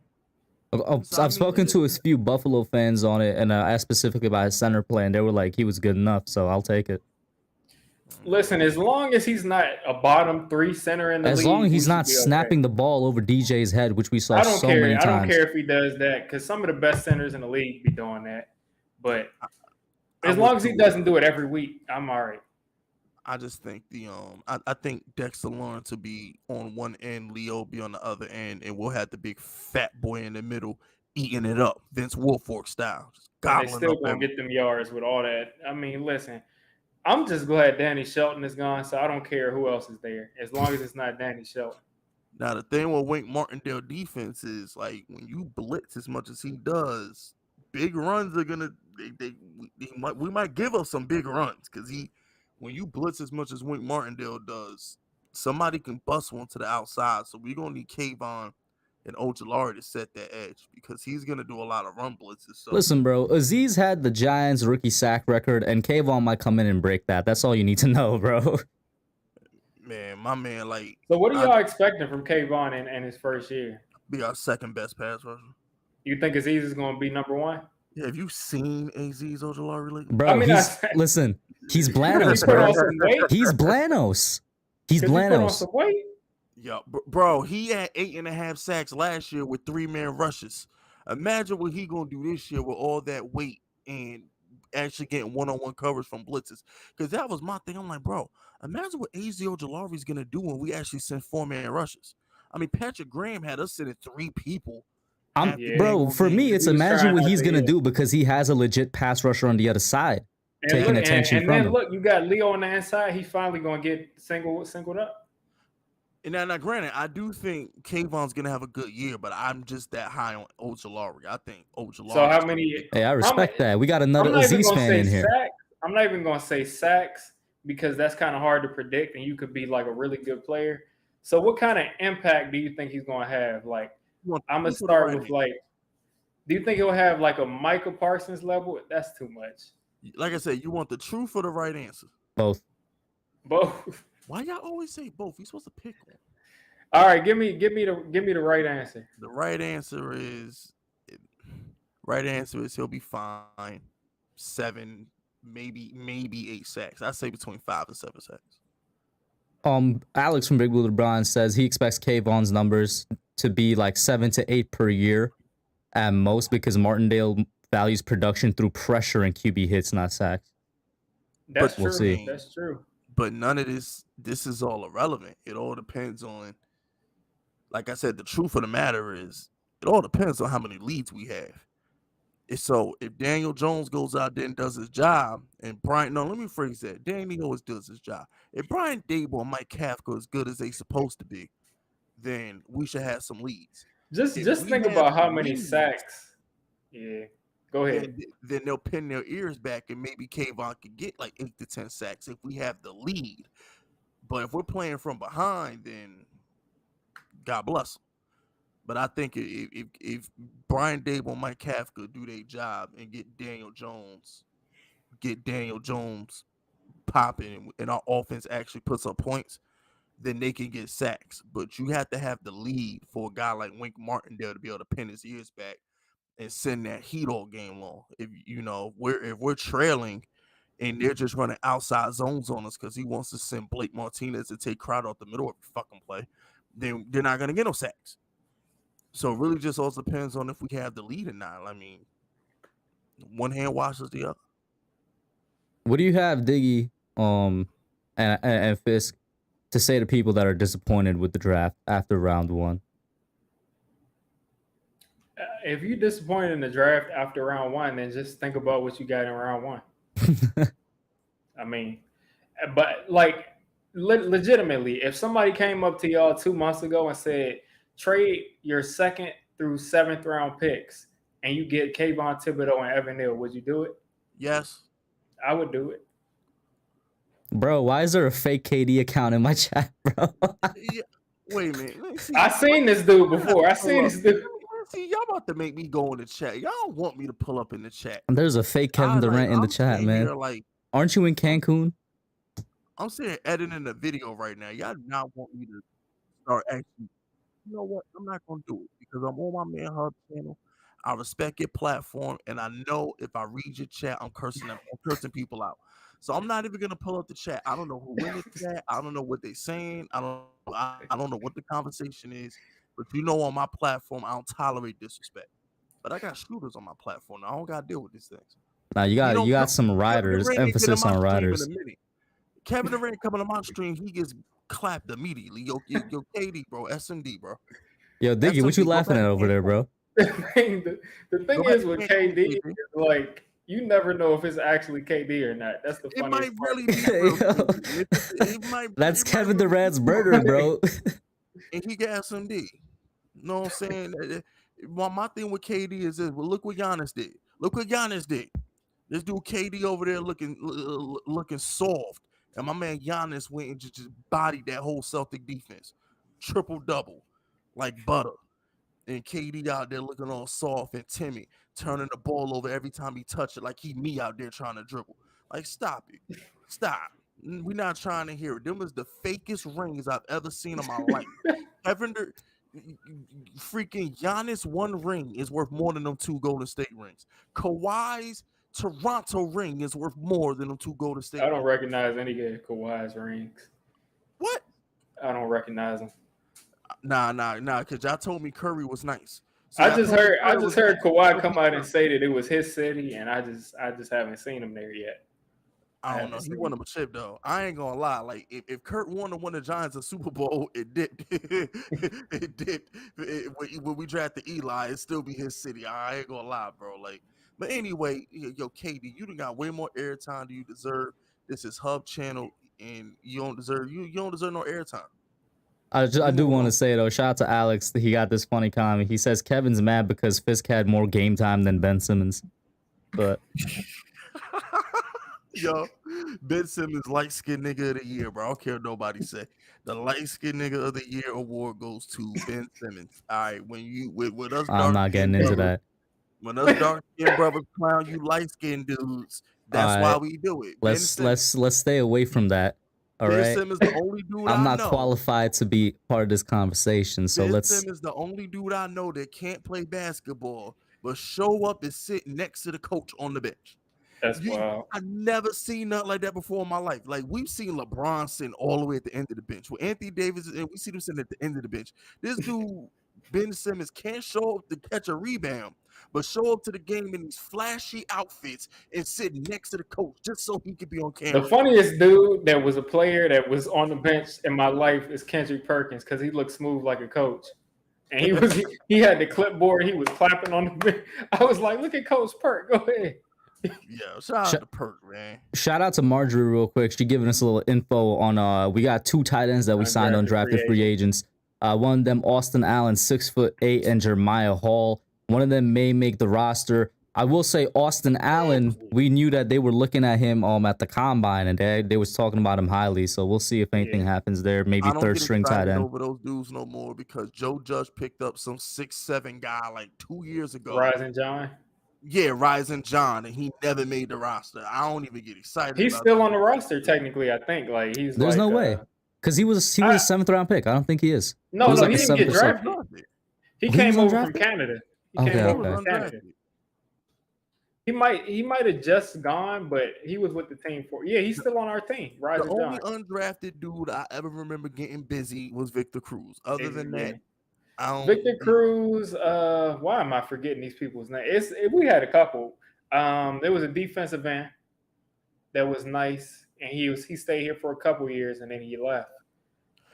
[SPEAKER 1] I've spoken to a few Buffalo fans on it, and asked specifically about his center play, and they were like, he was good enough, so I'll take it.
[SPEAKER 2] Listen, as long as he's not a bottom three center in the league,
[SPEAKER 1] as long as he's not snapping the ball over DJ's head, which we saw so many times.
[SPEAKER 2] I don't care if he does that, because some of the best centers in the league be doing that. But as long as he doesn't do it every week, I'm all right.
[SPEAKER 3] I just think I think Dexter Lawrence will be on one end, Leo be on the other end, and we'll have the big fat boy in the middle eating it up, Vince Wilfork style. Just
[SPEAKER 2] they still gonna get them yards with all that. I mean, listen, I'm just glad Danny Shelton is gone, so I don't care who else is there, as long as it's not Danny Shelton.
[SPEAKER 3] Now the thing with Wink Martindale defense is like when you blitz as much as he does, big runs are gonna we might give up some big runs because when you blitz as much as Wink Martindale does, somebody can bust one to the outside. So we're going to need Kayvon and Ojulari to set that edge because he's going to do a lot of run blitzes. So.
[SPEAKER 1] Listen, bro, Aziz had the Giants rookie sack record, and Kayvon might come in and break that. That's all you need to know, bro.
[SPEAKER 3] Man, my man, like...
[SPEAKER 2] So what are y'all expecting from Kayvon in his first year?
[SPEAKER 3] Be our second best pass rusher.
[SPEAKER 2] You think Aziz is going to be number one?
[SPEAKER 3] Yeah, have you seen Aziz Ojulari lately?
[SPEAKER 1] Bro, listen, he's Blanos, bro. He's Blanos. He's Blanos.
[SPEAKER 3] Yeah, bro, he had 8.5 sacks last year with 3-man rushes. Imagine what he gonna do this year with all that weight and actually getting one-on-one coverage from blitzes. Because that was my thing. I'm like, bro, imagine what AZ Ojulari is gonna do when we actually send 4-man rushes. I mean, Patrick Graham had us sending 3 people.
[SPEAKER 1] Bro, for me, it's imagine what he's gonna do because he has a legit pass rusher on the other side, taking attention from him.
[SPEAKER 2] And then look, you got Leo on the inside. He's finally gonna get singled up.
[SPEAKER 3] And now, granted, I do think Kayvon's gonna have a good year, but I'm just that high on Ojulari. I think Ojulari.
[SPEAKER 2] So how many?
[SPEAKER 1] Hey, I respect that. We got another Aziz fan in here.
[SPEAKER 2] I'm not even gonna say sacks, because that's kind of hard to predict, and you could be like a really good player. So, what kind of impact do you think he's going to have? Like, I'm gonna start with like, do you think he'll have like a Michael Parsons level? That's too much.
[SPEAKER 3] Like I said, you want the truth or the right answer?
[SPEAKER 1] Both.
[SPEAKER 2] Both.
[SPEAKER 3] Why y'all always say both? You're supposed to pick one.
[SPEAKER 2] All right, give me the right answer.
[SPEAKER 3] The right answer is he'll be fine. 7, maybe 8 sacks. I'd say between 5 and 7 sacks.
[SPEAKER 1] Alex from Big Blue LeBron says he expects Kayvon's numbers to be like 7 to 8 per year at most, because Martindale values production through pressure and QB hits, not sacks.
[SPEAKER 2] That's
[SPEAKER 1] We'll
[SPEAKER 2] true.
[SPEAKER 1] see.
[SPEAKER 2] That's true.
[SPEAKER 3] But none of this is all irrelevant. It all depends on, like I said, the truth of the matter is, it all depends on how many leads we have. So if Daniel Jones goes out there and does his job, and let me phrase that. Daniel always does his job. If Brian Daboll and Mike Kafka as good as they supposed to be, then we should have some leads.
[SPEAKER 2] Just think about how many sacks. Yeah, go ahead.
[SPEAKER 3] Then they'll pin their ears back, and maybe Kayvon could get like 8 to 10 sacks if we have the lead. But if we're playing from behind, then God bless them. But I think if Brian Daboll and Mike Kafka do their job and get Daniel Jones popping, and our offense actually puts up points, then they can get sacks. But you have to have the lead for a guy like Wink Martindale to be able to pin his ears back and send that heat all game long. If we're trailing and they're just running outside zones on us because he wants to send Blake Martinez to take crowd off the middle of the fucking play, then they're not gonna get no sacks. So it really just all depends on if we have the lead or not. I mean, one hand washes the other.
[SPEAKER 1] What do you have, Diggy, and Fisk, to say to people that are disappointed with the draft after round 1?
[SPEAKER 2] If you're disappointed in the draft after round 1, then just think about what you got in round 1. I mean, but like legitimately, if somebody came up to y'all 2 months ago and said, trade your 2nd through 7th round picks and you get Kayvon Thibodeaux and Evan Neal, would you do it?
[SPEAKER 3] Yes.
[SPEAKER 2] I would do it.
[SPEAKER 1] Bro, why is there a fake KD account in my chat, bro?
[SPEAKER 3] Yeah. Wait a minute.
[SPEAKER 2] I seen this dude before. See,
[SPEAKER 3] y'all about to make me go in the chat. Y'all don't want me to pull up in the chat.
[SPEAKER 1] There's a fake Kevin Durant in the chat, man. Aren't you in Cancun?
[SPEAKER 3] I'm sitting editing the video right now. Y'all do not want me to start actually. You know what? I'm not gonna do it because I'm on my Man Hub channel. I respect your platform, and I know if I read your chat, I'm cursing people out. So I'm not even gonna pull up the chat. I don't know who in the chat. I don't know what they're saying. I don't know what the conversation is. But on my platform, I don't tolerate disrespect. But I got shooters on my platform. I don't gotta deal with these things.
[SPEAKER 1] Now you got some riders. Emphasis on riders.
[SPEAKER 3] Kevin Durant coming to my stream, he gets clapped immediately. Yo, KD, bro, SMD, bro.
[SPEAKER 1] Yo, Diggy, what you laughing at over there, bro?
[SPEAKER 2] The thing is with KD, like, you never know if it's actually KD or not. That's the funniest
[SPEAKER 3] part.
[SPEAKER 1] That's Kevin Durant's burger, bro.
[SPEAKER 3] And he got SMD. You know what I'm saying? My thing with KD is this. Well, look what Giannis did. This dude KD over there looking soft. And my man Giannis went and just bodied that whole Celtic defense. Triple-double. Like butter. And KD out there looking all soft and timid, turning the ball over every time he touch it like he me out there trying to dribble. Like, stop it. Stop. We're not trying to hear it. Them is the fakest rings I've ever seen in my life. Freaking Giannis one ring is worth more than them 2 Golden State rings. Kawhi's Toronto ring is worth more than them 2 Golden State.
[SPEAKER 2] I don't recognize any of Kawhi's rings.
[SPEAKER 3] What?
[SPEAKER 2] I don't recognize them.
[SPEAKER 3] Nah, because y'all told me Curry was nice.
[SPEAKER 2] So I just heard Kawhi come out and say that it was his city, and I just haven't seen him there yet.
[SPEAKER 3] I don't know. He won him a chip though. I ain't gonna lie. Like if Kurt won the Giants a Super Bowl, it did. It did. When we drafted Eli, it'd still be his city. I ain't gonna lie, bro. Like, but anyway, yo, KD, you done got way more airtime than you deserve. This is Hub Channel, and you don't deserve no airtime.
[SPEAKER 1] I do want to say though, shout out to Alex. He got this funny comment. He says Kevin's mad because Fisk had more game time than Ben Simmons, but.
[SPEAKER 3] Yo, Ben Simmons light-skinned nigga of the year, bro. I don't care what nobody say. The light-skinned nigga of the year award goes to Ben Simmons. All right, when you with us
[SPEAKER 1] I'm not getting into that.
[SPEAKER 3] when us dark-skinned brothers clown you light-skinned dudes, that's
[SPEAKER 1] All
[SPEAKER 3] why
[SPEAKER 1] right.
[SPEAKER 3] we do it.
[SPEAKER 1] Let's stay away from that. All
[SPEAKER 3] Ben
[SPEAKER 1] right.
[SPEAKER 3] Simmons the only dude
[SPEAKER 1] I'm
[SPEAKER 3] I
[SPEAKER 1] not
[SPEAKER 3] know.
[SPEAKER 1] qualified to be part of this conversation, so
[SPEAKER 3] Ben
[SPEAKER 1] let's.
[SPEAKER 3] Simmons the only dude I know that can't play basketball, but show up and sit next to the coach on the bench.
[SPEAKER 2] That's wild.
[SPEAKER 3] I never seen nothing like that before in my life. Like we've seen LeBron sitting all the way at the end of the bench with Anthony Davis, and we see them sitting at the end of the bench. This dude, Ben Simmons, can't show up to catch a rebound, but show up to the game in these flashy outfits and sit next to the coach just so he could be on camera.
[SPEAKER 2] The funniest dude that was a player that was on the bench in my life is Kendrick Perkins because he looked smooth like a coach. And he had the clipboard, he was clapping on the bench. I was like, look at Coach Perk, go ahead.
[SPEAKER 3] Yeah, shout out to Perk, man.
[SPEAKER 1] Shout out to Marjorie real quick. She giving us a little info on we got 2 tight ends that we signed undrafted free agents. One of them, Austin Allen, 6'8", and Jeremiah Hall. One of them may make the roster. I will say Austin Allen, we knew that they were looking at him at the combine, and they was talking about him highly. So we'll see if anything happens there. Maybe third string tight end.
[SPEAKER 3] Over those dudes no more because Joe Judge picked up some 6'7" guy like 2 years ago.
[SPEAKER 2] Rising John.
[SPEAKER 3] Yeah, Rising John, and he never made the roster. I don't even get excited.
[SPEAKER 2] He's still on the roster technically. I think like he's.
[SPEAKER 1] There's no way because he was a 7th round pick. I don't think he is.
[SPEAKER 2] No, he didn't get drafted. He came over from Canada. He came over from Canada. He might have just gone, but he was with the team for. Yeah, he's still on our team. Rising
[SPEAKER 3] the only
[SPEAKER 2] John.
[SPEAKER 3] undrafted dude I ever remember getting busy was Victor Cruz. Other than that,
[SPEAKER 2] Victor Cruz. Why am I forgetting these people's names? We had a couple. There was a defensive end that was nice, and he stayed here for a couple years, and then he left.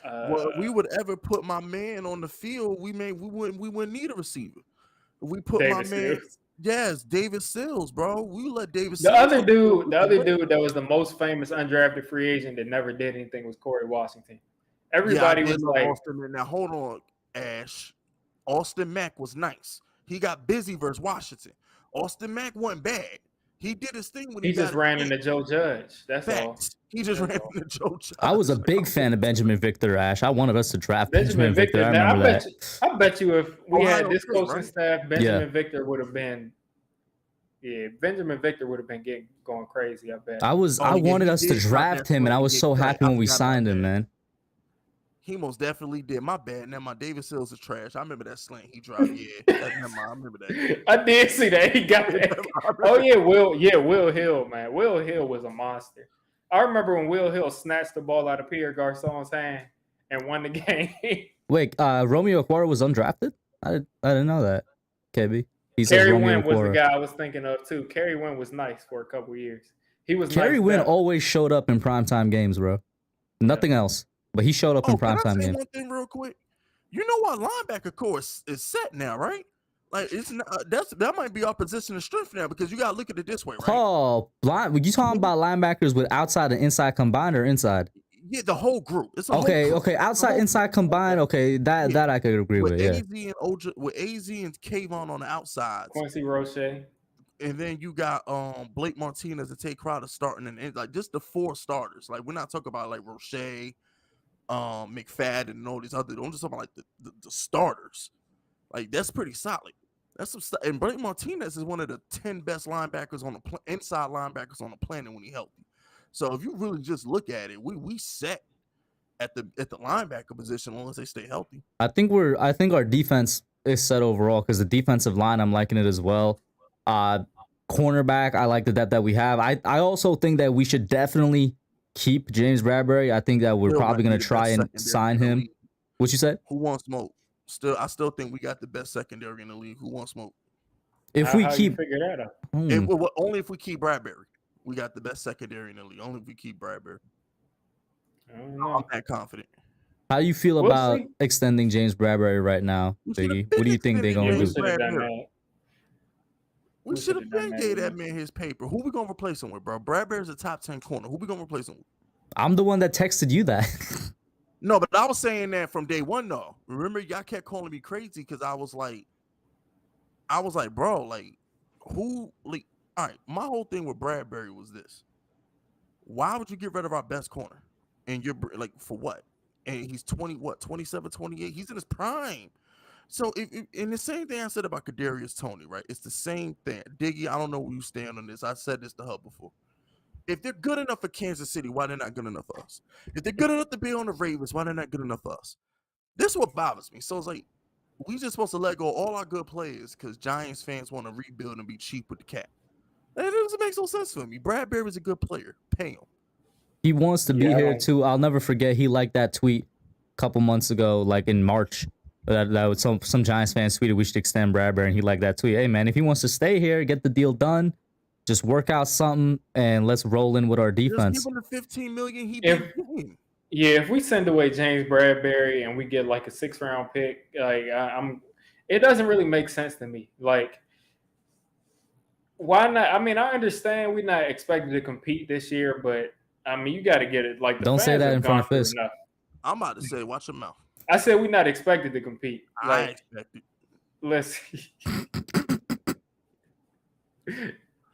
[SPEAKER 3] Well, if we would ever put my man on the field, we wouldn't need a receiver. If we put
[SPEAKER 2] David
[SPEAKER 3] my man, yes, David Sills, bro. We let David.
[SPEAKER 2] The other dude that was the most famous undrafted free agent that never did anything was Corey Washington. Everybody was like,
[SPEAKER 3] Austin, now hold on, Ash. Austin Mack was nice. He got busy versus Washington. Austin Mack wasn't bad. He did his thing when
[SPEAKER 2] he just ran into Joe Judge. That's all.
[SPEAKER 3] He just ran into Joe Judge.
[SPEAKER 1] I was a big fan of Benjamin Victor, Ash. I wanted us to draft Benjamin Victor. I
[SPEAKER 2] remember
[SPEAKER 1] that.
[SPEAKER 2] I bet you if we had this coaching staff, Benjamin Victor would have been. Yeah, Benjamin Victor would have been going crazy. I bet.
[SPEAKER 1] I wanted us to draft him, and I was so happy when we signed him, man.
[SPEAKER 3] He most definitely did. My bad. Now my David Sills is trash. I remember that slant he dropped. Yeah, I remember that.
[SPEAKER 2] I did see that. He got that. Oh yeah, Will Hill, man. Will Hill was a monster. I remember when Will Hill snatched the ball out of Pierre Garçon's hand and won the game.
[SPEAKER 1] Wait, Romeo Okwara was undrafted? I didn't know that. KB.
[SPEAKER 2] Kerry Wynn was the guy I was thinking of too. Kerry Wynn was nice for a couple of years. He was.
[SPEAKER 1] Kerry Wynn always showed up in primetime games, bro. Nothing else. But he showed up in primetime games.
[SPEAKER 3] One thing real quick. You know what linebacker course is set now, right? Like it's not, that might be our position of strength now because you gotta look at it this way, right?
[SPEAKER 1] Oh, you talking about linebackers with outside and inside combined or inside?
[SPEAKER 3] Yeah, the whole group. It's
[SPEAKER 1] okay. Outside, inside combined. Okay, that I could agree with.
[SPEAKER 3] AZ and with AZ and Kayvon on the outside.
[SPEAKER 2] Quincy Roche.
[SPEAKER 3] And then you got Blake Martinez and Tay Crowder starting and like just the 4 starters. Like we're not talking about like Roche. McFadden and all these other. I'm just talking about like the starters. Like that's pretty solid. That's some stuff. And Blake Martinez is one of the 10 best linebackers on the inside linebackers on the planet when he's healthy. So if you really just look at it, we set at the linebacker position as long as they stay healthy.
[SPEAKER 1] I think our defense is set overall because the defensive line I'm liking it as well. Cornerback I like the depth that we have. I also think that we should definitely keep James Bradberry. I think that we're probably going to try and sign him. What you said?
[SPEAKER 3] Who wants smoke? I still think we got the best secondary in the league. Who wants smoke?
[SPEAKER 1] If we keep,
[SPEAKER 2] figure that out.
[SPEAKER 3] Only if we keep Bradberry. We got the best secondary in the league. Only if we keep Bradberry. I'm that confident.
[SPEAKER 1] How do you feel about extending James Bradberry right now, Biggie? What do you think they're going to do?
[SPEAKER 3] We should have been gave that man his paper. Who we gonna replace him with, bro? Bradberry's a top 10 corner. Who we gonna replace him with?
[SPEAKER 1] I'm the one that texted you that.
[SPEAKER 3] No, but I was saying that from day one, though. Remember, y'all kept calling me crazy because I was like, bro, like, who, like, all right. My whole thing with Bradberry was this: Why would you get rid of our best corner? And you're like, for what? And he's 27, 28. He's in his prime. So, and the same thing I said about Kadarius Toney, right? It's the same thing. Diggy, I don't know where you stand on this. I said this to her before. If they're good enough for Kansas City, why they're not good enough for us? If they're good enough to be on the Ravens, why they're not good enough for us? This is what bothers me. So it's like, we just supposed to let go of all our good players because Giants fans want to rebuild and be cheap with the cap. That doesn't make no sense for me. Bradberry is a good player. Pay him.
[SPEAKER 1] He wants to be here too. I'll never forget. He liked that tweet a couple months ago, like in March. That was some Giants fans tweeted we should extend Bradberry, and he liked that tweet. Hey man, if he wants to stay here, get the deal done, just work out something, and let's roll in with our defense.
[SPEAKER 3] Just give him the $15 million
[SPEAKER 2] if we send away James Bradberry and we get like a 6th-round pick, like it doesn't really make sense to me. Like, why not? I mean, I understand we're not expected to compete this year, but I mean, you got to get it. Like,
[SPEAKER 1] don't say that in front of Fisk.
[SPEAKER 3] I'm about to say, watch your mouth.
[SPEAKER 2] I said we're not expected to compete.
[SPEAKER 3] I expect it.
[SPEAKER 2] Let's see.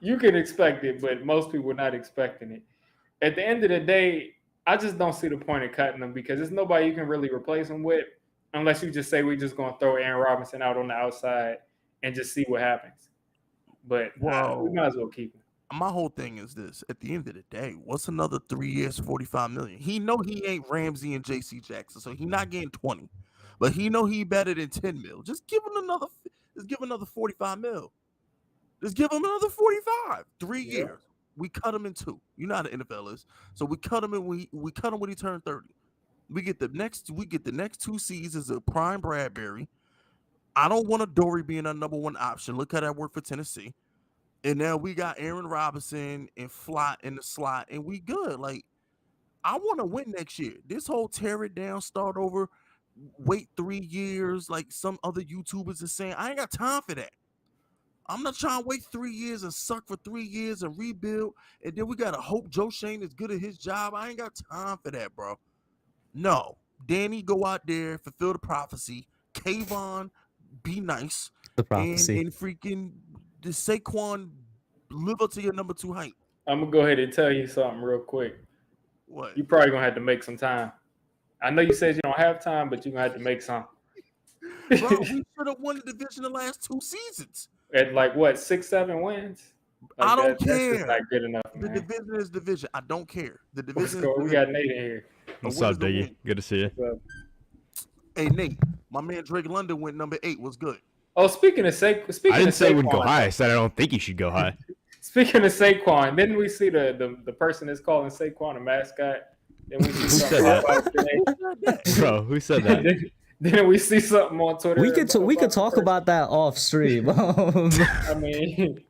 [SPEAKER 2] You can expect it, but most people are not expecting it. At the end of the day, I just don't see the point of cutting them because there's nobody you can really replace them with unless you just say we're just going to throw Aaron Robinson out on the outside and just see what happens. But we might as well keep him.
[SPEAKER 3] My whole thing is this. At the end of the day, what's another 3 years, $45 million? He know he ain't Ramsey and J.C. Jackson, so he not getting 20. But he know he better than 10 mil. Just give him another 45 mil. Just give him another 45. 3 years. We cut him in 2. You know how the NFL is. So we cut him we cut him when he turned 30. We get the next 2 seasons of prime Bradberry. I don't want Adoree being our number 1 option. Look how that worked for Tennessee. And now we got Aaron Robinson and Flott in the slot, and we good. Like, I want to win next year. This whole tear it down, start over, wait 3 years, like some other YouTubers are saying, I ain't got time for that. I'm not trying to wait 3 years and suck for 3 years and rebuild, and then we got to hope Joe Shane is good at his job. I ain't got time for that, bro. No. Danny, go out there, fulfill the prophecy. Kayvon, be nice.
[SPEAKER 1] The prophecy.
[SPEAKER 3] And freaking the Saquon, live up to your number 2 height.
[SPEAKER 2] I'm going to go ahead and tell you something real quick.
[SPEAKER 3] What?
[SPEAKER 2] You probably going to have to make some time. I know you said you don't have time, but you're going to have to make some.
[SPEAKER 3] Bro, we should have won the division the last 2 seasons.
[SPEAKER 2] At like, what, 6-7 wins? Like
[SPEAKER 3] I don't care.
[SPEAKER 2] That's just not good enough, man.
[SPEAKER 3] The division is division. I don't care. The division
[SPEAKER 2] We got Nate in here.
[SPEAKER 4] What's up, Diggy? Good to see you.
[SPEAKER 3] Hey, Nate, my man Drake London went number 8. What's good?
[SPEAKER 2] Oh, speaking of
[SPEAKER 4] I didn't say it would go high. I said I don't think he should go high.
[SPEAKER 2] Speaking of Saquon, didn't we see the person that's calling Saquon a mascot? Then we see
[SPEAKER 4] Who said that? Bro, who said that?
[SPEAKER 2] Then we see something on Twitter.
[SPEAKER 1] We could talk about that off stream.
[SPEAKER 2] I mean,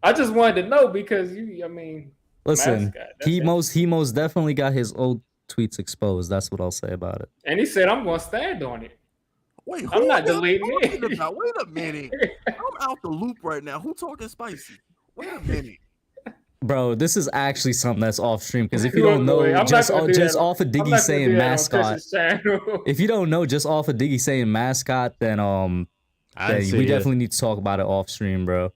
[SPEAKER 2] I just wanted to know because
[SPEAKER 1] listen, he most definitely got his old tweets exposed. That's what I'll say about it.
[SPEAKER 2] And he said, "I'm going to stand on it."
[SPEAKER 3] Wait,
[SPEAKER 2] I'm not deleting it.
[SPEAKER 3] Wait a minute. I'm out the loop right now. Who talking spicy? Wait a minute.
[SPEAKER 1] Bro, this is actually something that's off stream because if you don't know, just off of Diggy saying mascot. If you don't know, just off of Diggy saying mascot, then we definitely need to talk about it off stream, bro.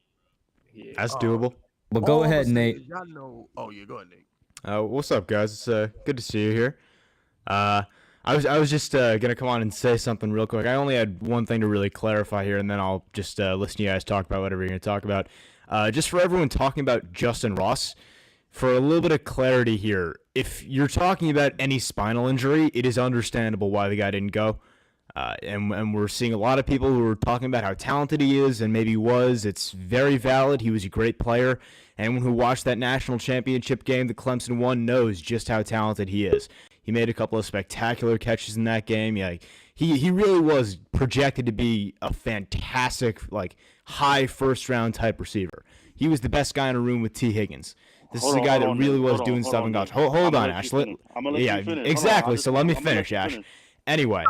[SPEAKER 2] Yeah.
[SPEAKER 4] That's doable.
[SPEAKER 1] But go ahead, Nate.
[SPEAKER 3] Y'all know. Oh yeah, go ahead, Nate.
[SPEAKER 4] What's up, guys? It's good to see you here. I was just gonna come on and say something real quick. I only had one thing to really clarify here, and then I'll just listen to you guys talk about whatever you're gonna talk about. Just for everyone talking about Justin Ross, for a little bit of clarity here, if you're talking about any spinal injury, it is understandable why the guy didn't go. And we're seeing a lot of people who are talking about how talented he is and maybe was. It's very valid. He was a great player. Anyone who watched that national championship game that Clemson won knows just how talented he is. He made a couple of spectacular catches in that game. Yeah, he really was projected to be a fantastic, high first-round type receiver. He was the best guy in a room with T. Higgins. This is a guy that really was doing stuff in college. Hold on, Ash.
[SPEAKER 5] I'm gonna let you finish.
[SPEAKER 4] Exactly. So let me finish, Ash. Anyway,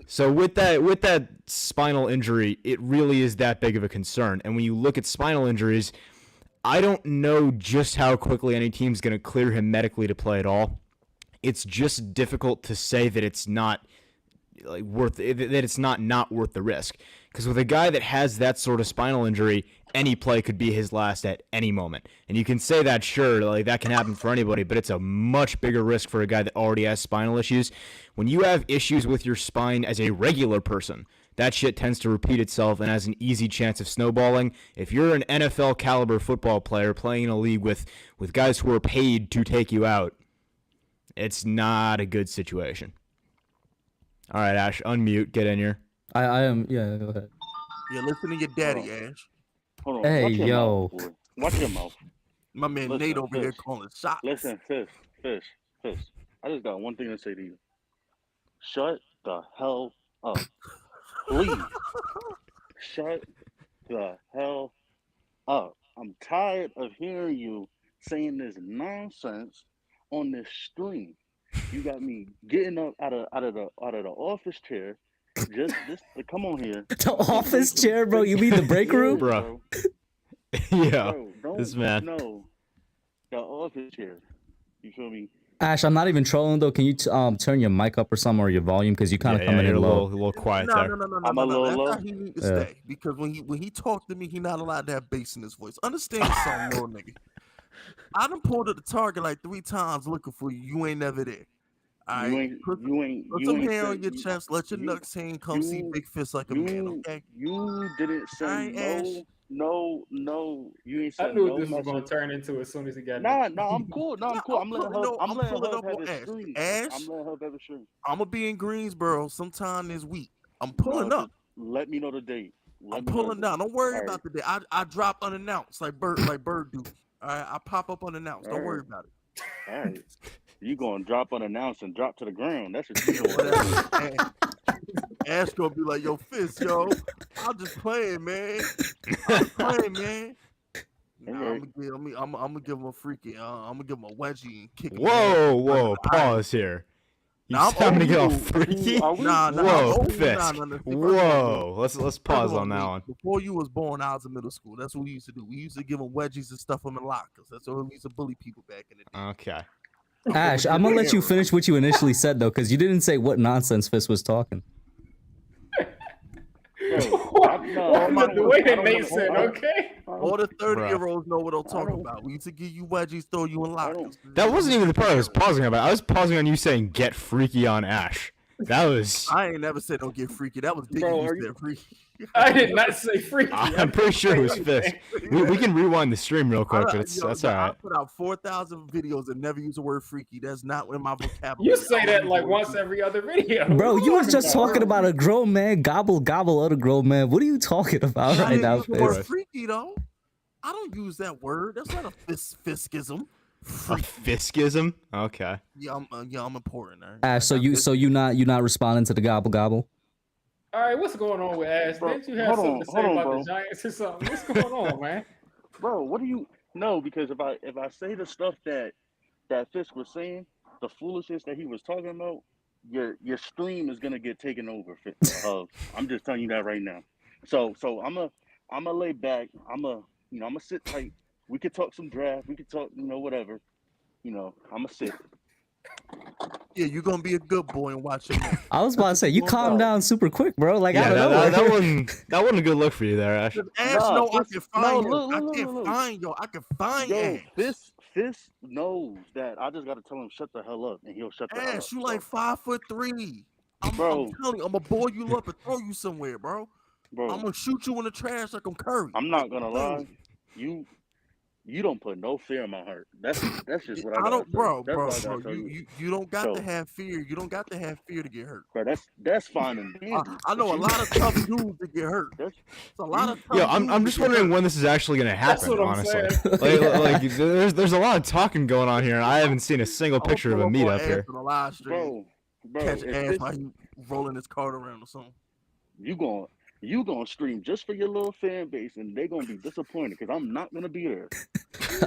[SPEAKER 4] so with that spinal injury, it really is that big of a concern. And when you look at spinal injuries, I don't know just how quickly any team's going to clear him medically to play at all. It's just difficult to say that it's not worth that it's not worth the risk. Because with a guy that has that sort of spinal injury, any play could be his last at any moment. And you can say that, sure, like that can happen for anybody, but it's a much bigger risk for a guy that already has spinal issues. When you have issues with your spine as a regular person, that shit tends to repeat itself and has an easy chance of snowballing. If you're an NFL caliber football player playing in a league with guys who are paid to take you out, it's not a good situation. All right, Ash, unmute, get in here.
[SPEAKER 1] I am, yeah, go ahead.
[SPEAKER 3] Yeah, listen to your daddy, Ash.
[SPEAKER 5] Hold on.
[SPEAKER 1] Hey,
[SPEAKER 5] Watch your
[SPEAKER 1] yo.
[SPEAKER 5] mouth, boy. Watch your mouth.
[SPEAKER 3] My man
[SPEAKER 5] Listen,
[SPEAKER 3] Nate over here
[SPEAKER 5] Fish.
[SPEAKER 3] calling shots.
[SPEAKER 5] Listen, Fish. I just got one thing to say to you. Shut the hell up. Please. Shut the hell up. I'm tired of hearing you saying this nonsense on this stream. You got me getting up out of the office chair just to come on here.
[SPEAKER 1] The office chair, bro? You mean the break room?
[SPEAKER 4] Bro. Yeah,
[SPEAKER 5] Bro,
[SPEAKER 4] this man.
[SPEAKER 5] No, the office chair. You feel me?
[SPEAKER 1] Ash, I'm not even trolling though. Can you turn your mic up or something, or your volume, because you kind of coming
[SPEAKER 4] you're
[SPEAKER 1] in
[SPEAKER 4] a
[SPEAKER 1] low.
[SPEAKER 4] little quiet
[SPEAKER 3] No,
[SPEAKER 4] there.
[SPEAKER 5] I'm a little
[SPEAKER 3] That's
[SPEAKER 5] low.
[SPEAKER 3] how he need to stay. Because when he talked to me, he not allowed to have bass in his voice. Understand something, little nigga. I done pulled at the target like 3 times looking for you. You ain't never there. All
[SPEAKER 5] You
[SPEAKER 3] right?
[SPEAKER 5] ain't.
[SPEAKER 3] Put
[SPEAKER 5] You ain't.
[SPEAKER 3] some
[SPEAKER 5] You ain't
[SPEAKER 3] hair
[SPEAKER 5] said-
[SPEAKER 3] on your
[SPEAKER 5] you-
[SPEAKER 3] chest. Let your
[SPEAKER 5] you-
[SPEAKER 3] nuts hang. Come see
[SPEAKER 5] you-
[SPEAKER 3] Big Fist like a man, okay?
[SPEAKER 5] You didn't say
[SPEAKER 3] Alright, Ash.
[SPEAKER 5] no. You ain't
[SPEAKER 2] I
[SPEAKER 5] said
[SPEAKER 2] knew
[SPEAKER 5] no
[SPEAKER 2] what this was
[SPEAKER 5] message.
[SPEAKER 2] going to turn into as soon as he got
[SPEAKER 5] Nah, I'm cool. No, I'm cool. I'm letting her. I'm letting
[SPEAKER 3] pulling
[SPEAKER 5] her
[SPEAKER 3] up
[SPEAKER 5] have
[SPEAKER 3] on
[SPEAKER 5] the
[SPEAKER 3] Ash.
[SPEAKER 5] stream.
[SPEAKER 3] Ash,
[SPEAKER 5] I'm letting her have the stream.
[SPEAKER 3] I'm gonna be in Greensboro sometime this week. I'm pulling up.
[SPEAKER 5] Let me know the date.
[SPEAKER 3] I'm pulling down. Don't worry
[SPEAKER 5] Alright.
[SPEAKER 3] about the day. I drop unannounced like Bird do. All right, I pop up unannounced. Don't worry about it.
[SPEAKER 5] All right. You gonna drop unannounced and drop to the ground? That's what you doing.
[SPEAKER 3] Whatever. Ash gonna be like, yo, Fist, yo, I'm just playing, man. I'm just playing, man. Nah, I'm gonna give him a freaky. I'm gonna give him a wedgie and kick him.
[SPEAKER 4] Whoa, pause here. You
[SPEAKER 3] Nah, I'm
[SPEAKER 4] sound to get all
[SPEAKER 3] old.
[SPEAKER 4] freaky?
[SPEAKER 5] Are we-
[SPEAKER 3] Nah,
[SPEAKER 4] Whoa,
[SPEAKER 3] I'm old.
[SPEAKER 4] Fisk.
[SPEAKER 3] Nah.
[SPEAKER 4] Whoa, let's pause on that one.
[SPEAKER 3] Before you was born, I was in middle school. That's what we used to do. We used to give them wedgies and stuff them in lockers. That's what we used to bully people back in the day.
[SPEAKER 4] Okay.
[SPEAKER 1] Ash, I'm gonna let you finish what you initially said though, because you didn't say what nonsense Fist was talking.
[SPEAKER 2] The way that Nate said, okay.
[SPEAKER 3] All the 30-year-olds know what I'm
[SPEAKER 5] I
[SPEAKER 3] talking
[SPEAKER 5] don't-
[SPEAKER 3] about. We used to give you wedgies, throw you in lockers.
[SPEAKER 4] That wasn't even the part I was pausing about. I was pausing on you saying get freaky on Ash. That was.
[SPEAKER 3] I ain't never said don't get freaky. That was Diggy
[SPEAKER 5] Bro,
[SPEAKER 3] who
[SPEAKER 5] are you-
[SPEAKER 3] said freaky.
[SPEAKER 2] I did not say freaky.
[SPEAKER 4] I'm pretty sure it was Fisk. We can rewind the stream real quick, but that's all
[SPEAKER 3] I
[SPEAKER 4] right.
[SPEAKER 3] put out 4,000 videos and never use the word freaky. That's not in my vocabulary.
[SPEAKER 2] You say that like once every other video.
[SPEAKER 1] Bro,
[SPEAKER 2] What
[SPEAKER 1] you was
[SPEAKER 2] talking
[SPEAKER 1] just
[SPEAKER 2] about?
[SPEAKER 1] talking about a grown man gobble other grown man. What are you talking about
[SPEAKER 3] I
[SPEAKER 1] right
[SPEAKER 3] didn't
[SPEAKER 1] now,
[SPEAKER 3] use the word
[SPEAKER 1] Fist?
[SPEAKER 3] freaky though. I don't use that word. That's not a fiskism.
[SPEAKER 4] A
[SPEAKER 3] Freaky.
[SPEAKER 4] Fiskism? Okay.
[SPEAKER 3] Yeah, I'm important. All right?
[SPEAKER 1] Ash, so you not responding to the gobble?
[SPEAKER 2] All right, what's going on with Ash?
[SPEAKER 5] Bro,
[SPEAKER 2] Didn't you have
[SPEAKER 5] hold
[SPEAKER 2] something
[SPEAKER 5] on,
[SPEAKER 2] to say
[SPEAKER 5] hold on,
[SPEAKER 2] about
[SPEAKER 5] bro.
[SPEAKER 2] the Giants or something? What's going on, man?
[SPEAKER 5] Bro, what do you know? Because if I say the stuff that Fisk was saying, the foolishness that he was talking about, your stream is gonna get taken over. I'm just telling you that right now. So I'm a lay back. I'm a sit tight. We could talk some draft. We could talk whatever. I'm a sit.
[SPEAKER 3] Yeah, you're gonna be a good boy and watch it.
[SPEAKER 1] I was about to say you calmed down super quick, bro. Like
[SPEAKER 4] Yeah,
[SPEAKER 1] I don't know.
[SPEAKER 4] that wasn't a good look for you there, Ash.
[SPEAKER 3] Ash, no, I can find you.
[SPEAKER 5] look,
[SPEAKER 3] I
[SPEAKER 5] look,
[SPEAKER 3] can't
[SPEAKER 5] look.
[SPEAKER 3] find you. I can find
[SPEAKER 5] Yo,
[SPEAKER 3] Ash.
[SPEAKER 5] Fisk knows that I just gotta tell him shut the hell up, and he'll shut the hell up.
[SPEAKER 3] Ash, you like 5'3". I'm
[SPEAKER 5] Bro.
[SPEAKER 3] telling you, I'm gonna boil you up and throw you somewhere, bro.
[SPEAKER 5] bro.
[SPEAKER 3] I'm gonna shoot you in the trash like I'm Curry.
[SPEAKER 5] I'm not gonna lie. You don't put no fear in my heart. That's just what I
[SPEAKER 3] I don't,
[SPEAKER 5] gotta
[SPEAKER 3] bro.
[SPEAKER 5] say. That's what I gotta tell
[SPEAKER 3] You don't got to
[SPEAKER 5] So-
[SPEAKER 3] have fear. You don't got to have fear to get hurt.
[SPEAKER 5] Bro, that's fine and dandy.
[SPEAKER 3] I know a
[SPEAKER 5] but
[SPEAKER 3] lot of tough dudes that get hurt.
[SPEAKER 5] That's-
[SPEAKER 3] It's a lot of tough
[SPEAKER 4] Yeah,
[SPEAKER 3] dudes
[SPEAKER 4] I'm
[SPEAKER 3] that
[SPEAKER 4] just
[SPEAKER 3] get
[SPEAKER 4] wondering
[SPEAKER 3] hurt.
[SPEAKER 4] when this is actually gonna
[SPEAKER 2] That's
[SPEAKER 4] happen.
[SPEAKER 2] what I'm
[SPEAKER 4] Honestly,
[SPEAKER 2] saying.
[SPEAKER 4] there's a lot of talking going on here, and I haven't seen a single
[SPEAKER 3] I'ma
[SPEAKER 4] picture of a
[SPEAKER 3] pull up on
[SPEAKER 4] meetup
[SPEAKER 3] Ash
[SPEAKER 4] here.
[SPEAKER 3] on a live stream.
[SPEAKER 5] bro,
[SPEAKER 3] Catch
[SPEAKER 5] if
[SPEAKER 3] Ash
[SPEAKER 5] this-
[SPEAKER 3] while he rolling his card around or something.
[SPEAKER 5] you gonna stream just for your little fan base, and they gonna be disappointed because I'm not gonna be there.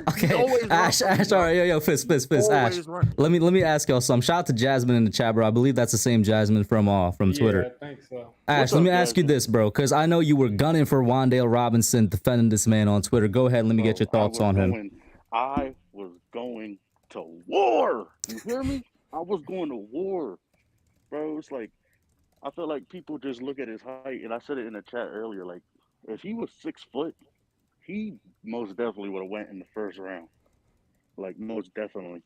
[SPEAKER 1] Okay,
[SPEAKER 3] always
[SPEAKER 1] Ash,
[SPEAKER 3] right,
[SPEAKER 1] Ash, all right, yo, Fist, Ash.
[SPEAKER 3] Always right.
[SPEAKER 1] Let me ask y'all something. Shout out to Jasmine in the chat, bro. I believe that's the same Jasmine from Twitter.
[SPEAKER 2] Yeah, I think so.
[SPEAKER 1] Ash,
[SPEAKER 5] What's
[SPEAKER 1] let
[SPEAKER 5] up,
[SPEAKER 1] me ask you
[SPEAKER 5] Jasmine?
[SPEAKER 1] this, bro, because I know you were gunning for Wandale Robinson, defending this man on Twitter. Go ahead, let me get your thoughts on him.
[SPEAKER 5] I was going to war. You hear me? I was going to war, bro. It's like I feel like people just look at his height, and I said it in the chat earlier. Like, if he was 6 foot, he most definitely would have went in the first round. Like, most definitely.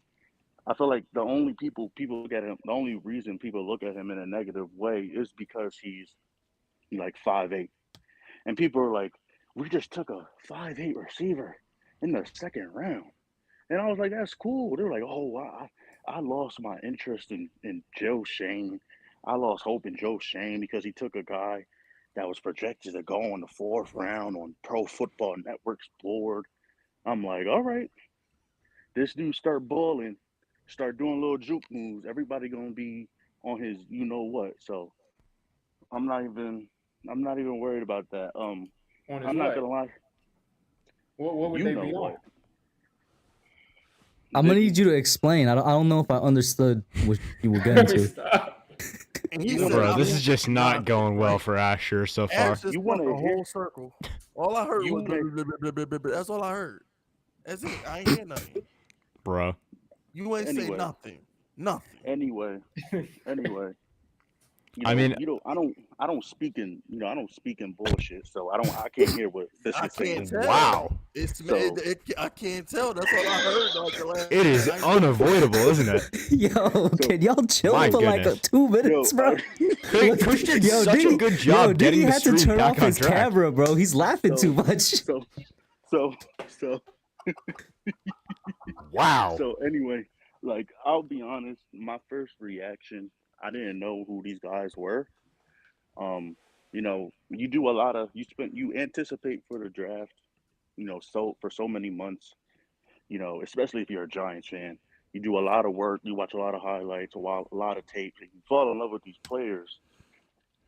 [SPEAKER 5] I feel like the only people look at him, the only reason people look at him in a negative way is because he's like 5'8", and people are like, "We just took a 5'8" receiver in the second round," and I was like, "That's cool." They're like, "Oh, I lost my interest in Joe Shane. I lost hope in Joe Shane because he took a guy that was projected to go in the fourth round on Pro Football Network's board." I'm like, all right, this dude start balling, start doing little juke moves. Everybody gonna be on his, you know what? So I'm not even worried about that.
[SPEAKER 2] On his
[SPEAKER 5] I'm not
[SPEAKER 2] what?
[SPEAKER 5] gonna lie.
[SPEAKER 2] What would
[SPEAKER 5] You
[SPEAKER 2] they
[SPEAKER 5] know
[SPEAKER 2] be on?
[SPEAKER 5] what?
[SPEAKER 1] I'm gonna need you to explain. I don't know if I understood what you were getting
[SPEAKER 2] Let me
[SPEAKER 1] to.
[SPEAKER 2] stop.
[SPEAKER 3] And he said,
[SPEAKER 4] Bro,
[SPEAKER 3] I
[SPEAKER 4] this is
[SPEAKER 3] want
[SPEAKER 4] just not
[SPEAKER 3] nonsense,
[SPEAKER 4] going well
[SPEAKER 3] right?
[SPEAKER 4] for Asher so far.
[SPEAKER 3] Ash just
[SPEAKER 5] You
[SPEAKER 3] went
[SPEAKER 5] wanna
[SPEAKER 3] the
[SPEAKER 5] hear-
[SPEAKER 3] whole circle. All I heard
[SPEAKER 5] You
[SPEAKER 3] was
[SPEAKER 5] wanna-
[SPEAKER 3] blah, blah, blah, blah, blah, blah. That's all I heard. That's it. I ain't hear nothing.
[SPEAKER 4] Bro.
[SPEAKER 3] You ain't say
[SPEAKER 5] Anyway.
[SPEAKER 3] nothing. Nothing.
[SPEAKER 5] Anyway. You
[SPEAKER 4] I
[SPEAKER 5] know,
[SPEAKER 4] mean-
[SPEAKER 5] I don't speak in bullshit, so I can't hear what Fisk
[SPEAKER 3] I
[SPEAKER 5] is saying.
[SPEAKER 3] can't tell.
[SPEAKER 4] Wow.
[SPEAKER 3] I can't tell. That's all I heard. Like the last
[SPEAKER 4] It is
[SPEAKER 3] I ain't-
[SPEAKER 4] unavoidable, isn't it?
[SPEAKER 1] Yo, can y'all chill
[SPEAKER 4] My
[SPEAKER 1] for like
[SPEAKER 4] goodness.
[SPEAKER 1] 2 minutes,
[SPEAKER 5] Yo,
[SPEAKER 1] bro?
[SPEAKER 4] Kush did such a
[SPEAKER 1] Diddy-
[SPEAKER 4] good job
[SPEAKER 1] Diddy
[SPEAKER 4] getting the
[SPEAKER 1] had to
[SPEAKER 4] stream
[SPEAKER 1] turn
[SPEAKER 4] back
[SPEAKER 1] off
[SPEAKER 4] on
[SPEAKER 1] his
[SPEAKER 4] track.
[SPEAKER 1] camera, bro. He's laughing
[SPEAKER 5] So-
[SPEAKER 1] too much.
[SPEAKER 5] So
[SPEAKER 4] Wow.
[SPEAKER 5] So anyway, like I'll be honest, my first reaction, I didn't know who these guys were. You know, you do a lot of you anticipate for the draft, you know, for so many months, you know, especially if you're a Giants fan. You do a lot of work, you watch a lot of highlights, a lot of tape, and you fall in love with these players.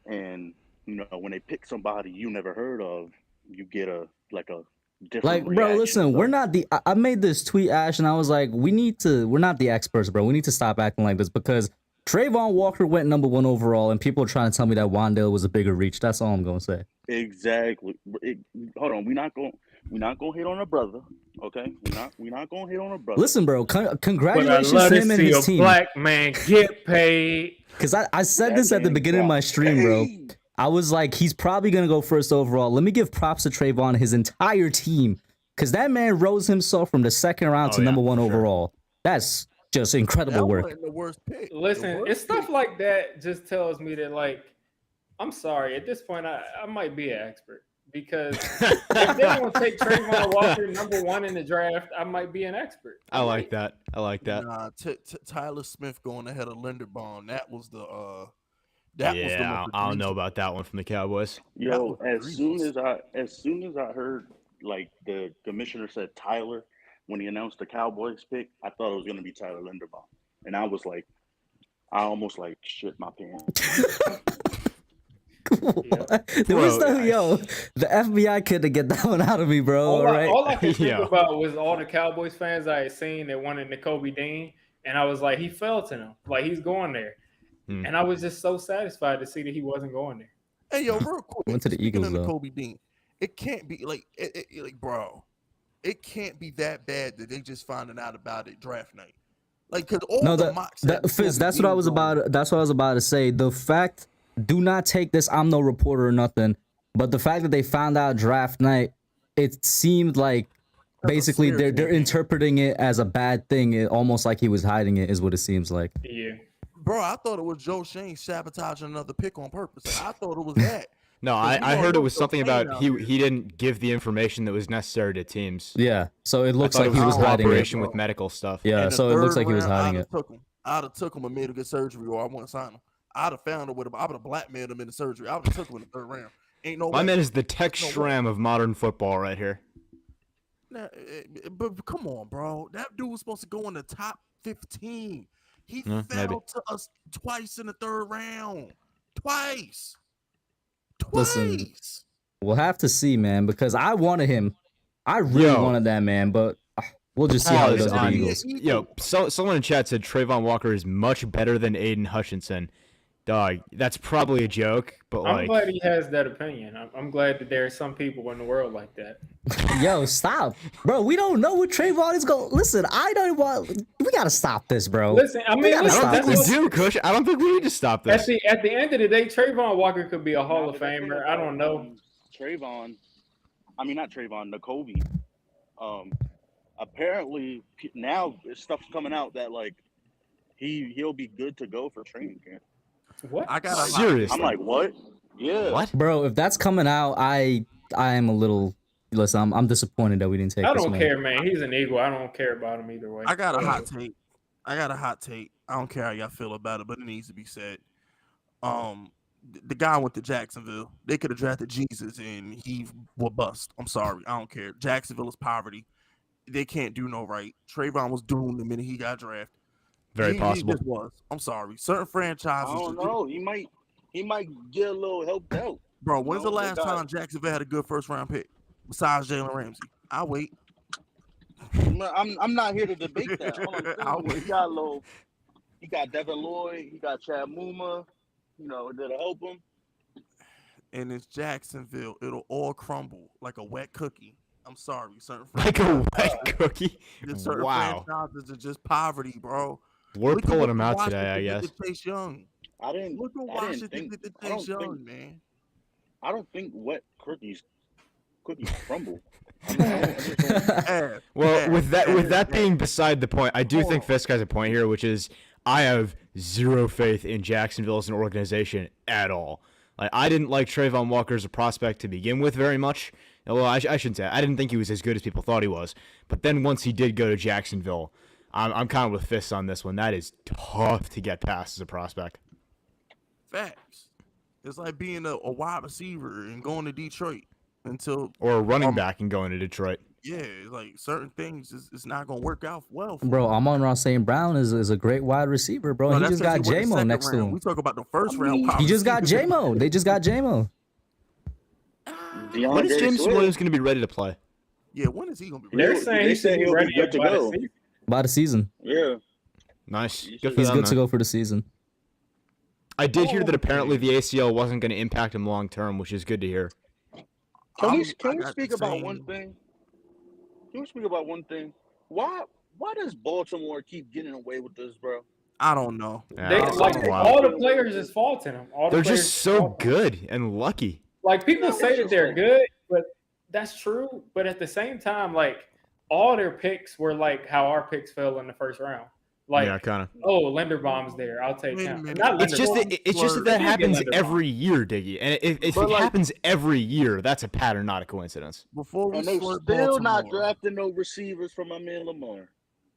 [SPEAKER 5] And, you know, when they pick somebody you never heard of, you get a different
[SPEAKER 1] Like, bro,
[SPEAKER 5] reaction.
[SPEAKER 1] listen,
[SPEAKER 5] So-
[SPEAKER 1] we're not the. I made this tweet, Ash, and I was like, we're not the experts, bro. We need to stop acting like this because Trayvon Walker went #1 overall, and people are trying to tell me that Wandale was a bigger reach. That's all I'm gonna say.
[SPEAKER 5] Exactly. Hold on, we're not gonna hit on a brother, okay? We're not gonna hit on a brother.
[SPEAKER 1] Listen, bro,
[SPEAKER 2] But I
[SPEAKER 1] congratulations
[SPEAKER 2] love
[SPEAKER 1] to
[SPEAKER 2] to
[SPEAKER 1] him and
[SPEAKER 2] see
[SPEAKER 1] his
[SPEAKER 2] a
[SPEAKER 1] team.
[SPEAKER 2] black man get paid.
[SPEAKER 1] Because I said
[SPEAKER 5] That
[SPEAKER 1] this at the
[SPEAKER 5] man
[SPEAKER 1] beginning of my
[SPEAKER 5] got
[SPEAKER 1] stream, bro.
[SPEAKER 5] paid.
[SPEAKER 1] I was like, he's probably gonna go first overall. Let me give props to Trayvon and his entire team, because that man rose himself from the second round
[SPEAKER 4] Oh,
[SPEAKER 1] to
[SPEAKER 4] yeah,
[SPEAKER 1] #1
[SPEAKER 4] for sure.
[SPEAKER 1] overall. That's just incredible
[SPEAKER 3] That
[SPEAKER 1] work.
[SPEAKER 3] wasn't the worst pick. The
[SPEAKER 2] Listen,
[SPEAKER 3] worst
[SPEAKER 2] it's stuff
[SPEAKER 3] pick.
[SPEAKER 2] like that just tells me that, like, I'm sorry. At this point, I might be an expert because if they want to take Trayvon Walker #1 in the draft, I might be an expert.
[SPEAKER 4] I like that. I like that.
[SPEAKER 3] Nah, Tyler Smith going ahead of Linderbaum. That was the that was the
[SPEAKER 4] Yeah,
[SPEAKER 3] one.
[SPEAKER 4] I don't know about that one from the Cowboys.
[SPEAKER 5] Yo,
[SPEAKER 3] That was
[SPEAKER 5] as soon as I heard like the commissioner said Tyler when he announced the Cowboys pick, I thought it was gonna be Tyler Linderbaum, and I was like, I almost like shit my pants.
[SPEAKER 1] There was
[SPEAKER 4] Bro,
[SPEAKER 1] the FBI couldn't get that one out of me, bro. All right.
[SPEAKER 2] All I could think
[SPEAKER 4] Yeah.
[SPEAKER 2] about was all the Cowboys fans I had seen that wanted Nakobe Dean, and I was like, he fell to them. Like, he's going there.
[SPEAKER 4] Hmm.
[SPEAKER 2] And I was just so satisfied to see that he wasn't going there.
[SPEAKER 3] Hey, yo, real quick.
[SPEAKER 1] Went to the
[SPEAKER 3] speaking
[SPEAKER 1] Eagles,
[SPEAKER 3] of
[SPEAKER 1] though.
[SPEAKER 3] Kobe Dean, it can't be like, like, bro, it can't be that bad that they just finding out about it draft night. Like, because all
[SPEAKER 1] No,
[SPEAKER 3] the mocks. had
[SPEAKER 1] Fizz,
[SPEAKER 3] Kobe
[SPEAKER 1] that's what I
[SPEAKER 3] Dean
[SPEAKER 1] was
[SPEAKER 3] going.
[SPEAKER 1] about. That's what I was about to say. The fact, do not take this. I'm no reporter or nothing, but the fact that they found out draft night, it seemed like
[SPEAKER 3] That's a
[SPEAKER 1] basically
[SPEAKER 3] smear
[SPEAKER 1] they're
[SPEAKER 3] campaign.
[SPEAKER 1] interpreting it as a bad thing, almost like he was hiding it, is what it seems like.
[SPEAKER 2] Yeah.
[SPEAKER 3] Bro, I thought it was Joe Shane sabotaging another pick on purpose. Like, I thought it was that.
[SPEAKER 4] No,
[SPEAKER 3] But you
[SPEAKER 4] I
[SPEAKER 3] don't
[SPEAKER 4] heard it
[SPEAKER 3] know
[SPEAKER 4] was
[SPEAKER 3] Joe
[SPEAKER 4] something
[SPEAKER 3] Shane
[SPEAKER 4] about
[SPEAKER 3] out
[SPEAKER 4] he
[SPEAKER 3] here.
[SPEAKER 4] he didn't give the information that was necessary to teams.
[SPEAKER 1] Yeah, so it
[SPEAKER 4] I
[SPEAKER 1] looks
[SPEAKER 4] thought
[SPEAKER 1] like he
[SPEAKER 4] it
[SPEAKER 1] was
[SPEAKER 4] in
[SPEAKER 1] hiding it.
[SPEAKER 4] cooperation with medical stuff.
[SPEAKER 1] Yeah,
[SPEAKER 3] In the
[SPEAKER 1] so it looks
[SPEAKER 3] third
[SPEAKER 1] like he was
[SPEAKER 3] round,
[SPEAKER 1] hiding
[SPEAKER 3] I'd
[SPEAKER 1] it.
[SPEAKER 3] have took him. I'd have took him and made him get surgery, or I wouldn't sign him. I'd have found him with him. I would have blackmailed him in the surgery. I would have took him in the third round. Ain't no
[SPEAKER 4] My
[SPEAKER 3] way.
[SPEAKER 4] man is the Tech
[SPEAKER 3] No way.
[SPEAKER 4] Shram of modern football right here.
[SPEAKER 3] Nah, but come on, bro. That dude was supposed to go in the top 15. He
[SPEAKER 4] Yeah,
[SPEAKER 3] fell
[SPEAKER 4] maybe.
[SPEAKER 3] to us twice in the third round. Twice.
[SPEAKER 1] Listen,
[SPEAKER 3] Twice.
[SPEAKER 1] We'll have to see, man, because I wanted him. I really
[SPEAKER 4] Yo.
[SPEAKER 1] wanted that man, but we'll just see how he
[SPEAKER 4] Pause
[SPEAKER 1] does with the
[SPEAKER 4] on-
[SPEAKER 1] Eagles.
[SPEAKER 4] Yo, someone in chat said Trayvon Walker is much better than Aiden Hutchinson. dog, that's probably a joke, but
[SPEAKER 2] I'm
[SPEAKER 4] like,
[SPEAKER 2] glad he has that opinion. I'm glad that there are some people in the world like that.
[SPEAKER 1] Yo, stop, bro. We don't know what Trayvon is going. Listen, I don't want. We gotta stop this, bro.
[SPEAKER 2] Listen, I mean,
[SPEAKER 1] gotta
[SPEAKER 4] I
[SPEAKER 2] listen,
[SPEAKER 4] don't think
[SPEAKER 1] stop
[SPEAKER 4] we
[SPEAKER 1] this.
[SPEAKER 4] do, Kush. I don't think we need to stop
[SPEAKER 2] at
[SPEAKER 4] this.
[SPEAKER 2] the end of the day, Trayvon Walker could be a Hall
[SPEAKER 5] Nah,
[SPEAKER 2] of
[SPEAKER 5] but the thing
[SPEAKER 2] Famer. I
[SPEAKER 5] about,
[SPEAKER 2] don't know.
[SPEAKER 5] Trayvon, I mean not Trayvon, Nakobe. Apparently now stuff's coming out that like he'll be good to go for training camp.
[SPEAKER 2] What?
[SPEAKER 3] I got a
[SPEAKER 4] Seriously.
[SPEAKER 5] I'm like, what? Yeah.
[SPEAKER 4] What?
[SPEAKER 1] Bro, if that's coming out, I am a little. Listen, I'm disappointed that we didn't take
[SPEAKER 2] I
[SPEAKER 1] this
[SPEAKER 2] don't
[SPEAKER 1] man.
[SPEAKER 2] care, man. He's an Eagle. I don't care about him either way.
[SPEAKER 3] I got a hot take. I don't care how y'all feel about it, but it needs to be said. The guy went to Jacksonville. They could have drafted Jesus and he would bust. I'm sorry. I don't care. Jacksonville is poverty. They can't do no right. Trayvon was doomed the minute he got drafted.
[SPEAKER 4] Very
[SPEAKER 3] He
[SPEAKER 4] possible.
[SPEAKER 3] just was. I'm sorry. Certain
[SPEAKER 5] I
[SPEAKER 3] franchises.
[SPEAKER 5] don't know. He might get a little helped out.
[SPEAKER 3] Bro, when's
[SPEAKER 5] No,
[SPEAKER 3] the
[SPEAKER 5] they
[SPEAKER 3] last
[SPEAKER 5] got-
[SPEAKER 3] time Jacksonville had a good first round pick besides Jalen Ramsey? I'll wait.
[SPEAKER 5] I'm not here to debate that. All I'm saying
[SPEAKER 3] I'll
[SPEAKER 5] is
[SPEAKER 3] wait.
[SPEAKER 5] he got Devin Lloyd, he got Chad Muma, that'll help him.
[SPEAKER 3] And it's Jacksonville. It'll all crumble like a wet cookie. I'm sorry. Certain
[SPEAKER 4] Like a wet cookie.
[SPEAKER 3] certain
[SPEAKER 4] Wow.
[SPEAKER 3] franchises are just poverty, bro.
[SPEAKER 4] We're
[SPEAKER 3] Look at
[SPEAKER 4] pulling
[SPEAKER 3] what
[SPEAKER 4] him out today,
[SPEAKER 3] Washington
[SPEAKER 4] I
[SPEAKER 3] did
[SPEAKER 4] guess.
[SPEAKER 3] to Chase Young.
[SPEAKER 5] I didn't
[SPEAKER 3] Look what
[SPEAKER 5] I didn't
[SPEAKER 3] Washington
[SPEAKER 5] think-
[SPEAKER 3] did to
[SPEAKER 5] I don't
[SPEAKER 3] Chase Young,
[SPEAKER 5] think-
[SPEAKER 3] man.
[SPEAKER 5] I don't think wet cookies crumble.
[SPEAKER 3] Yeah,
[SPEAKER 4] Well,
[SPEAKER 3] yeah,
[SPEAKER 4] with
[SPEAKER 3] yeah,
[SPEAKER 4] that
[SPEAKER 3] yeah.
[SPEAKER 4] being beside the point, I do
[SPEAKER 3] Hold
[SPEAKER 4] think
[SPEAKER 3] on.
[SPEAKER 4] Fisk has a point here, which is I have zero faith in Jacksonville as an organization at all. Like, I didn't like Trayvon Walker as a prospect to begin with very much. Well, I shouldn't say. I didn't think he was as good as people thought he was. But then once he did go to Jacksonville, I'm kind of with Fisk on this one. That is tough to get past as a prospect.
[SPEAKER 3] Facts. It's like being a wide receiver and going to Detroit until
[SPEAKER 4] Or a running back and going to Detroit.
[SPEAKER 3] yeah, like certain things it's not gonna work out well. For
[SPEAKER 1] Bro, Amon-Ra St. Brown is a great wide receiver, bro.
[SPEAKER 3] No,
[SPEAKER 1] He
[SPEAKER 3] that's
[SPEAKER 1] just
[SPEAKER 3] since
[SPEAKER 1] got
[SPEAKER 3] he went the
[SPEAKER 1] J-Mo
[SPEAKER 3] second
[SPEAKER 1] next to
[SPEAKER 3] round.
[SPEAKER 1] him.
[SPEAKER 3] We talk about the first
[SPEAKER 5] I
[SPEAKER 3] round.
[SPEAKER 5] mean,
[SPEAKER 3] wide
[SPEAKER 1] He just got
[SPEAKER 3] receiver.
[SPEAKER 1] J-Mo. They just got J-Mo.
[SPEAKER 4] When is James Williams going to be ready to play?
[SPEAKER 3] Yeah, when is he gonna be
[SPEAKER 2] They're
[SPEAKER 3] ready?
[SPEAKER 2] saying
[SPEAKER 5] They
[SPEAKER 2] he
[SPEAKER 5] say
[SPEAKER 2] should be
[SPEAKER 5] he'll be
[SPEAKER 2] ready
[SPEAKER 5] good to
[SPEAKER 2] by the
[SPEAKER 5] go.
[SPEAKER 2] season.
[SPEAKER 1] By the season.
[SPEAKER 5] Yeah.
[SPEAKER 4] Nice.
[SPEAKER 5] He's
[SPEAKER 4] Good for
[SPEAKER 1] He's
[SPEAKER 4] them,
[SPEAKER 1] good to
[SPEAKER 4] man.
[SPEAKER 1] go for the season.
[SPEAKER 4] I did hear that apparently the ACL wasn't going to impact him long term, which is good to hear.
[SPEAKER 5] Can
[SPEAKER 3] I
[SPEAKER 5] we
[SPEAKER 3] got
[SPEAKER 5] speak
[SPEAKER 3] the
[SPEAKER 5] about
[SPEAKER 3] same-
[SPEAKER 5] one thing? Can we speak about one thing? Why does Baltimore keep getting away with this, bro?
[SPEAKER 3] I don't know.
[SPEAKER 4] Yeah,
[SPEAKER 2] They,
[SPEAKER 4] that's
[SPEAKER 2] like,
[SPEAKER 4] a while.
[SPEAKER 2] all the players is faulting him. All the
[SPEAKER 4] They're
[SPEAKER 2] players
[SPEAKER 4] just
[SPEAKER 2] is
[SPEAKER 4] so
[SPEAKER 2] faulting him.
[SPEAKER 4] good and lucky.
[SPEAKER 2] Like, people
[SPEAKER 5] Yeah,
[SPEAKER 2] say
[SPEAKER 5] what's
[SPEAKER 2] that they're
[SPEAKER 5] your
[SPEAKER 2] good, but that's true. But at the same time, like, all their picks were like how our picks fell in the first round. Like,
[SPEAKER 4] Yeah, kind of.
[SPEAKER 2] oh, Linderbaum's there. I'll take
[SPEAKER 3] Wait a
[SPEAKER 2] him.
[SPEAKER 3] minute.
[SPEAKER 2] Not
[SPEAKER 4] It's just
[SPEAKER 2] Linderbaum.
[SPEAKER 4] that it's just that,
[SPEAKER 3] Slur.
[SPEAKER 4] that
[SPEAKER 2] They did
[SPEAKER 4] happens
[SPEAKER 2] get Linderbaum.
[SPEAKER 4] every year, Diggy. And if
[SPEAKER 5] But,
[SPEAKER 4] it
[SPEAKER 5] like-
[SPEAKER 4] happens every year, that's a pattern, not a coincidence.
[SPEAKER 3] Before we
[SPEAKER 5] And they
[SPEAKER 3] slurp
[SPEAKER 5] still not
[SPEAKER 3] Baltimore,
[SPEAKER 5] drafting no receivers from my man Lamar.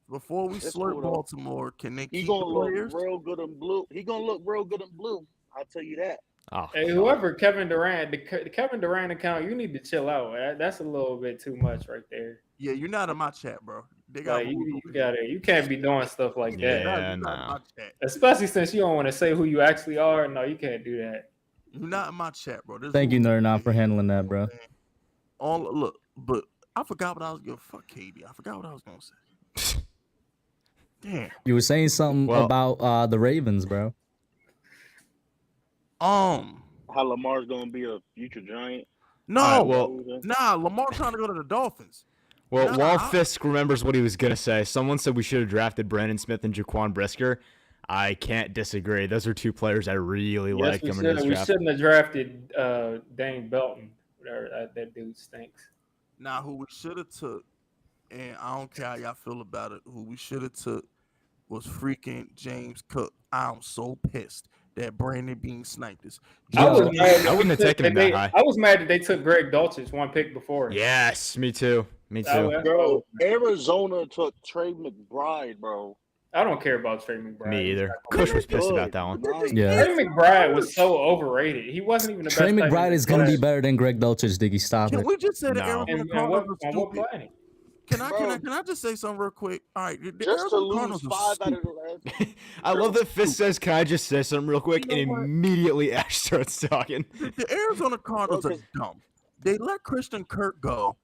[SPEAKER 3] before we
[SPEAKER 5] That's
[SPEAKER 3] slurp
[SPEAKER 5] cool, though.
[SPEAKER 3] Baltimore, can they
[SPEAKER 5] He
[SPEAKER 3] keep
[SPEAKER 5] gonna
[SPEAKER 3] the
[SPEAKER 5] look
[SPEAKER 3] players?
[SPEAKER 5] real good in blue. He gonna look real good in blue. I'll tell you that.
[SPEAKER 4] Oh,
[SPEAKER 2] Hey, whoever Kevin Durant, the Kevin Durant account, you need to chill out. That's a little bit too much right there.
[SPEAKER 3] Yeah, you're not in my chat, bro. They got
[SPEAKER 2] Like,
[SPEAKER 3] rules over
[SPEAKER 2] you can't be doing stuff like
[SPEAKER 4] Yeah.
[SPEAKER 2] that.
[SPEAKER 3] You're not in
[SPEAKER 4] nah.
[SPEAKER 3] my chat.
[SPEAKER 2] Especially since you don't want to say who you actually are. No, you can't do that.
[SPEAKER 3] You're not in my chat, bro. There's
[SPEAKER 1] Thank you,
[SPEAKER 3] rules.
[SPEAKER 1] Nerd, for handling that, bro.
[SPEAKER 3] All look, but I forgot what I was gonna fuck KD. I forgot what I was gonna say. Damn.
[SPEAKER 1] You were saying something
[SPEAKER 4] Well-
[SPEAKER 1] about the Ravens, bro.
[SPEAKER 5] How Lamar's gonna be a future giant.
[SPEAKER 3] No,
[SPEAKER 4] All right, well-
[SPEAKER 3] nah. Lamar trying to go to the Dolphins.
[SPEAKER 4] Well,
[SPEAKER 3] Nah.
[SPEAKER 4] while Fisk remembers what he was going to say, someone said we should have drafted Brandon Smith and Jaquan Brisker. I can't disagree. Those are two players I really
[SPEAKER 2] Yes,
[SPEAKER 4] like
[SPEAKER 2] we
[SPEAKER 4] coming into this
[SPEAKER 2] shouldn't. We
[SPEAKER 4] draft.
[SPEAKER 2] shouldn't have drafted Dane Belton. Whatever, that dude stinks.
[SPEAKER 3] Now, who we should have took, and I don't care how y'all feel about it, who we should have took was freaking James Cook. I'm so pissed that Brandon Bean sniped this.
[SPEAKER 2] I was
[SPEAKER 1] Yo,
[SPEAKER 2] mad that
[SPEAKER 4] I wouldn't have
[SPEAKER 2] they took-
[SPEAKER 4] taken him
[SPEAKER 2] they-
[SPEAKER 4] that high.
[SPEAKER 2] I was mad that they took Greg Dulcich one pick before.
[SPEAKER 4] Yes, me too. Me
[SPEAKER 2] I
[SPEAKER 4] too.
[SPEAKER 2] was-
[SPEAKER 5] Bro, Arizona took Trey McBride, bro.
[SPEAKER 2] I don't care about Trey McBride.
[SPEAKER 4] Me either.
[SPEAKER 2] He's
[SPEAKER 4] Kush was
[SPEAKER 5] Good.
[SPEAKER 4] pissed about that one.
[SPEAKER 5] Nice.
[SPEAKER 1] Yeah.
[SPEAKER 2] Trey McBride was so overrated. He wasn't even the
[SPEAKER 1] Trey
[SPEAKER 2] best. tight
[SPEAKER 1] McBride
[SPEAKER 2] end
[SPEAKER 1] is going to be
[SPEAKER 2] in the
[SPEAKER 1] better than Greg Dulcich, Diggy. Stop
[SPEAKER 3] Can
[SPEAKER 1] it.
[SPEAKER 3] we just say the
[SPEAKER 4] No.
[SPEAKER 3] Arizona
[SPEAKER 2] class. And
[SPEAKER 3] Cardinals
[SPEAKER 2] what,
[SPEAKER 3] are
[SPEAKER 2] on what
[SPEAKER 3] stupid?
[SPEAKER 2] planet?
[SPEAKER 3] Can I
[SPEAKER 5] Bro.
[SPEAKER 3] just say something real quick? All right, the
[SPEAKER 5] Just to
[SPEAKER 3] Arizona
[SPEAKER 5] lose
[SPEAKER 3] Cardinals are
[SPEAKER 5] 5 out of
[SPEAKER 3] stupid.
[SPEAKER 5] the last.
[SPEAKER 4] I love that Fisk says, "Can I just say something real quick?"
[SPEAKER 3] You know
[SPEAKER 4] and
[SPEAKER 3] what?
[SPEAKER 4] immediately Ash starts talking.
[SPEAKER 3] The Arizona Cardinals
[SPEAKER 5] Bro,
[SPEAKER 3] are dumb. They let Christian Kirk go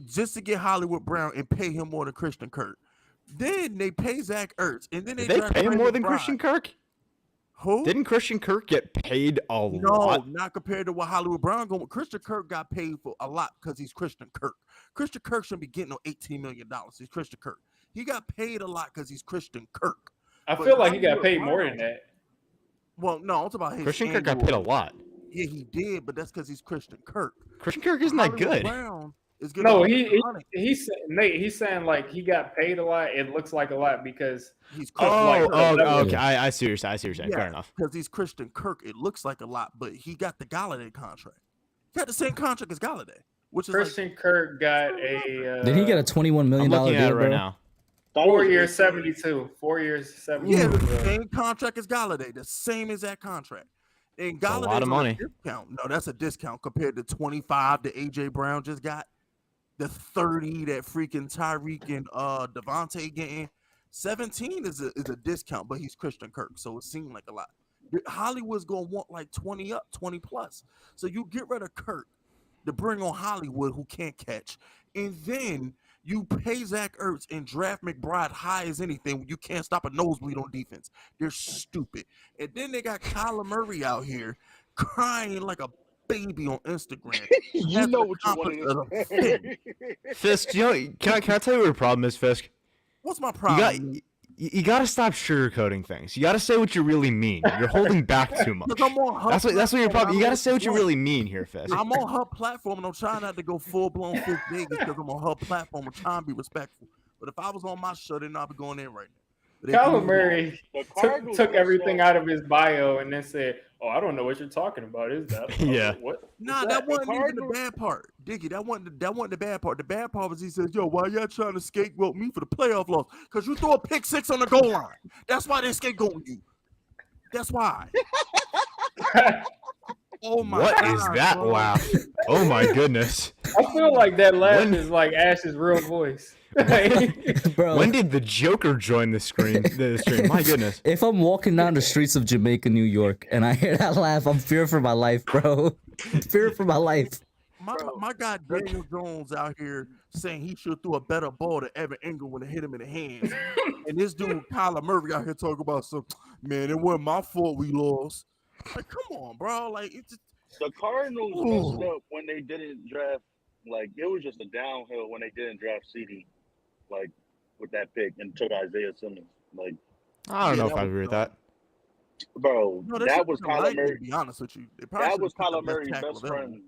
[SPEAKER 3] just to get Hollywood Brown and pay him more than Christian Kirk. Then they pay Zach Ertz, and then
[SPEAKER 4] Did
[SPEAKER 3] they
[SPEAKER 4] they
[SPEAKER 3] draft
[SPEAKER 4] pay him
[SPEAKER 3] Trey
[SPEAKER 4] more than
[SPEAKER 3] McBride.
[SPEAKER 4] Christian Kirk?
[SPEAKER 3] Who?
[SPEAKER 4] Didn't Christian Kirk get paid a
[SPEAKER 3] No,
[SPEAKER 4] lot?
[SPEAKER 3] not compared to what Hollywood Brown going. Christian Kirk got paid for a lot because he's Christian Kirk. Christian Kirk shouldn't be getting no $18 million. He's Christian Kirk. He got paid a lot because he's Christian Kirk.
[SPEAKER 2] I
[SPEAKER 3] But
[SPEAKER 2] feel like he got
[SPEAKER 3] Hollywood
[SPEAKER 2] paid more
[SPEAKER 3] Brown-
[SPEAKER 2] than that.
[SPEAKER 3] Well, no, I'm talking about his
[SPEAKER 4] Christian Kirk got paid a
[SPEAKER 3] annual-
[SPEAKER 4] lot.
[SPEAKER 3] Yeah, he did, but that's because he's Christian Kirk.
[SPEAKER 4] Christian Kirk isn't that
[SPEAKER 3] Hollywood
[SPEAKER 4] good.
[SPEAKER 3] Brown is getting
[SPEAKER 2] No,
[SPEAKER 3] money.
[SPEAKER 2] he's saying like he got paid a lot. It looks like a lot because
[SPEAKER 3] He's
[SPEAKER 2] like-
[SPEAKER 4] Okay. I see what you're saying. Fair
[SPEAKER 3] Yeah,
[SPEAKER 4] enough.
[SPEAKER 3] because he's Christian Kirk. It looks like a lot, but he got the Galladay contract. He got the same contract as Galladay, which is
[SPEAKER 2] Christian Kirk got a.
[SPEAKER 1] Did he get a $21
[SPEAKER 4] I'm
[SPEAKER 1] million
[SPEAKER 4] looking at it
[SPEAKER 1] deal,
[SPEAKER 4] right
[SPEAKER 1] bro?
[SPEAKER 4] now.
[SPEAKER 2] 4 years, 72. 4 years, 72.
[SPEAKER 3] yeah, the same contract as Galladay, the same exact contract. And
[SPEAKER 4] That's a lot
[SPEAKER 3] Galladay's
[SPEAKER 4] of
[SPEAKER 3] on
[SPEAKER 4] money.
[SPEAKER 3] discount. No, that's a discount compared to 25 that AJ Brown just got, the 30 that freaking Tyreek and Devontae getting. 17 is a discount, but he's Christian Kirk, so it seemed like a lot. Hollywood's gonna want like 20 up, 20 plus. So you get rid of Kirk to bring on Hollywood, who can't catch, and then you pay Zach Ertz and draft McBride high as anything when you can't stop a nosebleed on defense. They're stupid. And then they got Kyler Murray out here crying like a baby on Instagram.
[SPEAKER 5] You know what you want
[SPEAKER 3] That's
[SPEAKER 5] to
[SPEAKER 4] Fisk, can I tell you what your problem is, Fisk?
[SPEAKER 3] What's my
[SPEAKER 4] You
[SPEAKER 3] problem?
[SPEAKER 4] you got to stop sugarcoating things. You got to say what you really mean. You're holding back too much.
[SPEAKER 3] Because I'm on her
[SPEAKER 4] That's what your
[SPEAKER 3] platform,
[SPEAKER 4] problem. You
[SPEAKER 3] I
[SPEAKER 4] got to
[SPEAKER 3] don't
[SPEAKER 4] say what you
[SPEAKER 3] want-
[SPEAKER 4] really mean here, Fisk.
[SPEAKER 3] I'm on her platform and I'm trying not to go full blown Fifth Vegas because I'm on her platform. I'm trying to be respectful. But if I was on my show, then I'd be going in right now. But if
[SPEAKER 2] Kyler
[SPEAKER 3] you-
[SPEAKER 2] Murray
[SPEAKER 5] The Cardinals
[SPEAKER 2] took
[SPEAKER 5] were
[SPEAKER 2] everything
[SPEAKER 5] so-
[SPEAKER 2] out of his bio and then said, "Oh, I don't know what you're talking about. Is that?"
[SPEAKER 4] Yeah.
[SPEAKER 2] What?
[SPEAKER 3] Nah,
[SPEAKER 2] Is
[SPEAKER 3] that wasn't even the
[SPEAKER 5] Cardinals-
[SPEAKER 3] bad part. Diggy, that wasn't the bad part. The bad part was he says, yo, why y'all trying to scapegoat me for the playoff loss? Because you throw a pick six on the goal line. That's why they're scapegoating you. That's why. Oh my
[SPEAKER 4] What
[SPEAKER 3] God,
[SPEAKER 4] is that
[SPEAKER 3] bro.
[SPEAKER 4] laugh? Oh my goodness.
[SPEAKER 2] I feel like that laugh
[SPEAKER 4] When-
[SPEAKER 2] is like Ash's real voice.
[SPEAKER 1] Bro.
[SPEAKER 4] When did the Joker join the stream? My goodness.
[SPEAKER 1] If I'm walking down the streets of Jamaica, New York, and I hear that laugh, I'm fearing for my life, bro. Fear for my life.
[SPEAKER 3] My guy Daniel Jones out here saying he should throw a better ball to Evan Ingram when it hit him in the hands. And this dude, Kyler Murray, out here talking about some, man, it wasn't my fault we lost. Like, come on, bro. Like, it's just,
[SPEAKER 5] The Cardinals
[SPEAKER 3] Ooh.
[SPEAKER 5] messed up when they didn't draft. Like, it was just a downhill when they didn't draft CD, like, with that pick and took Isaiah Simmons. Like,
[SPEAKER 4] I don't know
[SPEAKER 3] Yeah,
[SPEAKER 4] if
[SPEAKER 3] that
[SPEAKER 4] I
[SPEAKER 3] was
[SPEAKER 4] agree with
[SPEAKER 3] dumb.
[SPEAKER 4] that.
[SPEAKER 5] bro,
[SPEAKER 3] no, they
[SPEAKER 5] that
[SPEAKER 3] should've
[SPEAKER 5] was
[SPEAKER 3] been
[SPEAKER 5] Kyler
[SPEAKER 3] light,
[SPEAKER 5] Murray.
[SPEAKER 3] to be honest with you. They probably
[SPEAKER 5] That
[SPEAKER 3] should've
[SPEAKER 5] was
[SPEAKER 3] put the
[SPEAKER 5] Kyler Murray's
[SPEAKER 3] tackle
[SPEAKER 5] best
[SPEAKER 3] available.
[SPEAKER 5] friend.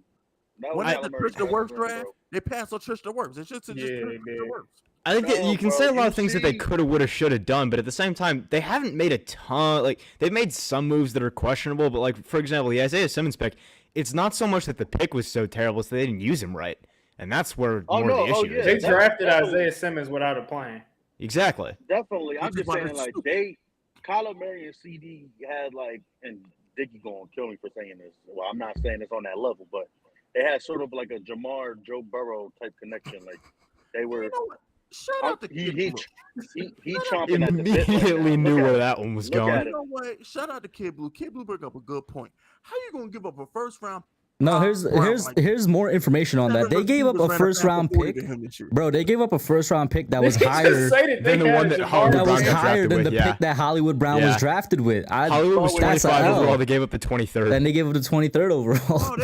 [SPEAKER 5] That was
[SPEAKER 3] Wasn't
[SPEAKER 5] Kyler
[SPEAKER 3] that the
[SPEAKER 5] Murray's
[SPEAKER 3] Tristan
[SPEAKER 5] best
[SPEAKER 3] Wirfs
[SPEAKER 5] friend,
[SPEAKER 3] draft?
[SPEAKER 5] bro.
[SPEAKER 3] They passed on Tristan Wirfs. They should have just
[SPEAKER 2] Yeah, they
[SPEAKER 3] Tristan
[SPEAKER 2] did.
[SPEAKER 3] Wirfs.
[SPEAKER 4] I think that
[SPEAKER 5] No,
[SPEAKER 4] you can
[SPEAKER 5] bro,
[SPEAKER 4] say a lot
[SPEAKER 5] you
[SPEAKER 4] of things that they
[SPEAKER 5] see-
[SPEAKER 4] could have, would have, should have done, but at the same time, they haven't made a ton. Like, they've made some moves that are questionable, but, like, for example, the Isaiah Simmons pick, it's not so much that the pick was so terrible, it's that they didn't use him right. And that's where
[SPEAKER 5] Oh,
[SPEAKER 4] more
[SPEAKER 5] no,
[SPEAKER 4] of the
[SPEAKER 5] oh,
[SPEAKER 4] issue
[SPEAKER 5] yeah,
[SPEAKER 2] They
[SPEAKER 4] is.
[SPEAKER 5] that-
[SPEAKER 2] drafted
[SPEAKER 5] that was-
[SPEAKER 2] Isaiah Simmons without a plan.
[SPEAKER 4] Exactly.
[SPEAKER 5] Definitely. I'm
[SPEAKER 3] Which is
[SPEAKER 5] just
[SPEAKER 3] why
[SPEAKER 5] saying,
[SPEAKER 3] they're
[SPEAKER 5] like, Kyler Murray and CD had, like, and Dickie gonna kill me for saying this. Well, I'm not saying it's on that level, but they had sort of like a Jamar Joe Burrow type connection. Like, they were.
[SPEAKER 3] You know what? Shout out to Kid Blue.
[SPEAKER 5] He chomping at the bit right
[SPEAKER 4] Immediately
[SPEAKER 5] now.
[SPEAKER 4] knew
[SPEAKER 5] Look
[SPEAKER 4] where
[SPEAKER 5] at
[SPEAKER 4] that one was
[SPEAKER 5] Look
[SPEAKER 4] going.
[SPEAKER 5] at
[SPEAKER 3] You
[SPEAKER 5] it.
[SPEAKER 3] know what? Shout out to Kid Blue. Kid Blue bring up a good point. How you gonna give up a first round?
[SPEAKER 1] No,
[SPEAKER 3] Brown, like-
[SPEAKER 1] here's more information on that. They gave up a first round pick. Bro, they gave up a first round pick that was
[SPEAKER 2] They just
[SPEAKER 1] higher.
[SPEAKER 2] say that they
[SPEAKER 4] than the
[SPEAKER 2] had
[SPEAKER 4] one that
[SPEAKER 2] Jamar
[SPEAKER 4] Hollywood
[SPEAKER 1] That
[SPEAKER 4] Brown
[SPEAKER 1] was
[SPEAKER 4] got
[SPEAKER 1] higher
[SPEAKER 4] drafted
[SPEAKER 1] than
[SPEAKER 4] with,
[SPEAKER 1] the
[SPEAKER 4] yeah.
[SPEAKER 1] pick that Hollywood Brown
[SPEAKER 4] Yeah.
[SPEAKER 1] was drafted with.
[SPEAKER 4] Hollywood was
[SPEAKER 1] that's a
[SPEAKER 4] 25
[SPEAKER 1] L.
[SPEAKER 4] overall. They gave up the 23rd.
[SPEAKER 1] Then they gave up the 23rd overall.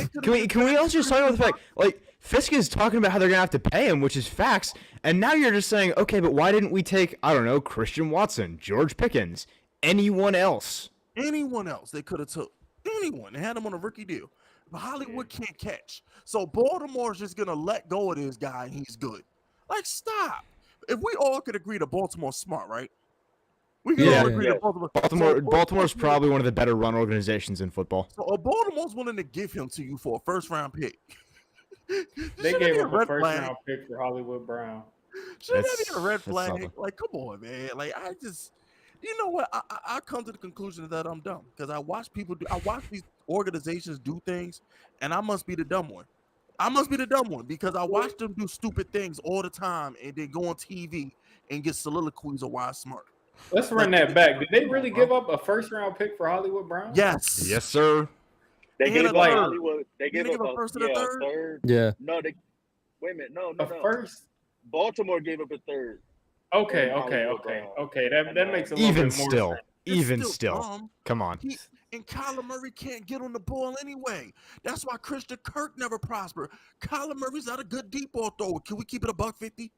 [SPEAKER 4] Can we also just talk about the fact, like, Fisk is talking about how they're gonna have to pay him, which is facts, and now you're just saying, okay, but why didn't we take, I don't know, Christian Watson, George Pickens, anyone else?
[SPEAKER 3] Anyone else they could have took. Anyone. They had him on a rookie deal. But Hollywood can't catch. So Baltimore's just gonna let go of this guy and he's good. Like, stop. If we all could agree that Baltimore's smart, right? We can
[SPEAKER 1] Yeah.
[SPEAKER 3] all agree that
[SPEAKER 4] Baltimore's
[SPEAKER 3] Baltimore
[SPEAKER 4] probably one of the better run organizations in football.
[SPEAKER 3] So Baltimore's willing to give him to you for a first round pick.
[SPEAKER 2] They
[SPEAKER 3] Should that
[SPEAKER 2] gave
[SPEAKER 3] be
[SPEAKER 2] up a
[SPEAKER 3] red
[SPEAKER 2] first
[SPEAKER 3] flag?
[SPEAKER 2] round pick for Hollywood Brown.
[SPEAKER 3] Should that
[SPEAKER 4] That's-
[SPEAKER 3] be a red
[SPEAKER 4] that's
[SPEAKER 3] flag?
[SPEAKER 4] something.
[SPEAKER 3] Like, come on, man. Like, you know what? I come to the conclusion that I'm dumb because I watch these organizations do things, and I must be the dumb one. I must be the dumb one because I watch them do stupid things all the time and then go on TV and get soliloquies of why I'm smart.
[SPEAKER 2] Let's run that back. Did they really give up a first round pick for Hollywood Brown?
[SPEAKER 3] Yes.
[SPEAKER 4] Yes, sir.
[SPEAKER 5] They
[SPEAKER 3] And
[SPEAKER 5] gave
[SPEAKER 3] a
[SPEAKER 5] up
[SPEAKER 2] third.
[SPEAKER 5] Hollywood. They
[SPEAKER 3] Didn't
[SPEAKER 5] gave
[SPEAKER 3] they give
[SPEAKER 5] up
[SPEAKER 3] a first and a third?
[SPEAKER 5] third.
[SPEAKER 1] Yeah.
[SPEAKER 5] No, they. Wait a minute. No.
[SPEAKER 2] A first?
[SPEAKER 5] Baltimore gave up a third.
[SPEAKER 2] Okay.
[SPEAKER 5] Hollywood Brown.
[SPEAKER 2] That makes a little
[SPEAKER 4] Even
[SPEAKER 2] bit more
[SPEAKER 4] still.
[SPEAKER 2] sense.
[SPEAKER 4] Even
[SPEAKER 3] still
[SPEAKER 4] still,
[SPEAKER 3] dumb.
[SPEAKER 4] come on.
[SPEAKER 3] And Kyler Murray can't get on the ball anyway. That's why Christian Kirk never prospered. Kyler Murray's not a good deep ball thrower. Can we keep it $150?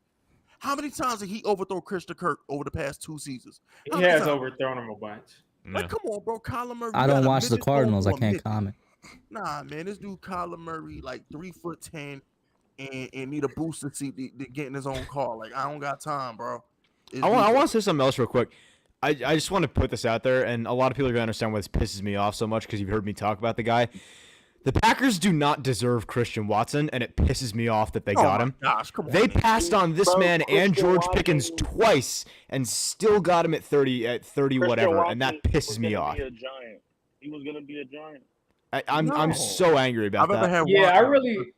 [SPEAKER 3] How many times did he overthrow Christian Kirk over the past 2 seasons?
[SPEAKER 2] He has overthrown him a bunch.
[SPEAKER 3] Like, come on, bro. Kyler Murray.
[SPEAKER 1] I don't watch the Cardinals. I can't comment.
[SPEAKER 3] Nah, man. This dude Kyler Murray, like 3'10", and need a booster seat to get in his own car. Like, I don't got time, bro.
[SPEAKER 4] I want to say something else real quick. I just want to put this out there, and a lot of people are going to understand why this pisses me off so much because you've heard me talk about the guy. The Packers do not deserve Christian Watson, and it pisses me off that they got him.
[SPEAKER 3] Gosh, come on,
[SPEAKER 4] they
[SPEAKER 3] man.
[SPEAKER 4] passed on this man and George Pickens twice and still got him at 30 whatever, and that pisses me off.
[SPEAKER 5] He was going to be a giant.
[SPEAKER 4] I'm so angry about that.
[SPEAKER 2] Yeah,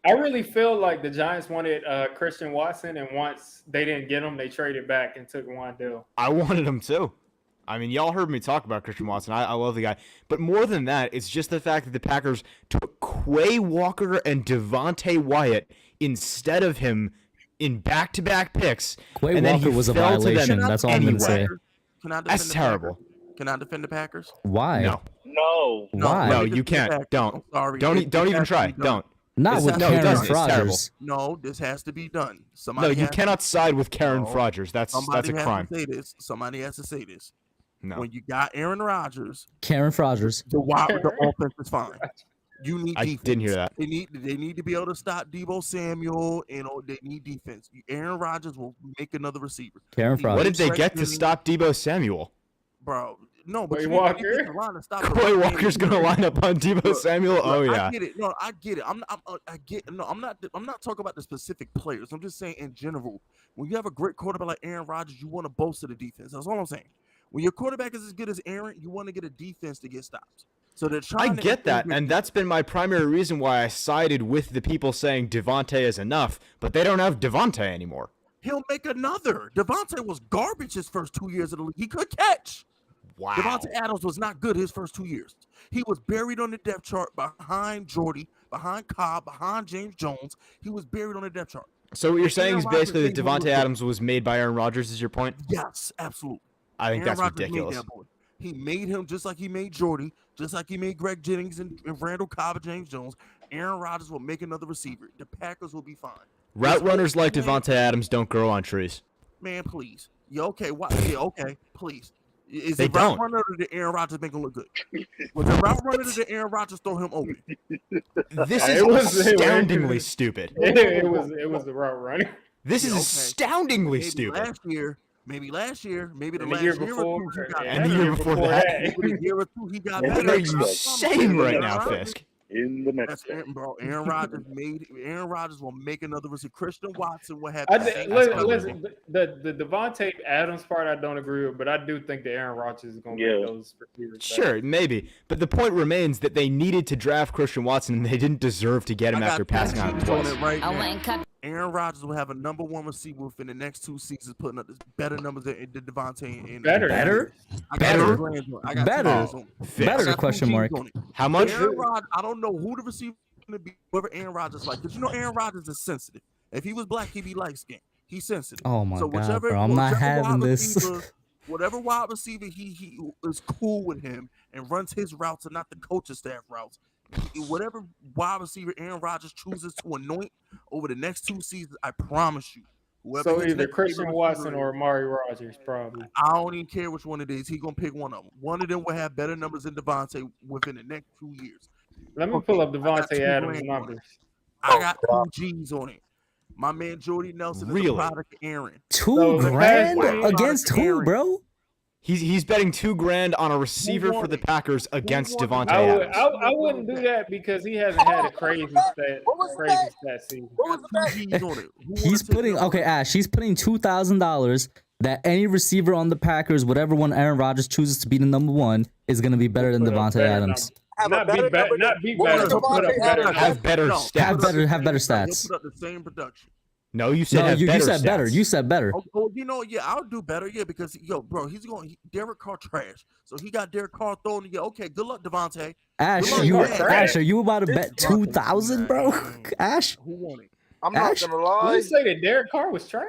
[SPEAKER 2] I really feel like the Giants wanted Christian Watson, and once they didn't get him, they traded back and took Wandale.
[SPEAKER 4] I wanted him too. I mean, y'all heard me talk about Christian Watson. I love the guy. But more than that, it's just the fact that the Packers took Quay Walker and Devontae Wyatt instead of him in back-to-back picks.
[SPEAKER 1] Quay Walker was a violation. That's all I'm going to say.
[SPEAKER 4] That's terrible.
[SPEAKER 3] Can I defend the Packers?
[SPEAKER 1] Why?
[SPEAKER 5] No.
[SPEAKER 1] Why?
[SPEAKER 4] No, you can't. Don't.
[SPEAKER 3] Sorry.
[SPEAKER 4] Don't even try. Don't.
[SPEAKER 1] Not with Karen Rodgers.
[SPEAKER 3] No, this has to be done.
[SPEAKER 4] No, you cannot side with Karen Rodgers. That's a crime.
[SPEAKER 3] Somebody has to say this.
[SPEAKER 4] No.
[SPEAKER 3] When you got Aaron Rodgers,
[SPEAKER 1] Karen Rodgers,
[SPEAKER 3] the offense is fine. You need defense.
[SPEAKER 4] I didn't hear that.
[SPEAKER 3] They need to be able to stop Deebo Samuel, and they need defense. Aaron Rodgers will make another receiver.
[SPEAKER 1] Karen Rodgers.
[SPEAKER 4] What did they get to stop Deebo Samuel?
[SPEAKER 3] Bro, no, but
[SPEAKER 2] Quay Walker.
[SPEAKER 4] Quay Walker's gonna line up on Deebo Samuel. Oh yeah,
[SPEAKER 3] I get it. No, I get it. I'm not talking about the specific players. I'm just saying in general. When you have a great quarterback like Aaron Rodgers, you want to bolster the defense. That's all I'm saying. When your quarterback is as good as Aaron, you want to get a defense to get stops. So they're trying.
[SPEAKER 4] I get that, and that's been my primary reason why I sided with the people saying Devontae is enough, but they don't have Devontae anymore.
[SPEAKER 3] He'll make another. Devontae was garbage his first 2 years of the league. He could catch.
[SPEAKER 4] Wow.
[SPEAKER 3] Devontae Adams was not good his first 2 years. He was buried on the depth chart behind Jordy, behind Cobb, behind James Jones. He was buried on the depth chart.
[SPEAKER 4] So what you're saying is basically that Devontae Adams was made by Aaron Rodgers, is your point?
[SPEAKER 3] Yes, absolutely.
[SPEAKER 4] I think
[SPEAKER 3] Aaron
[SPEAKER 4] that's
[SPEAKER 3] Rodgers
[SPEAKER 4] ridiculous.
[SPEAKER 3] Made that boy. He made him just like he made Jordy, just like he made Greg Jennings and Randall Cobb and James Jones. Aaron Rodgers will make another receiver. The Packers will be fine.
[SPEAKER 4] Route runners like Devontae Adams don't grow on trees.
[SPEAKER 3] Man, please. Yeah, okay. Okay, please. Is
[SPEAKER 4] they
[SPEAKER 3] the route
[SPEAKER 4] don't.
[SPEAKER 3] runner to Aaron Rodgers make him look good? Was the route runner to Aaron Rodgers throw him open?
[SPEAKER 4] This is astoundingly stupid.
[SPEAKER 2] It was the route runner.
[SPEAKER 4] This is astoundingly
[SPEAKER 3] maybe
[SPEAKER 4] stupid.
[SPEAKER 3] Maybe last year, maybe the
[SPEAKER 2] last
[SPEAKER 3] year
[SPEAKER 2] before,
[SPEAKER 3] or two, he got
[SPEAKER 4] and the year before that.
[SPEAKER 3] Maybe the year or two, he got better.
[SPEAKER 4] What are you saying right now, Fisk?
[SPEAKER 5] In the next
[SPEAKER 3] bro. Aaron Rodgers will make another receiver. Christian Watson will have.
[SPEAKER 2] Listen, the Devontae Adams part I don't agree with, but I do think that Aaron Rodgers is going to make those receivers.
[SPEAKER 4] Sure, maybe, but the point remains that they needed to draft Christian Watson, and they didn't deserve to get him after passing on him twice.
[SPEAKER 3] Aaron Rodgers will have a number one receiver within the next 2 seasons, putting up better numbers than Devontae.
[SPEAKER 1] Better. Question mark.
[SPEAKER 4] How much?
[SPEAKER 3] I don't know who the receiver is going to be. Whoever Aaron Rodgers like, because you know Aaron Rodgers is sensitive. If he was black, he'd be light skinned. He's sensitive.
[SPEAKER 1] Oh my god, bro! I'm not having this.
[SPEAKER 3] Whatever wide receiver he is cool with him and runs his routes and not the coaching staff routes. Whatever wide receiver Aaron Rodgers chooses to anoint over the next 2 seasons, I promise you.
[SPEAKER 2] So either Christian Watson or Amari Rodgers, probably.
[SPEAKER 3] I don't even care which one it is. He's going to pick one of them. One of them will have better numbers than Devontae within the next 2 years.
[SPEAKER 2] Let me pull up Devontae Adams' numbers.
[SPEAKER 3] I got 2 G's on it. My man Jordy Nelson is a product of Aaron.
[SPEAKER 1] $2,000 against who, bro?
[SPEAKER 4] He's betting $2,000 on a receiver for the Packers against Devontae Adams.
[SPEAKER 2] I wouldn't do that because he hasn't had a crazy stat season.
[SPEAKER 1] He's putting Ash. He's putting $2,000 that any receiver on the Packers, whatever one Aaron Rodgers chooses to be the number one, is going to be better than Devontae Adams.
[SPEAKER 2] Not be better,
[SPEAKER 4] have better stats.
[SPEAKER 1] Have better stats.
[SPEAKER 3] Put up the same production.
[SPEAKER 4] No, you said
[SPEAKER 1] you said better. You said better.
[SPEAKER 3] Oh, I'll do better. Yeah, because bro, Derek Carr trash. So he got Derek Carr thrown. Yeah, okay. Good luck, Devontae.
[SPEAKER 1] Ash, are you about to bet 2,000, bro? Ash,
[SPEAKER 3] who won it?
[SPEAKER 6] I'm not gonna lie.
[SPEAKER 2] You say that Derek Carr was trash.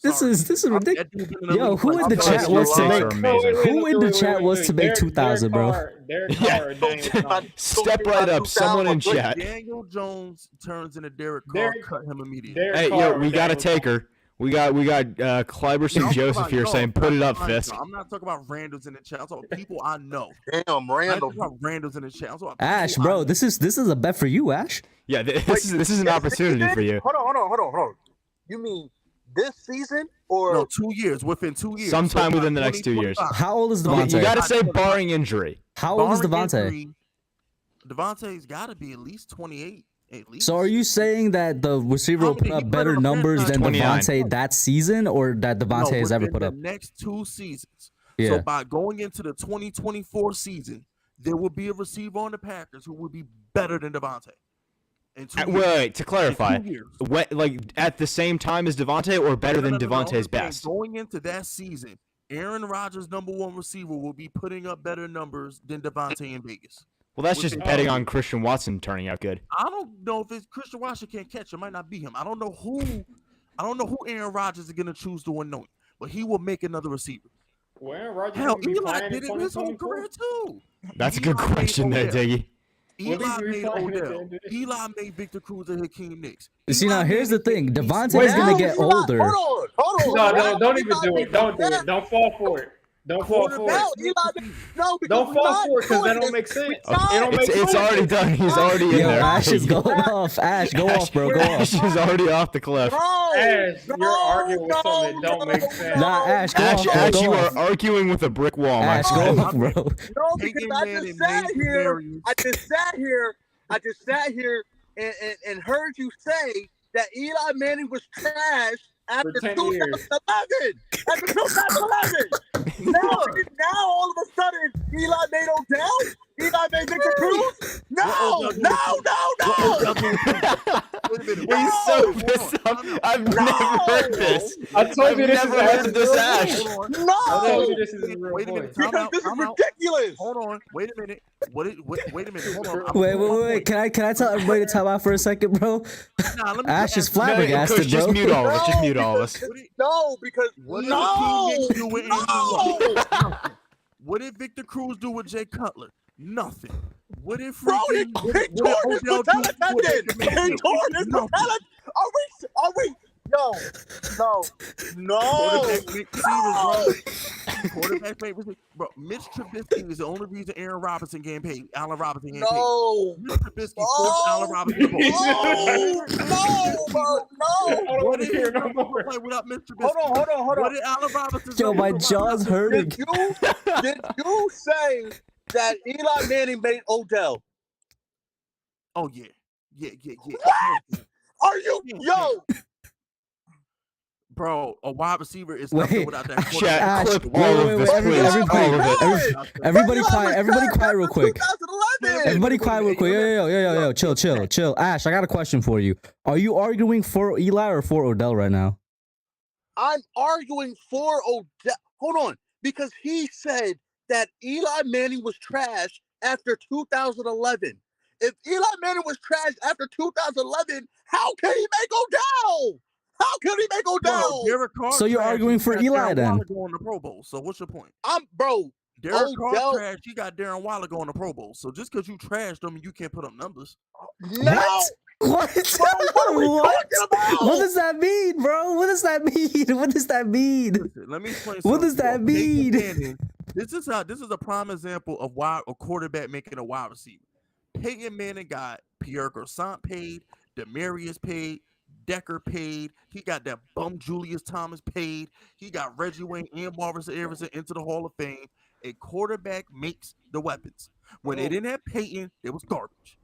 [SPEAKER 1] This is ridiculous.
[SPEAKER 3] That dude been in the
[SPEAKER 1] Yo,
[SPEAKER 3] league
[SPEAKER 1] who
[SPEAKER 3] for
[SPEAKER 1] in the
[SPEAKER 3] like
[SPEAKER 1] chat
[SPEAKER 3] 5
[SPEAKER 1] wants to
[SPEAKER 3] years.
[SPEAKER 4] Those
[SPEAKER 1] make?
[SPEAKER 4] are amazing.
[SPEAKER 1] Who in the chat wants to make 2,000, bro?
[SPEAKER 2] Derek
[SPEAKER 4] Yeah.
[SPEAKER 2] Carr, Daniel Jones.
[SPEAKER 4] Step right up. Someone in chat.
[SPEAKER 3] Daniel Jones turns into Derek Carr,
[SPEAKER 2] Derek-
[SPEAKER 3] cut him immediately.
[SPEAKER 2] Derek
[SPEAKER 4] Hey,
[SPEAKER 2] Carr
[SPEAKER 4] yo,
[SPEAKER 2] or
[SPEAKER 4] we got a
[SPEAKER 2] Daniel Jones.
[SPEAKER 4] taker. We got Clyberson
[SPEAKER 3] I'm
[SPEAKER 4] Joseph
[SPEAKER 3] talking
[SPEAKER 4] here
[SPEAKER 3] about-
[SPEAKER 4] saying,
[SPEAKER 3] no,
[SPEAKER 4] "Put it
[SPEAKER 3] I'm
[SPEAKER 4] up,
[SPEAKER 3] not-
[SPEAKER 4] Fisk."
[SPEAKER 3] I'm not talking about randos in the chat. I'm talking about people I know.
[SPEAKER 6] Damn,
[SPEAKER 3] I'm not
[SPEAKER 6] Randall.
[SPEAKER 3] talking about randos in the chat. I'm talking about
[SPEAKER 1] Ash,
[SPEAKER 3] people I
[SPEAKER 1] bro,
[SPEAKER 3] know.
[SPEAKER 1] this is a bet for you, Ash.
[SPEAKER 4] Yeah, this is an opportunity for you.
[SPEAKER 6] Hold on. You mean this season or
[SPEAKER 3] No, 2 years. Within 2 years.
[SPEAKER 4] Sometime
[SPEAKER 3] by
[SPEAKER 4] within the next 2 years.
[SPEAKER 3] 2025.
[SPEAKER 1] How old is
[SPEAKER 3] No, you
[SPEAKER 1] Devontae?
[SPEAKER 4] You got to say barring injury.
[SPEAKER 1] How old is
[SPEAKER 3] Barring
[SPEAKER 1] Devontae?
[SPEAKER 3] injury, Devontae's got to be at least 28. At least.
[SPEAKER 1] So are you saying that the receiver will
[SPEAKER 3] How many
[SPEAKER 1] put up
[SPEAKER 3] he
[SPEAKER 1] better
[SPEAKER 3] put on a
[SPEAKER 1] numbers than
[SPEAKER 4] franchise? 29.
[SPEAKER 1] Devontae that season, or that Devontae has ever
[SPEAKER 3] within
[SPEAKER 1] put
[SPEAKER 3] the
[SPEAKER 1] up?
[SPEAKER 3] next 2 seasons.
[SPEAKER 1] Yeah.
[SPEAKER 3] So by going into the 2024 season, there will be a receiver on the Packers who will be better than Devontae. In 2 years.
[SPEAKER 4] Wait, to clarify,
[SPEAKER 3] In 2 years.
[SPEAKER 4] like at the same time as Devontae or better than
[SPEAKER 3] No,
[SPEAKER 4] Devontae's
[SPEAKER 3] I'm saying
[SPEAKER 4] best?
[SPEAKER 3] Going into that season, Aaron Rodgers' #1 receiver will be putting up better numbers than Devontae in Vegas.
[SPEAKER 4] Well, that's just
[SPEAKER 3] within-
[SPEAKER 4] betting on Christian Watson turning out good.
[SPEAKER 3] I don't know if it's Christian Washington can't catch. It might not be him. I don't know who Aaron Rodgers is gonna choose to anoint, but he will make another receiver.
[SPEAKER 2] Well, Aaron Rodgers
[SPEAKER 3] Hell,
[SPEAKER 2] will be
[SPEAKER 3] Eli
[SPEAKER 2] playing
[SPEAKER 3] did
[SPEAKER 2] in
[SPEAKER 3] it his whole
[SPEAKER 2] 2024.
[SPEAKER 3] career too.
[SPEAKER 4] That's a good
[SPEAKER 3] Eli made
[SPEAKER 4] question there,
[SPEAKER 3] Odell.
[SPEAKER 4] Diggy.
[SPEAKER 2] Will he
[SPEAKER 3] Eli
[SPEAKER 2] be
[SPEAKER 3] made
[SPEAKER 2] playing at the
[SPEAKER 3] Odell.
[SPEAKER 2] end of this
[SPEAKER 3] Eli made Victor Cruz and Hakeem Nicks.
[SPEAKER 1] See, now
[SPEAKER 3] Eli
[SPEAKER 1] here's the
[SPEAKER 3] Manning
[SPEAKER 1] thing.
[SPEAKER 3] made
[SPEAKER 1] Devontae's
[SPEAKER 3] East
[SPEAKER 1] gonna
[SPEAKER 3] West.
[SPEAKER 1] get older.
[SPEAKER 6] Hold on.
[SPEAKER 2] No, don't even
[SPEAKER 6] Eli
[SPEAKER 2] do it.
[SPEAKER 6] made
[SPEAKER 2] Don't do
[SPEAKER 6] that.
[SPEAKER 2] it. Don't fall for it. Don't fall for
[SPEAKER 3] Quarterback.
[SPEAKER 2] it.
[SPEAKER 6] No, Eli, no, because
[SPEAKER 2] Don't
[SPEAKER 6] we're
[SPEAKER 2] fall
[SPEAKER 6] not
[SPEAKER 2] for it because that
[SPEAKER 6] doing
[SPEAKER 2] don't make
[SPEAKER 6] this.
[SPEAKER 2] sense.
[SPEAKER 6] We
[SPEAKER 2] It don't make
[SPEAKER 4] It's
[SPEAKER 2] sense.
[SPEAKER 4] already done. He's already in
[SPEAKER 1] Yo,
[SPEAKER 4] there.
[SPEAKER 1] Ash is going off. Ash, go off, bro. Go
[SPEAKER 4] Ash
[SPEAKER 1] off.
[SPEAKER 4] is already off the cliff.
[SPEAKER 6] No,
[SPEAKER 2] Ash, you're arguing with something that don't make sense.
[SPEAKER 1] Nah, Ash, go
[SPEAKER 4] Ash,
[SPEAKER 1] off, bro.
[SPEAKER 4] Ash,
[SPEAKER 1] Go
[SPEAKER 4] you
[SPEAKER 1] off.
[SPEAKER 4] are arguing with a brick wall, my
[SPEAKER 1] Ash, go
[SPEAKER 4] friend.
[SPEAKER 1] off, bro.
[SPEAKER 6] No, because
[SPEAKER 3] Peyton
[SPEAKER 6] I
[SPEAKER 3] Manning
[SPEAKER 6] just sat
[SPEAKER 3] made
[SPEAKER 6] here.
[SPEAKER 3] Marius.
[SPEAKER 6] I just sat here and heard you say that Eli Manning was trash after
[SPEAKER 2] For 10
[SPEAKER 6] 2011.
[SPEAKER 2] years.
[SPEAKER 6] After 2011. now all of a sudden, Eli made Odell? Eli made Victor Cruz? No.
[SPEAKER 4] He's so pissed off. I've never heard this.
[SPEAKER 2] I told
[SPEAKER 4] I've
[SPEAKER 2] you this
[SPEAKER 4] never
[SPEAKER 2] is
[SPEAKER 4] heard
[SPEAKER 2] Ash's
[SPEAKER 4] this,
[SPEAKER 2] real
[SPEAKER 4] Ash.
[SPEAKER 2] voice.
[SPEAKER 3] Hold on.
[SPEAKER 6] No.
[SPEAKER 2] I told you this is his real
[SPEAKER 3] Wait a minute.
[SPEAKER 2] voice.
[SPEAKER 3] Time
[SPEAKER 6] Because
[SPEAKER 3] out,
[SPEAKER 6] this is
[SPEAKER 3] time out.
[SPEAKER 6] ridiculous.
[SPEAKER 3] Hold on. Wait a minute. Wait a minute. Hold on.
[SPEAKER 1] Wait. Can I tell everybody to time out for a second, bro?
[SPEAKER 3] Nah, let me
[SPEAKER 1] Ash is
[SPEAKER 3] ask you-
[SPEAKER 4] No,
[SPEAKER 1] flabbergasted,
[SPEAKER 4] Kush, just
[SPEAKER 1] bro.
[SPEAKER 4] mute all of us. Just mute all of us.
[SPEAKER 3] What did-
[SPEAKER 6] No, because
[SPEAKER 3] What did
[SPEAKER 6] no.
[SPEAKER 3] Hakeem Nicks do with Andrew
[SPEAKER 6] No.
[SPEAKER 3] Luck? What did Victor Cruz do with Jay Cutler? Nothing. What did
[SPEAKER 6] Bro, he
[SPEAKER 3] freaking
[SPEAKER 6] tore this
[SPEAKER 3] Odell do
[SPEAKER 6] patella
[SPEAKER 3] with
[SPEAKER 6] tendon.
[SPEAKER 3] Baker
[SPEAKER 6] He
[SPEAKER 3] Mayfield?
[SPEAKER 6] tore this
[SPEAKER 3] Nothing.
[SPEAKER 6] patella. Are we? No.
[SPEAKER 3] Quarterback make receivers, bro. Quarterback make receivers. Bro, Mitch Trubisky is the only reason Aaron Robinson getting paid. Allen Robinson getting paid.
[SPEAKER 6] No.
[SPEAKER 3] Mitch Trubisky forced Allen Robinson to
[SPEAKER 6] No, bro,
[SPEAKER 2] I
[SPEAKER 6] no.
[SPEAKER 2] don't want to hear no more.
[SPEAKER 3] play without Mitch Trubisky.
[SPEAKER 6] Hold on.
[SPEAKER 3] What did Allen Robinson
[SPEAKER 1] Yo,
[SPEAKER 3] do?
[SPEAKER 1] my jaw's hurting.
[SPEAKER 6] Did you say that Eli Manning made Odell?
[SPEAKER 3] Oh yeah.
[SPEAKER 6] What? Are you yo?
[SPEAKER 3] Bro, a wide receiver is
[SPEAKER 1] Wait.
[SPEAKER 3] nothing without that
[SPEAKER 1] Ash,
[SPEAKER 3] quarterback.
[SPEAKER 1] Ash,
[SPEAKER 4] clip
[SPEAKER 1] wait,
[SPEAKER 4] all
[SPEAKER 1] wait,
[SPEAKER 4] of
[SPEAKER 1] wait,
[SPEAKER 4] this,
[SPEAKER 1] every-
[SPEAKER 4] please.
[SPEAKER 1] everybody-
[SPEAKER 4] All of it.
[SPEAKER 1] Everybody
[SPEAKER 6] Eli
[SPEAKER 1] quiet.
[SPEAKER 6] was
[SPEAKER 1] Everybody
[SPEAKER 6] trash
[SPEAKER 1] quiet real
[SPEAKER 6] after
[SPEAKER 1] quick.
[SPEAKER 6] 2011.
[SPEAKER 1] Everybody quiet real quick. Yo. Chill. Ash, I got a question for you. Are you arguing for Eli or for Odell right now?
[SPEAKER 6] I'm arguing for Odell. Hold on, because he said that Eli Manning was trash after 2011. If Eli Manning was trash after 2011, how can he make Odell? How can he make Odell?
[SPEAKER 3] Derek Carr
[SPEAKER 1] So you're
[SPEAKER 3] trash,
[SPEAKER 1] arguing
[SPEAKER 3] he
[SPEAKER 1] for
[SPEAKER 3] got
[SPEAKER 1] Eli
[SPEAKER 3] Darren
[SPEAKER 1] then?
[SPEAKER 3] Waller going to Pro Bowl. So what's your point?
[SPEAKER 6] Bro.
[SPEAKER 3] Derek
[SPEAKER 6] Odell-
[SPEAKER 3] Carr trash. He got Darren Waller going to Pro Bowl. So just because you trash don't mean you can't put up numbers.
[SPEAKER 6] No.
[SPEAKER 1] What?
[SPEAKER 6] Bro, what are we talking about?
[SPEAKER 1] What does that mean, bro? What does that mean? What does that mean?
[SPEAKER 3] Listen, let me explain.
[SPEAKER 1] What does
[SPEAKER 3] something.
[SPEAKER 1] that
[SPEAKER 3] Peyton
[SPEAKER 1] mean?
[SPEAKER 3] Manning, this is a prime example of why a quarterback making a wide receiver. Peyton Manning got Pierre Garçon paid, Demarius paid, Decker paid. He got that bum Julius Thomas paid. He got Reggie Wayne and Marvin Harrison into the Hall of Fame. A quarterback makes the weapons. When they didn't have Peyton, it was garbage.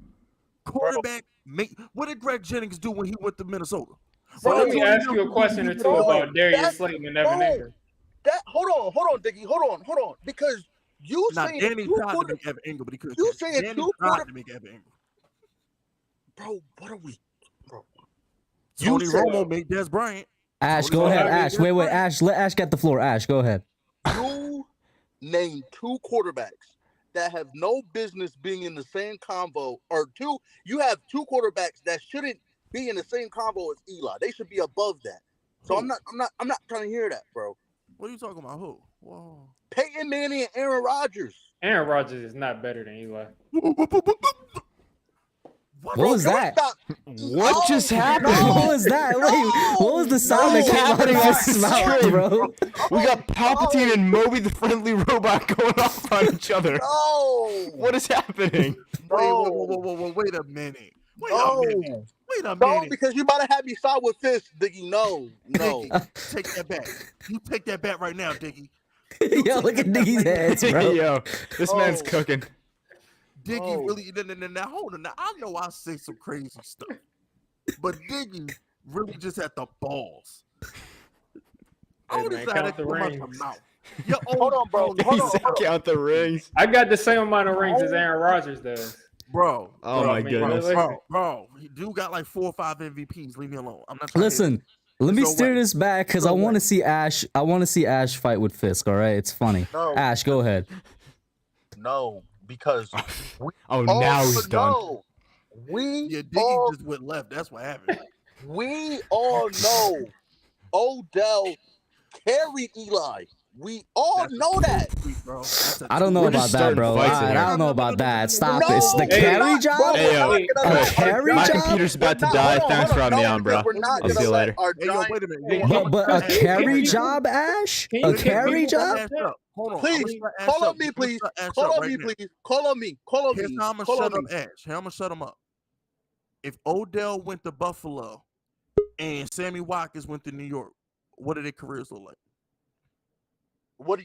[SPEAKER 3] Quarterback make. What did Greg Jennings do when he went to Minnesota?
[SPEAKER 2] So
[SPEAKER 3] Well,
[SPEAKER 2] let me
[SPEAKER 3] that's
[SPEAKER 2] ask
[SPEAKER 3] what
[SPEAKER 2] you a
[SPEAKER 3] he
[SPEAKER 2] question or
[SPEAKER 3] did.
[SPEAKER 2] two about Darius
[SPEAKER 6] That's-
[SPEAKER 2] Slayton and Evan
[SPEAKER 6] bro.
[SPEAKER 2] Ingram.
[SPEAKER 6] Hold on, Diggy. Hold on. Because you
[SPEAKER 3] Now,
[SPEAKER 6] saying
[SPEAKER 3] Danny
[SPEAKER 6] two
[SPEAKER 3] tried to
[SPEAKER 6] quarter-
[SPEAKER 3] make Evan Ingram, but he couldn't.
[SPEAKER 6] You
[SPEAKER 3] catch it.
[SPEAKER 6] saying
[SPEAKER 3] Danny
[SPEAKER 6] two
[SPEAKER 3] tried
[SPEAKER 6] quarter-
[SPEAKER 3] to make Evan Ingram.
[SPEAKER 6] bro, what are we? Bro.
[SPEAKER 3] Tony
[SPEAKER 6] said-
[SPEAKER 3] Romo make Des Bryant.
[SPEAKER 1] Ash,
[SPEAKER 3] Tony
[SPEAKER 1] go
[SPEAKER 3] Romo
[SPEAKER 1] ahead.
[SPEAKER 3] make
[SPEAKER 1] Ash,
[SPEAKER 3] Des
[SPEAKER 1] wait.
[SPEAKER 3] Bryant.
[SPEAKER 1] Ash, let Ash get the floor. Ash, go ahead.
[SPEAKER 6] You name two quarterbacks that have no business being in the same combo, or two. You have two quarterbacks that shouldn't be in the same combo as Eli. They should be above that. So I'm not trying to hear that, bro.
[SPEAKER 3] What are you talking about? Who? Whoa.
[SPEAKER 6] Peyton Manning and Aaron Rodgers.
[SPEAKER 2] Aaron Rodgers is not better than Eli.
[SPEAKER 1] What was that?
[SPEAKER 4] What just happened?
[SPEAKER 1] What was that? Wait, what was the sound that came out of his mouth, bro?
[SPEAKER 4] We got Palpatine and Moby the friendly robot going off on each other.
[SPEAKER 6] No.
[SPEAKER 4] What is happening?
[SPEAKER 3] Wait a minute. Wait a
[SPEAKER 6] No,
[SPEAKER 3] minute.
[SPEAKER 6] because you about to have me side with Fist, Diggy. No.
[SPEAKER 3] Diggy, take that back. You take that back right now, Diggy.
[SPEAKER 1] Yo, look at Diggy's heads, bro.
[SPEAKER 4] Yo, this man's cooking.
[SPEAKER 3] Diggy really. Now hold on. Now I know I say some crazy stuff, but Diggy really just had the balls. I
[SPEAKER 2] Hey,
[SPEAKER 3] would
[SPEAKER 2] man,
[SPEAKER 3] have had
[SPEAKER 2] count
[SPEAKER 3] to
[SPEAKER 2] the
[SPEAKER 3] come out
[SPEAKER 2] rings.
[SPEAKER 3] your mouth. Your
[SPEAKER 6] Hold on, bro.
[SPEAKER 4] He said count the rings.
[SPEAKER 2] I got the same amount of rings as Aaron Rodgers does.
[SPEAKER 3] Bro.
[SPEAKER 4] Oh my goodness.
[SPEAKER 3] Bro. Dude got like 4 or 5 MVPs. Leave me alone. I'm not trying
[SPEAKER 1] Listen, let me steer this back because I want to see Ash. I want to see Ash fight with Fisk. All right, it's funny.
[SPEAKER 6] No.
[SPEAKER 1] Ash, go ahead.
[SPEAKER 6] No, because
[SPEAKER 4] Now he's done.
[SPEAKER 3] Yeah, Diggy just went left. That's what happened.
[SPEAKER 6] We all know Odell carried Eli. We all know that.
[SPEAKER 1] I don't know
[SPEAKER 4] We're
[SPEAKER 1] about
[SPEAKER 4] just
[SPEAKER 1] that,
[SPEAKER 4] starting
[SPEAKER 1] bro.
[SPEAKER 4] fights
[SPEAKER 1] I
[SPEAKER 4] in
[SPEAKER 1] don't
[SPEAKER 4] here.
[SPEAKER 1] know about that. Stop
[SPEAKER 6] No,
[SPEAKER 1] this. The
[SPEAKER 6] we're
[SPEAKER 1] carry
[SPEAKER 6] not,
[SPEAKER 1] job?
[SPEAKER 6] bro.
[SPEAKER 4] Hey, yo,
[SPEAKER 6] We're not gonna
[SPEAKER 1] a
[SPEAKER 6] let
[SPEAKER 1] carry
[SPEAKER 6] our
[SPEAKER 4] My
[SPEAKER 1] job?
[SPEAKER 4] computer's about to
[SPEAKER 6] We're not-
[SPEAKER 4] die.
[SPEAKER 6] hold on,
[SPEAKER 4] Thanks for
[SPEAKER 6] hold on.
[SPEAKER 4] having me
[SPEAKER 6] No,
[SPEAKER 4] on, bro.
[SPEAKER 6] because we're not
[SPEAKER 4] I'll
[SPEAKER 6] gonna
[SPEAKER 4] see you
[SPEAKER 6] let
[SPEAKER 4] later.
[SPEAKER 6] our
[SPEAKER 3] Hey, yo,
[SPEAKER 6] giant-
[SPEAKER 3] wait a minute.
[SPEAKER 1] But a carry job, Ash?
[SPEAKER 2] Can
[SPEAKER 1] A
[SPEAKER 2] you-
[SPEAKER 1] carry job?
[SPEAKER 3] Hold on.
[SPEAKER 6] Please, call on me, please. Call on me, please. Call on me. Call on
[SPEAKER 3] Here's
[SPEAKER 6] me.
[SPEAKER 3] how I'm going to
[SPEAKER 6] Call
[SPEAKER 3] shut
[SPEAKER 6] on
[SPEAKER 3] up
[SPEAKER 6] me.
[SPEAKER 3] Ash. Here I'm going to shut him up. If Odell went to Buffalo and Sammy Watkins went to New York, what do their careers look like?
[SPEAKER 6] What do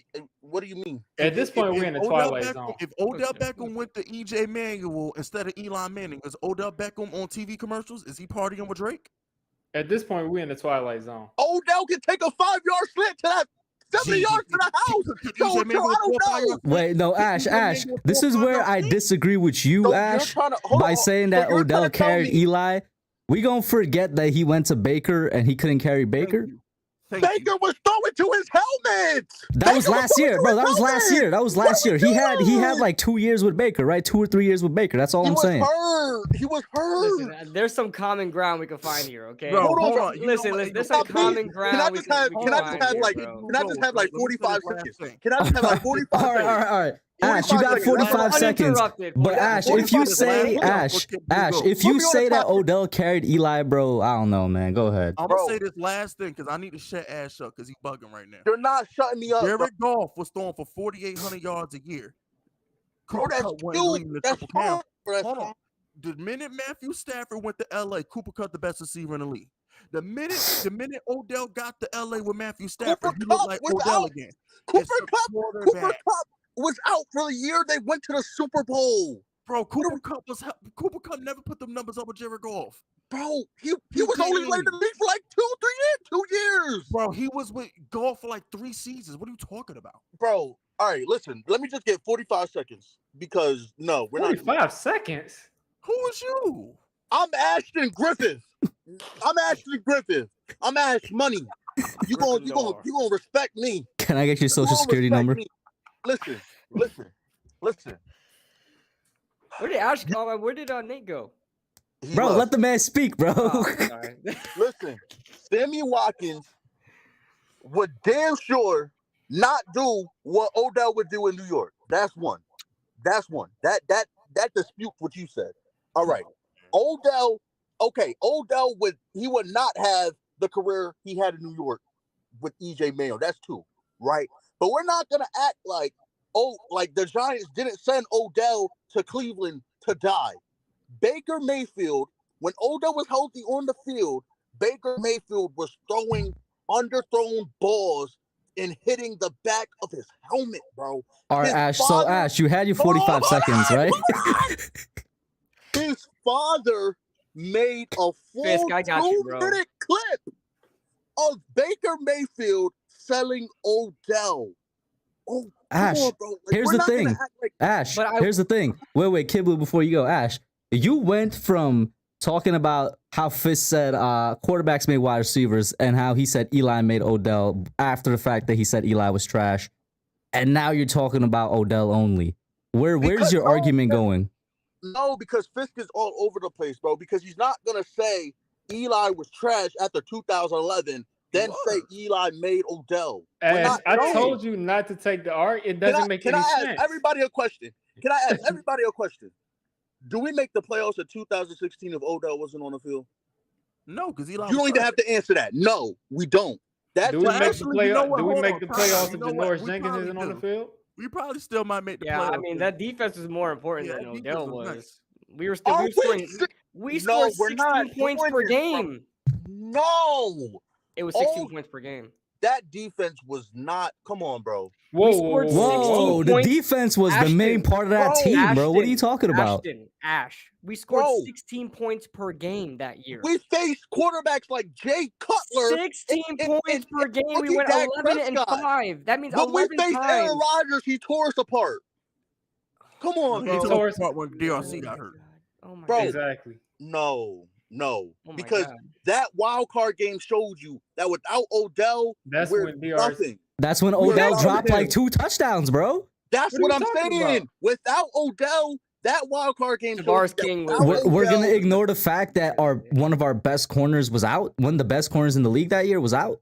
[SPEAKER 6] you mean?
[SPEAKER 2] At this point, we're in the twilight zone.
[SPEAKER 3] If Odell Beckham went to EJ Manuel instead of Eli Manning, is Odell Beckham on TV commercials? Is he partying with Drake?
[SPEAKER 2] At this point, we're in the twilight zone.
[SPEAKER 6] Odell can take a 5-yard slant to that 70 yards to the house. So, I don't know.
[SPEAKER 1] Wait, no, Ash. This is where I disagree with you,
[SPEAKER 6] So you're
[SPEAKER 1] Ash,
[SPEAKER 6] trying to- hold
[SPEAKER 1] by
[SPEAKER 6] on.
[SPEAKER 1] saying
[SPEAKER 6] So
[SPEAKER 1] that
[SPEAKER 6] you're
[SPEAKER 1] Odell
[SPEAKER 6] trying to tell
[SPEAKER 1] carried
[SPEAKER 6] me-
[SPEAKER 1] Eli. We gonna forget that he went to Baker and he couldn't carry Baker?
[SPEAKER 6] Baker was throwing to his helmet.
[SPEAKER 1] That was last year, bro. That was last year. That was last year. He had like 2 years with Baker, right? 2 or 3 years with Baker. That's all I'm saying.
[SPEAKER 6] He was hurt.
[SPEAKER 7] Listen, there's some common ground we can find here, okay?
[SPEAKER 3] Bro,
[SPEAKER 6] Hold on,
[SPEAKER 7] Listen, there's some common ground.
[SPEAKER 6] Can I just have like 45 seconds? Can I just have like 45
[SPEAKER 1] All
[SPEAKER 6] seconds?
[SPEAKER 1] right. Ash, you got 45 seconds. But Ash, if you say that Odell carried Eli, bro, I don't know, man. Go ahead.
[SPEAKER 3] I'm going to say this last thing because I need to shut Ash up because he's bugging right now.
[SPEAKER 6] You're not shutting me up.
[SPEAKER 3] Jared Goff was throwing for 4,800 yards a year.
[SPEAKER 6] Bro, that's
[SPEAKER 3] Cooper Kupp wasn't leading the
[SPEAKER 6] That's
[SPEAKER 3] triple count.
[SPEAKER 6] fine.
[SPEAKER 3] Hold on. The minute Matthew Stafford went to LA, Cooper Kupp the best receiver in the league. The minute Odell got to LA with Matthew Stafford, he looked like Odell again.
[SPEAKER 6] Cooper Kupp was out for the year they went to the Super Bowl.
[SPEAKER 3] Bro, Cooper Kupp never put them numbers up with Jared Goff.
[SPEAKER 6] Bro, he was only in the league for like 2 years.
[SPEAKER 3] Bro, he was with Goff for like 3 seasons. What are you talking about?
[SPEAKER 6] Bro, all right, listen. Let me just get 45 seconds because no, we're
[SPEAKER 2] 45 seconds?
[SPEAKER 3] Who is you?
[SPEAKER 6] I'm Ashton Griffith. I'm Ash Money. You gonna respect me.
[SPEAKER 1] Can I get your social security number?
[SPEAKER 6] Me. Listen.
[SPEAKER 7] Where did Nate go?
[SPEAKER 1] Bro, let the man speak, bro.
[SPEAKER 7] Oh, sorry.
[SPEAKER 6] Listen, Sammy Watkins would damn sure not do what Odell would do in New York. That's one. That disputes what you said. All right. Odell would not have the career he had in New York with EJ Mayo. That's 2, right? But we're not gonna act like the Giants didn't send Odell to Cleveland to die. Baker Mayfield, when Odell was healthy on the field, Baker Mayfield was throwing underthrown balls and hitting the back of his helmet, bro.
[SPEAKER 1] All right, Ash. So, Ash, you had your 45 seconds, right?
[SPEAKER 6] His father made a full
[SPEAKER 7] Fisk, I got you, bro.
[SPEAKER 6] 2-minute clip of Baker Mayfield selling Odell. Oh,
[SPEAKER 1] Ash,
[SPEAKER 6] on, bro.
[SPEAKER 1] here's
[SPEAKER 6] we're
[SPEAKER 1] the
[SPEAKER 6] not gonna
[SPEAKER 1] thing.
[SPEAKER 6] act like-
[SPEAKER 1] Ash,
[SPEAKER 7] But
[SPEAKER 1] here's the thing. Wait, Kibble, before you go, Ash, you went from talking about how Fisk said quarterbacks made wide receivers and how he said Eli made Odell after the fact that he said Eli was trash, and now you're talking about Odell only. Where's your argument going?
[SPEAKER 6] No, because Fisk is all over the place, bro. Because he's not gonna say Eli was trash after 2011 then
[SPEAKER 3] was.
[SPEAKER 6] say Eli made Odell. We're
[SPEAKER 2] As
[SPEAKER 6] not
[SPEAKER 2] I
[SPEAKER 6] saying.
[SPEAKER 2] told you not to take the art. It doesn't make
[SPEAKER 6] Can
[SPEAKER 2] any
[SPEAKER 6] I
[SPEAKER 2] sense.
[SPEAKER 6] ask everybody a question? Can I ask everybody a question? Do we make the playoffs in 2016 if Odell wasn't on the field?
[SPEAKER 3] No, because Eli.
[SPEAKER 6] You don't even have to answer that. No, we don't. That
[SPEAKER 2] Do we
[SPEAKER 3] Well,
[SPEAKER 2] make
[SPEAKER 3] actually,
[SPEAKER 2] the
[SPEAKER 3] you know
[SPEAKER 2] playoff?
[SPEAKER 3] what?
[SPEAKER 2] Do we
[SPEAKER 3] Hold
[SPEAKER 2] make
[SPEAKER 3] on,
[SPEAKER 2] the
[SPEAKER 3] time out.
[SPEAKER 2] playoffs
[SPEAKER 3] You
[SPEAKER 2] if
[SPEAKER 3] know what?
[SPEAKER 2] Janoris
[SPEAKER 3] We
[SPEAKER 2] Jenkins
[SPEAKER 3] probably
[SPEAKER 2] isn't on the
[SPEAKER 3] do.
[SPEAKER 2] field?
[SPEAKER 3] We probably still might make the
[SPEAKER 7] Yeah,
[SPEAKER 3] playoffs.
[SPEAKER 7] I mean that defense was more important
[SPEAKER 3] Yeah,
[SPEAKER 7] than
[SPEAKER 3] that
[SPEAKER 7] Odell
[SPEAKER 3] defense was
[SPEAKER 7] was.
[SPEAKER 3] nice.
[SPEAKER 7] We were still
[SPEAKER 6] Are
[SPEAKER 7] we scoring.
[SPEAKER 6] we?
[SPEAKER 7] We
[SPEAKER 6] No,
[SPEAKER 7] scored
[SPEAKER 6] we're
[SPEAKER 7] 16
[SPEAKER 6] not
[SPEAKER 7] points
[SPEAKER 6] doing
[SPEAKER 7] per
[SPEAKER 6] this, bro.
[SPEAKER 7] game.
[SPEAKER 6] No,
[SPEAKER 7] It was 16
[SPEAKER 6] Oh.
[SPEAKER 7] points per game.
[SPEAKER 6] that defense was not. Come on, bro.
[SPEAKER 2] Whoa,
[SPEAKER 7] We
[SPEAKER 2] whoa,
[SPEAKER 7] scored
[SPEAKER 2] whoa, whoa,
[SPEAKER 7] 16
[SPEAKER 2] whoa.
[SPEAKER 1] Whoa, the
[SPEAKER 7] points.
[SPEAKER 1] defense was the main
[SPEAKER 7] Ashton,
[SPEAKER 1] part of that
[SPEAKER 6] bro,
[SPEAKER 1] team, bro. What are you talking about?
[SPEAKER 7] Ash. We scored
[SPEAKER 6] Bro.
[SPEAKER 7] 16 points per game that year.
[SPEAKER 6] We faced quarterbacks like Jay Cutler.
[SPEAKER 7] 16
[SPEAKER 6] and-
[SPEAKER 7] points per game. We
[SPEAKER 6] fucking
[SPEAKER 7] went
[SPEAKER 6] Dak
[SPEAKER 7] 11-5. That means
[SPEAKER 6] When we
[SPEAKER 7] 11
[SPEAKER 6] faced Aaron
[SPEAKER 7] times.
[SPEAKER 6] Rodgers, he tore us apart. Come on,
[SPEAKER 3] He
[SPEAKER 6] bro.
[SPEAKER 3] tore us apart when
[SPEAKER 7] Oh
[SPEAKER 3] DRC
[SPEAKER 7] my
[SPEAKER 3] got hurt.
[SPEAKER 7] God. Oh my
[SPEAKER 6] Bro.
[SPEAKER 7] God.
[SPEAKER 2] Exactly.
[SPEAKER 6] No.
[SPEAKER 7] Oh my
[SPEAKER 6] Because
[SPEAKER 7] God.
[SPEAKER 6] that wild card game showed you that without Odell,
[SPEAKER 2] That's
[SPEAKER 6] we're
[SPEAKER 2] when DRC.
[SPEAKER 6] nothing.
[SPEAKER 1] That's when
[SPEAKER 6] We're
[SPEAKER 1] Odell
[SPEAKER 6] about
[SPEAKER 1] dropped
[SPEAKER 2] to
[SPEAKER 1] like
[SPEAKER 2] do.
[SPEAKER 1] 2 touchdowns, bro.
[SPEAKER 6] That's
[SPEAKER 2] What are
[SPEAKER 6] what
[SPEAKER 2] you
[SPEAKER 6] I'm
[SPEAKER 2] talking
[SPEAKER 6] saying.
[SPEAKER 2] about?
[SPEAKER 6] Without Odell, that wild card game showed you
[SPEAKER 7] Tavares
[SPEAKER 6] that
[SPEAKER 7] King was-
[SPEAKER 6] without
[SPEAKER 1] We're gonna
[SPEAKER 6] Odell-
[SPEAKER 1] ignore the fact that one of our best corners was out. One of the best corners in the league that year was out.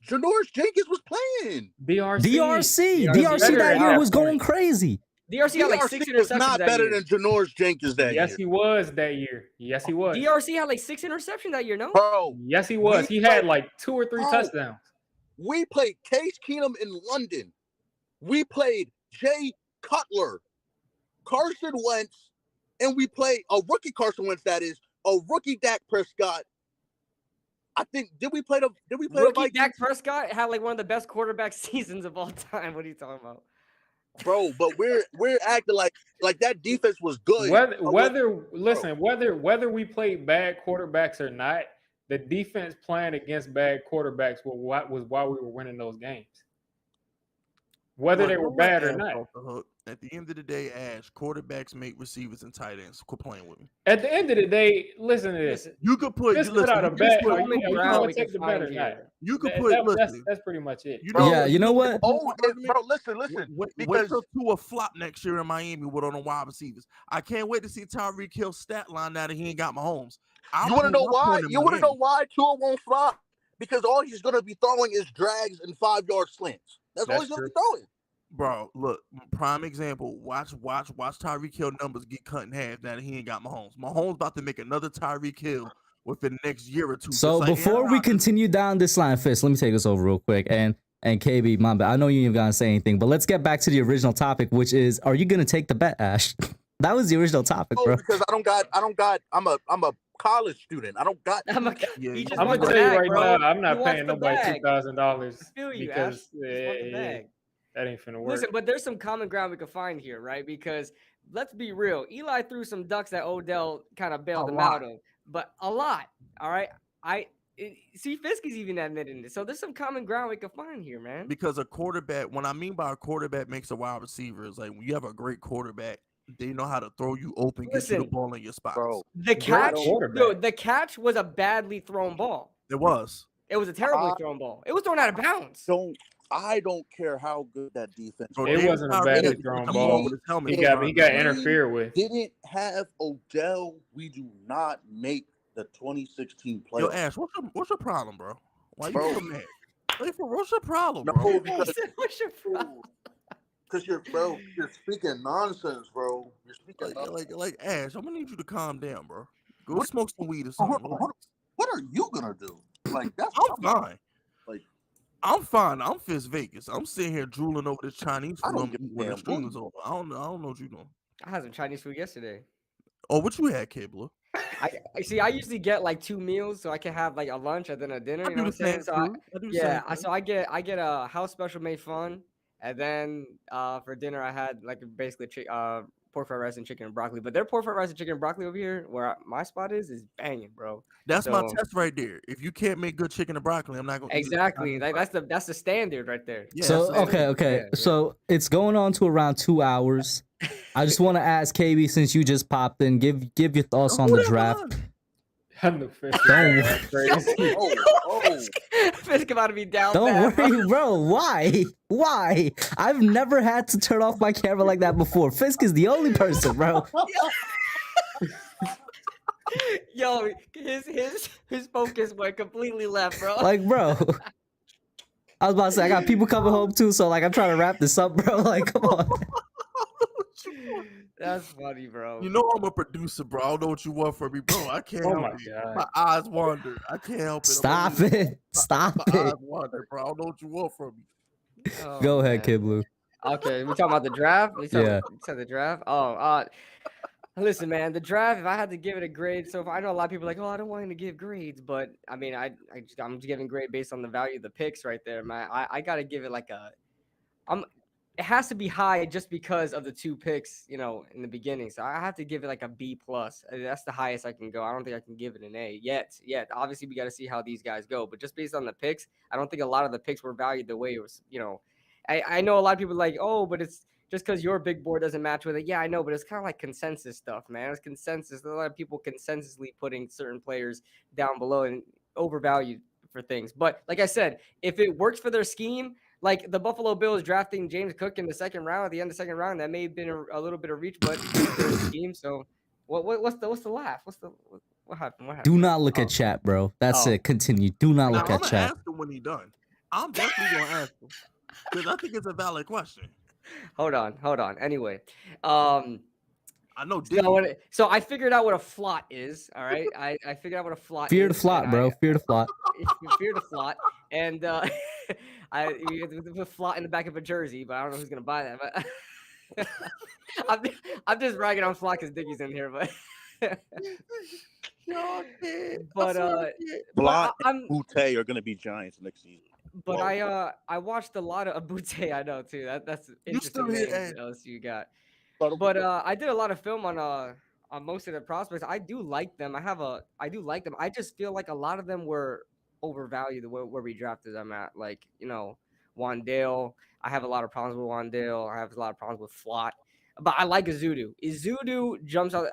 [SPEAKER 6] Janoris Jenkins was playing.
[SPEAKER 1] DRC
[SPEAKER 2] better
[SPEAKER 1] that
[SPEAKER 2] at
[SPEAKER 1] year
[SPEAKER 2] that
[SPEAKER 1] was
[SPEAKER 2] point.
[SPEAKER 1] going crazy.
[SPEAKER 7] DRC had like 6
[SPEAKER 6] DRC was
[SPEAKER 7] interceptions
[SPEAKER 6] not
[SPEAKER 7] that
[SPEAKER 6] better
[SPEAKER 7] year.
[SPEAKER 6] than Janoris Jenkins that
[SPEAKER 2] Yes,
[SPEAKER 6] year.
[SPEAKER 2] he was that year. Yes, he was.
[SPEAKER 7] DRC had like 6 interceptions that year, no?
[SPEAKER 6] Bro,
[SPEAKER 2] Yes, he was.
[SPEAKER 6] We
[SPEAKER 2] He had
[SPEAKER 6] played-
[SPEAKER 2] like 2 or 3
[SPEAKER 6] Bro.
[SPEAKER 2] touchdowns.
[SPEAKER 6] we played Case Keenum in London. We played Jay Cutler, Carson Wentz, and we played a rookie Carson Wentz, that is, a rookie Dak Prescott. I think did we play the
[SPEAKER 7] Rookie
[SPEAKER 6] Vikings?
[SPEAKER 7] Dak Prescott had like one of the best quarterback seasons of all time. What are you talking about?
[SPEAKER 6] Bro, but we're acting like that defense was good.
[SPEAKER 2] Whether we played bad quarterbacks or not, the defense playing against bad quarterbacks was why we were winning those games. Whether they were bad or not.
[SPEAKER 3] Off the hook. At the end of the day, Ash, quarterbacks make receivers and tight ends. Quit playing with me.
[SPEAKER 2] At the end of the day, listen to this.
[SPEAKER 7] Listen,
[SPEAKER 3] You could put.
[SPEAKER 2] Just
[SPEAKER 3] listen,
[SPEAKER 2] put out a
[SPEAKER 3] you
[SPEAKER 2] bet.
[SPEAKER 3] could
[SPEAKER 2] Are
[SPEAKER 3] put-
[SPEAKER 2] you
[SPEAKER 7] common
[SPEAKER 2] going
[SPEAKER 7] ground
[SPEAKER 2] to
[SPEAKER 7] we
[SPEAKER 2] take
[SPEAKER 7] can
[SPEAKER 2] the bet or
[SPEAKER 7] find
[SPEAKER 2] not?
[SPEAKER 7] here.
[SPEAKER 3] You could
[SPEAKER 2] That-
[SPEAKER 3] put.
[SPEAKER 2] that-
[SPEAKER 3] listen,
[SPEAKER 2] that's pretty much it.
[SPEAKER 3] you
[SPEAKER 1] Yeah, you know what?
[SPEAKER 6] Oh,
[SPEAKER 3] argument?
[SPEAKER 6] bro, listen.
[SPEAKER 3] Wait
[SPEAKER 6] because-
[SPEAKER 3] till Tua flop next year in Miami with on the wide receivers. I can't wait to see Tyreek Hill's stat line now that he ain't got Mahomes.
[SPEAKER 6] You want to know why? You want to know why Tua won't flop? Because all he's going to be throwing is drags and 5-yard slants. That's all
[SPEAKER 2] That's
[SPEAKER 6] he's going to be
[SPEAKER 2] true.
[SPEAKER 6] throwing.
[SPEAKER 3] Bro, look, prime example. Watch Tyreek Hill numbers get cut in half now that he ain't got Mahomes. Mahomes about to make another Tyreek Hill within the next year or two.
[SPEAKER 1] So
[SPEAKER 3] just like
[SPEAKER 1] before
[SPEAKER 3] Aaron
[SPEAKER 1] we
[SPEAKER 3] Rodgers.
[SPEAKER 1] continue down this line, Fist, let me take this over real quick. And KB, my bad. I know you ain't gonna say anything, but let's get back to the original topic, which is, are you gonna take the bet, Ash? That was the original topic,
[SPEAKER 6] Oh,
[SPEAKER 1] bro.
[SPEAKER 6] because I don't got. I'm a college student. I don't got.
[SPEAKER 7] I'm a,
[SPEAKER 3] Yeah,
[SPEAKER 7] he
[SPEAKER 3] you-
[SPEAKER 7] just
[SPEAKER 2] I'm
[SPEAKER 7] wants
[SPEAKER 2] gonna
[SPEAKER 7] the
[SPEAKER 2] tell you
[SPEAKER 7] bag,
[SPEAKER 2] right
[SPEAKER 7] bro.
[SPEAKER 2] now, I'm
[SPEAKER 7] He
[SPEAKER 2] not
[SPEAKER 7] wants
[SPEAKER 2] paying
[SPEAKER 7] the
[SPEAKER 2] nobody
[SPEAKER 7] bag.
[SPEAKER 2] $2,000
[SPEAKER 7] I feel you,
[SPEAKER 2] because
[SPEAKER 7] Ash. He just want the bag.
[SPEAKER 2] that ain't finna work.
[SPEAKER 7] Listen, but there's some common ground we can find here, right? Because let's be real, Eli threw some ducks that Odell kind of bailed
[SPEAKER 3] A
[SPEAKER 7] him
[SPEAKER 3] lot.
[SPEAKER 7] out of, but a lot. All right, see Fiskey's even admitting this, so there's some common ground we can find here, man.
[SPEAKER 3] Because a quarterback, what I mean by a quarterback makes a wide receiver is like when you have a great quarterback, they know how to throw you open, get you the
[SPEAKER 7] Listen,
[SPEAKER 3] ball in your spots.
[SPEAKER 6] Bro,
[SPEAKER 7] The catch,
[SPEAKER 2] quarterback.
[SPEAKER 7] dude, the catch was a badly thrown ball.
[SPEAKER 3] It was.
[SPEAKER 7] It was a terribly thrown ball. It was thrown out of bounds.
[SPEAKER 6] I don't care how good that defense
[SPEAKER 3] Bro,
[SPEAKER 6] was.
[SPEAKER 2] It
[SPEAKER 3] David
[SPEAKER 2] wasn't a
[SPEAKER 3] Tyreek
[SPEAKER 2] badly
[SPEAKER 3] with
[SPEAKER 2] thrown
[SPEAKER 3] the
[SPEAKER 2] ball.
[SPEAKER 3] with his helmet
[SPEAKER 2] He
[SPEAKER 3] on.
[SPEAKER 2] got interfered with.
[SPEAKER 6] Didn't have Odell, we do not make the 2016
[SPEAKER 3] Yo,
[SPEAKER 6] playoffs.
[SPEAKER 3] Ash, what's your problem, bro? Why you
[SPEAKER 6] Bro.
[SPEAKER 3] so mad? Like, what's your problem,
[SPEAKER 6] No,
[SPEAKER 3] bro?
[SPEAKER 6] because
[SPEAKER 7] What's your problem?
[SPEAKER 6] you're speaking nonsense, bro. You're speaking nonsense.
[SPEAKER 3] Like Ash, I'm gonna need you to calm down, bro. Go
[SPEAKER 6] What-
[SPEAKER 3] smoke some weed or
[SPEAKER 6] Hold
[SPEAKER 3] something.
[SPEAKER 6] on, hold on. What are you gonna do? Like that's
[SPEAKER 3] I'm fine.
[SPEAKER 6] Like-
[SPEAKER 3] I'm fine. I'm Fist Vegas. I'm sitting here drooling over this Chinese
[SPEAKER 6] I
[SPEAKER 3] food
[SPEAKER 6] don't
[SPEAKER 3] I'm
[SPEAKER 6] give a
[SPEAKER 3] eating when the
[SPEAKER 6] damn
[SPEAKER 3] stream
[SPEAKER 6] what
[SPEAKER 3] is over. I don't know what you doing.
[SPEAKER 7] I had some Chinese food yesterday.
[SPEAKER 3] Oh, what you had, Kibler?
[SPEAKER 7] I see. I usually get like 2 meals, so I can have like a lunch and then a dinner.
[SPEAKER 3] I
[SPEAKER 7] You
[SPEAKER 3] do
[SPEAKER 7] know
[SPEAKER 3] the
[SPEAKER 7] what I'm saying?
[SPEAKER 3] same
[SPEAKER 7] So
[SPEAKER 3] too. I do the
[SPEAKER 7] yeah,
[SPEAKER 3] same thing.
[SPEAKER 7] so I get a house special made fun, and then for dinner I had like basically pork fried rice and chicken and broccoli. But their pork fried rice and chicken and broccoli over here, where my spot is banging, bro.
[SPEAKER 3] That's my
[SPEAKER 7] so-
[SPEAKER 3] test right there. If you can't make good chicken and broccoli, I'm not gonna eat it.
[SPEAKER 7] Exactly. Like that's the standard right there.
[SPEAKER 3] Yeah,
[SPEAKER 1] So
[SPEAKER 3] that's it.
[SPEAKER 1] okay.
[SPEAKER 7] Yeah.
[SPEAKER 1] So it's going on to around 2 hours. I just want to ask KB, since you just popped in, give your thoughts on
[SPEAKER 3] Who
[SPEAKER 1] the
[SPEAKER 3] that
[SPEAKER 1] draft.
[SPEAKER 3] was?
[SPEAKER 2] I'm the fish.
[SPEAKER 1] Don't
[SPEAKER 2] Crazy.
[SPEAKER 7] Fisk about to be down.
[SPEAKER 1] Don't
[SPEAKER 7] bad, bro.
[SPEAKER 1] worry, bro. Why? Why? I've never had to turn off my camera like that before. Fisk is the only person, bro.
[SPEAKER 7] Yo, his focus went completely left, bro.
[SPEAKER 1] Like, bro. I was about to say I got people coming home too, so like I'm trying to wrap this up, bro. Like, come on.
[SPEAKER 7] That's funny, bro.
[SPEAKER 3] You know I'm a producer, bro. I don't know what you want from me, bro. I can't
[SPEAKER 2] Oh
[SPEAKER 3] help
[SPEAKER 2] my
[SPEAKER 3] it.
[SPEAKER 2] God.
[SPEAKER 3] My eyes wander. I can't help it.
[SPEAKER 1] Stop it. Stop
[SPEAKER 3] My eyes
[SPEAKER 1] it.
[SPEAKER 3] wander, bro. I don't know what you want from me.
[SPEAKER 7] Oh,
[SPEAKER 1] Go ahead,
[SPEAKER 7] man.
[SPEAKER 1] Kid Blue.
[SPEAKER 7] Okay, we talking about the draft? We talking,
[SPEAKER 1] Yeah.
[SPEAKER 7] we talking the draft? Listen, man, the draft, if I had to give it a grade, so if I know a lot of people are like, oh, I don't want him to give grades, but I mean, I'm just giving grade based on the value of the picks right there, man. I got to give it like it has to be high just because of the 2 picks, you know, in the beginning. So I have to give it like a B+. That's the highest I can go. I don't think I can give it an A yet. Obviously, we got to see how these guys go. But just based on the picks, I don't think a lot of the picks were valued the way it was, you know. I know a lot of people are like, oh, but it's just because your big board doesn't match with it. Yeah, I know, but it's kind of like consensus stuff, man. It's consensus. There's a lot of people consensusly putting certain players down below and overvalued for things. But like I said, if it works for their scheme, like the Buffalo Bills drafting James Cook in the second round, at the end of the second round, that may have been a little bit of reach, but their scheme. So what's the laugh? What happened? What happened?
[SPEAKER 1] Do not look at chat, bro. That's it. Continue. Do not look
[SPEAKER 3] I'm
[SPEAKER 1] at
[SPEAKER 3] gonna
[SPEAKER 1] chat.
[SPEAKER 3] ask him when he done. I'm definitely gonna ask him because I think it's a valid question.
[SPEAKER 7] Hold on. Anyway,
[SPEAKER 3] I know.
[SPEAKER 7] so I figured out what a flot is. All right, I figured out what a flot
[SPEAKER 1] Fear
[SPEAKER 7] is.
[SPEAKER 1] the Flott, bro. Fear the Flott.
[SPEAKER 7] Fear the Flott, and we put Flott in the back of a jersey, but I don't know who's gonna buy that. But I'm just ragging on Flott because Dickie's in here, but.
[SPEAKER 6] Flott and Butte are gonna be giants next season.
[SPEAKER 7] But I watched a lot of Butte. I know too. That's interesting. LSU got. But I did a lot of film on most of the prospects. I do like them. I do like them. I just feel like a lot of them were overvalued where we drafted them at. Like, you know, Wandale. I have a lot of problems with Wandale. I have a lot of problems with Flott. But I like Ezeudu. Ezeudu jumps out.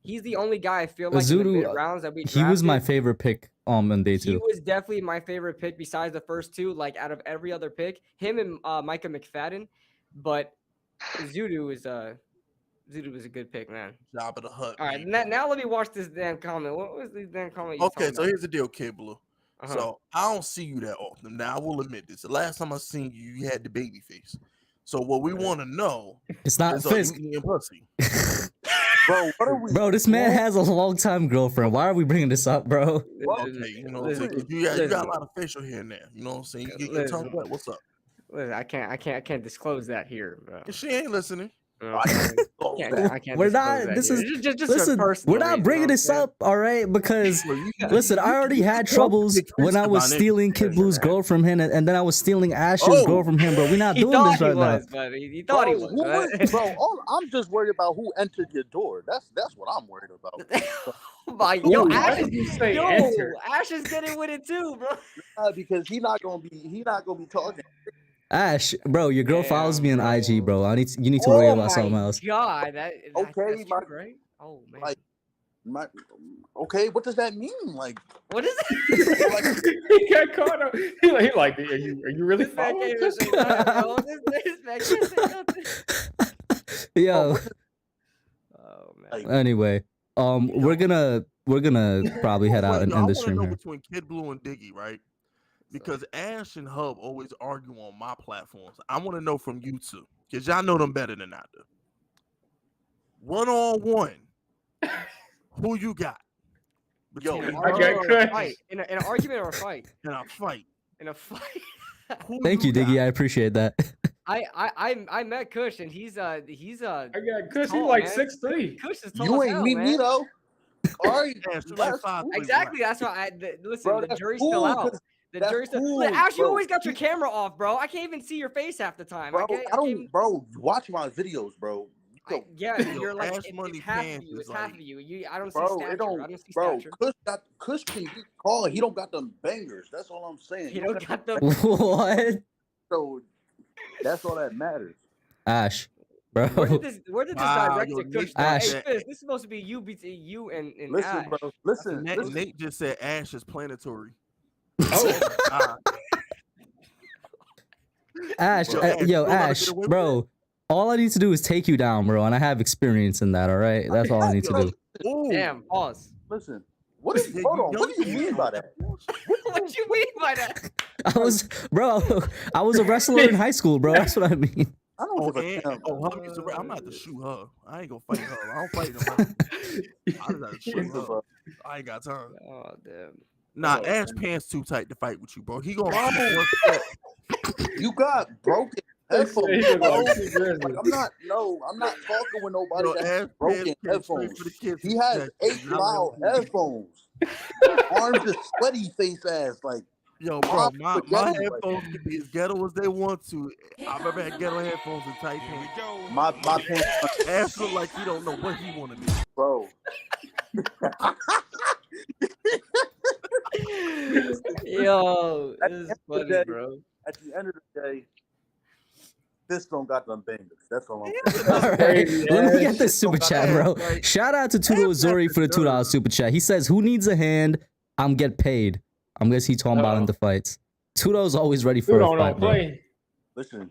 [SPEAKER 7] He's the only guy I feel like
[SPEAKER 1] Ezeudu,
[SPEAKER 7] in the mid-rounds that we drafted.
[SPEAKER 1] He was my favorite pick on day 2.
[SPEAKER 7] He was definitely my favorite pick besides the first 2, like out of every other pick. Him and Micah McFadden. But Ezeudu was a good pick, man.
[SPEAKER 3] Job of the hut.
[SPEAKER 7] All right, now let me watch this damn comment. What was this damn comment?
[SPEAKER 3] Okay, so here's the deal, Kid Blue. So I don't see you that often. Now I will admit this. The last time I seen you, you had the baby face. So what we want to know
[SPEAKER 1] it's not Fisk.
[SPEAKER 3] Pussy.
[SPEAKER 6] Bro, what are we?
[SPEAKER 1] Bro, this man has a long-time girlfriend. Why are we bringing this up, bro?
[SPEAKER 3] Okay, you know what I'm saying? You got a lot of facial here and there. You know what I'm saying? You get your tongue wet. What's up?
[SPEAKER 7] Listen, I can't disclose that here, bro.
[SPEAKER 3] She ain't listening.
[SPEAKER 7] I can't
[SPEAKER 1] we're not. This is
[SPEAKER 7] just
[SPEAKER 1] listen. We're not bringing this up, all right? Because listen, I already had troubles when I was stealing Kid Blue's girl from him, and then I was stealing Ash's girl from him. But we're not doing this right now.
[SPEAKER 7] But he thought he was.
[SPEAKER 6] Bro, I'm just worried about who entered your door. That's what I'm worried about.
[SPEAKER 7] Ash is getting with it too, bro.
[SPEAKER 6] Because he's not gonna be talking.
[SPEAKER 1] Ash, bro, your girl follows me on IG, bro. You need to worry about something else.
[SPEAKER 7] God, that's
[SPEAKER 6] okay,
[SPEAKER 7] true, right? Oh man.
[SPEAKER 6] Like, okay, what does that mean? Like,
[SPEAKER 7] what is it?
[SPEAKER 2] He got caught up. He like, are you really following this?
[SPEAKER 1] Yo.
[SPEAKER 7] Oh man.
[SPEAKER 1] Anyway, we're gonna probably head out and end the stream here.
[SPEAKER 3] Between Kid Blue and Diggy, right? Because Ash and Hub always argue on my platforms. I want to know from you two, because y'all know them better than I do. 1-on-1, who you got?
[SPEAKER 6] Yo,
[SPEAKER 2] I got Kush.
[SPEAKER 7] In an argument or a fight?
[SPEAKER 3] In a fight.
[SPEAKER 7] In a fight.
[SPEAKER 1] Thank you, Diggy. I appreciate that.
[SPEAKER 7] I met Kush and he's
[SPEAKER 2] I got Kush.
[SPEAKER 7] Tall,
[SPEAKER 2] He's like
[SPEAKER 7] man.
[SPEAKER 2] 6'3".
[SPEAKER 7] Kush is tall.
[SPEAKER 6] you
[SPEAKER 7] as
[SPEAKER 6] ain't
[SPEAKER 7] hell,
[SPEAKER 6] meet
[SPEAKER 7] man.
[SPEAKER 6] me though. All right,
[SPEAKER 7] Exactly. That's why listen.
[SPEAKER 6] Bro,
[SPEAKER 7] the
[SPEAKER 6] that's
[SPEAKER 7] jury's
[SPEAKER 6] cool,
[SPEAKER 7] still out.
[SPEAKER 6] 'cause
[SPEAKER 7] The
[SPEAKER 6] that's
[SPEAKER 7] jury's still.
[SPEAKER 6] cool,
[SPEAKER 7] Look, Ash, you
[SPEAKER 6] bro.
[SPEAKER 7] always got your camera off, bro. I can't even see your face half the time.
[SPEAKER 6] Bro, I don't. Bro, watch my videos, bro.
[SPEAKER 7] Yeah, you're like
[SPEAKER 3] Ash
[SPEAKER 7] it's
[SPEAKER 3] Money
[SPEAKER 7] half of
[SPEAKER 3] Pants
[SPEAKER 7] you.
[SPEAKER 3] is
[SPEAKER 7] It's half
[SPEAKER 3] like-
[SPEAKER 7] of you. I don't see
[SPEAKER 6] Bro,
[SPEAKER 7] stature.
[SPEAKER 6] it don't.
[SPEAKER 7] I don't see
[SPEAKER 6] Bro,
[SPEAKER 7] stature.
[SPEAKER 6] Kush can get called. He don't got them bangers. That's all I'm saying.
[SPEAKER 7] He don't got the.
[SPEAKER 1] What?
[SPEAKER 6] So that's all that matters.
[SPEAKER 1] Ash, bro.
[SPEAKER 7] Where did this direct to Kush?
[SPEAKER 1] Ash.
[SPEAKER 7] Hey, Fizz, this is supposed to be you between you and
[SPEAKER 6] Listen,
[SPEAKER 7] Ash.
[SPEAKER 6] bro. Listen.
[SPEAKER 3] Nate just said Ash is planetary.
[SPEAKER 2] Oh,
[SPEAKER 1] Ash,
[SPEAKER 3] Bro,
[SPEAKER 1] Ash,
[SPEAKER 3] you don't gotta
[SPEAKER 1] Ash,
[SPEAKER 3] get away with
[SPEAKER 1] bro. All I need to do is take you down, bro, and I have experience in that. All right, that's all I need to do.
[SPEAKER 3] Ooh.
[SPEAKER 7] Damn, pause.
[SPEAKER 6] Listen, what is?
[SPEAKER 3] Yeah,
[SPEAKER 6] Hold
[SPEAKER 3] you
[SPEAKER 6] on. What do you mean by that?
[SPEAKER 7] What do you mean by that?
[SPEAKER 1] I was a wrestler in high school, bro. That's what I mean.
[SPEAKER 6] I don't
[SPEAKER 3] Oh,
[SPEAKER 6] give a
[SPEAKER 3] and,
[SPEAKER 6] damn.
[SPEAKER 3] I'm gonna have to shoot her. I ain't gonna fight her. I don't fight her. I just have to shoot her. I ain't got time.
[SPEAKER 7] Oh damn.
[SPEAKER 3] Nah,
[SPEAKER 2] Oh,
[SPEAKER 3] Ash pants too tight to fight with you, bro. He gonna
[SPEAKER 6] You got broken
[SPEAKER 2] He
[SPEAKER 6] headphones,
[SPEAKER 2] look
[SPEAKER 6] bro.
[SPEAKER 2] like T. Grizzly.
[SPEAKER 6] Like, I'm not talking with nobody
[SPEAKER 3] Yo,
[SPEAKER 6] that
[SPEAKER 3] Ash
[SPEAKER 6] has broken
[SPEAKER 3] pants came straight
[SPEAKER 6] headphones.
[SPEAKER 3] for the kids.
[SPEAKER 6] He has 8 mile headphones. Arms is sweaty face ass. Like,
[SPEAKER 3] Yo, bro, my
[SPEAKER 6] spaghetti,
[SPEAKER 3] headphones can be as ghetto as they want to. I've ever had ghetto headphones and tight pants.
[SPEAKER 6] my pants,
[SPEAKER 3] Ash look like he don't know what he want to do.
[SPEAKER 6] bro.
[SPEAKER 7] Yo, this is
[SPEAKER 6] At the
[SPEAKER 7] funny,
[SPEAKER 6] day-
[SPEAKER 7] bro.
[SPEAKER 6] At the end of the day, this don't got them bangers. That's all I'm saying.
[SPEAKER 1] All right,
[SPEAKER 2] crazy,
[SPEAKER 1] let me
[SPEAKER 2] Ash.
[SPEAKER 1] get this super chat, bro. Shout out to Tudo Azori for the $2 super chat. He says, "Who needs a hand? I'm get paid." I'm guessing he's talking about in the fights. Tudo's always ready for
[SPEAKER 2] Dude
[SPEAKER 1] a
[SPEAKER 2] don't
[SPEAKER 1] fight, bro.
[SPEAKER 2] play.
[SPEAKER 6] Listen,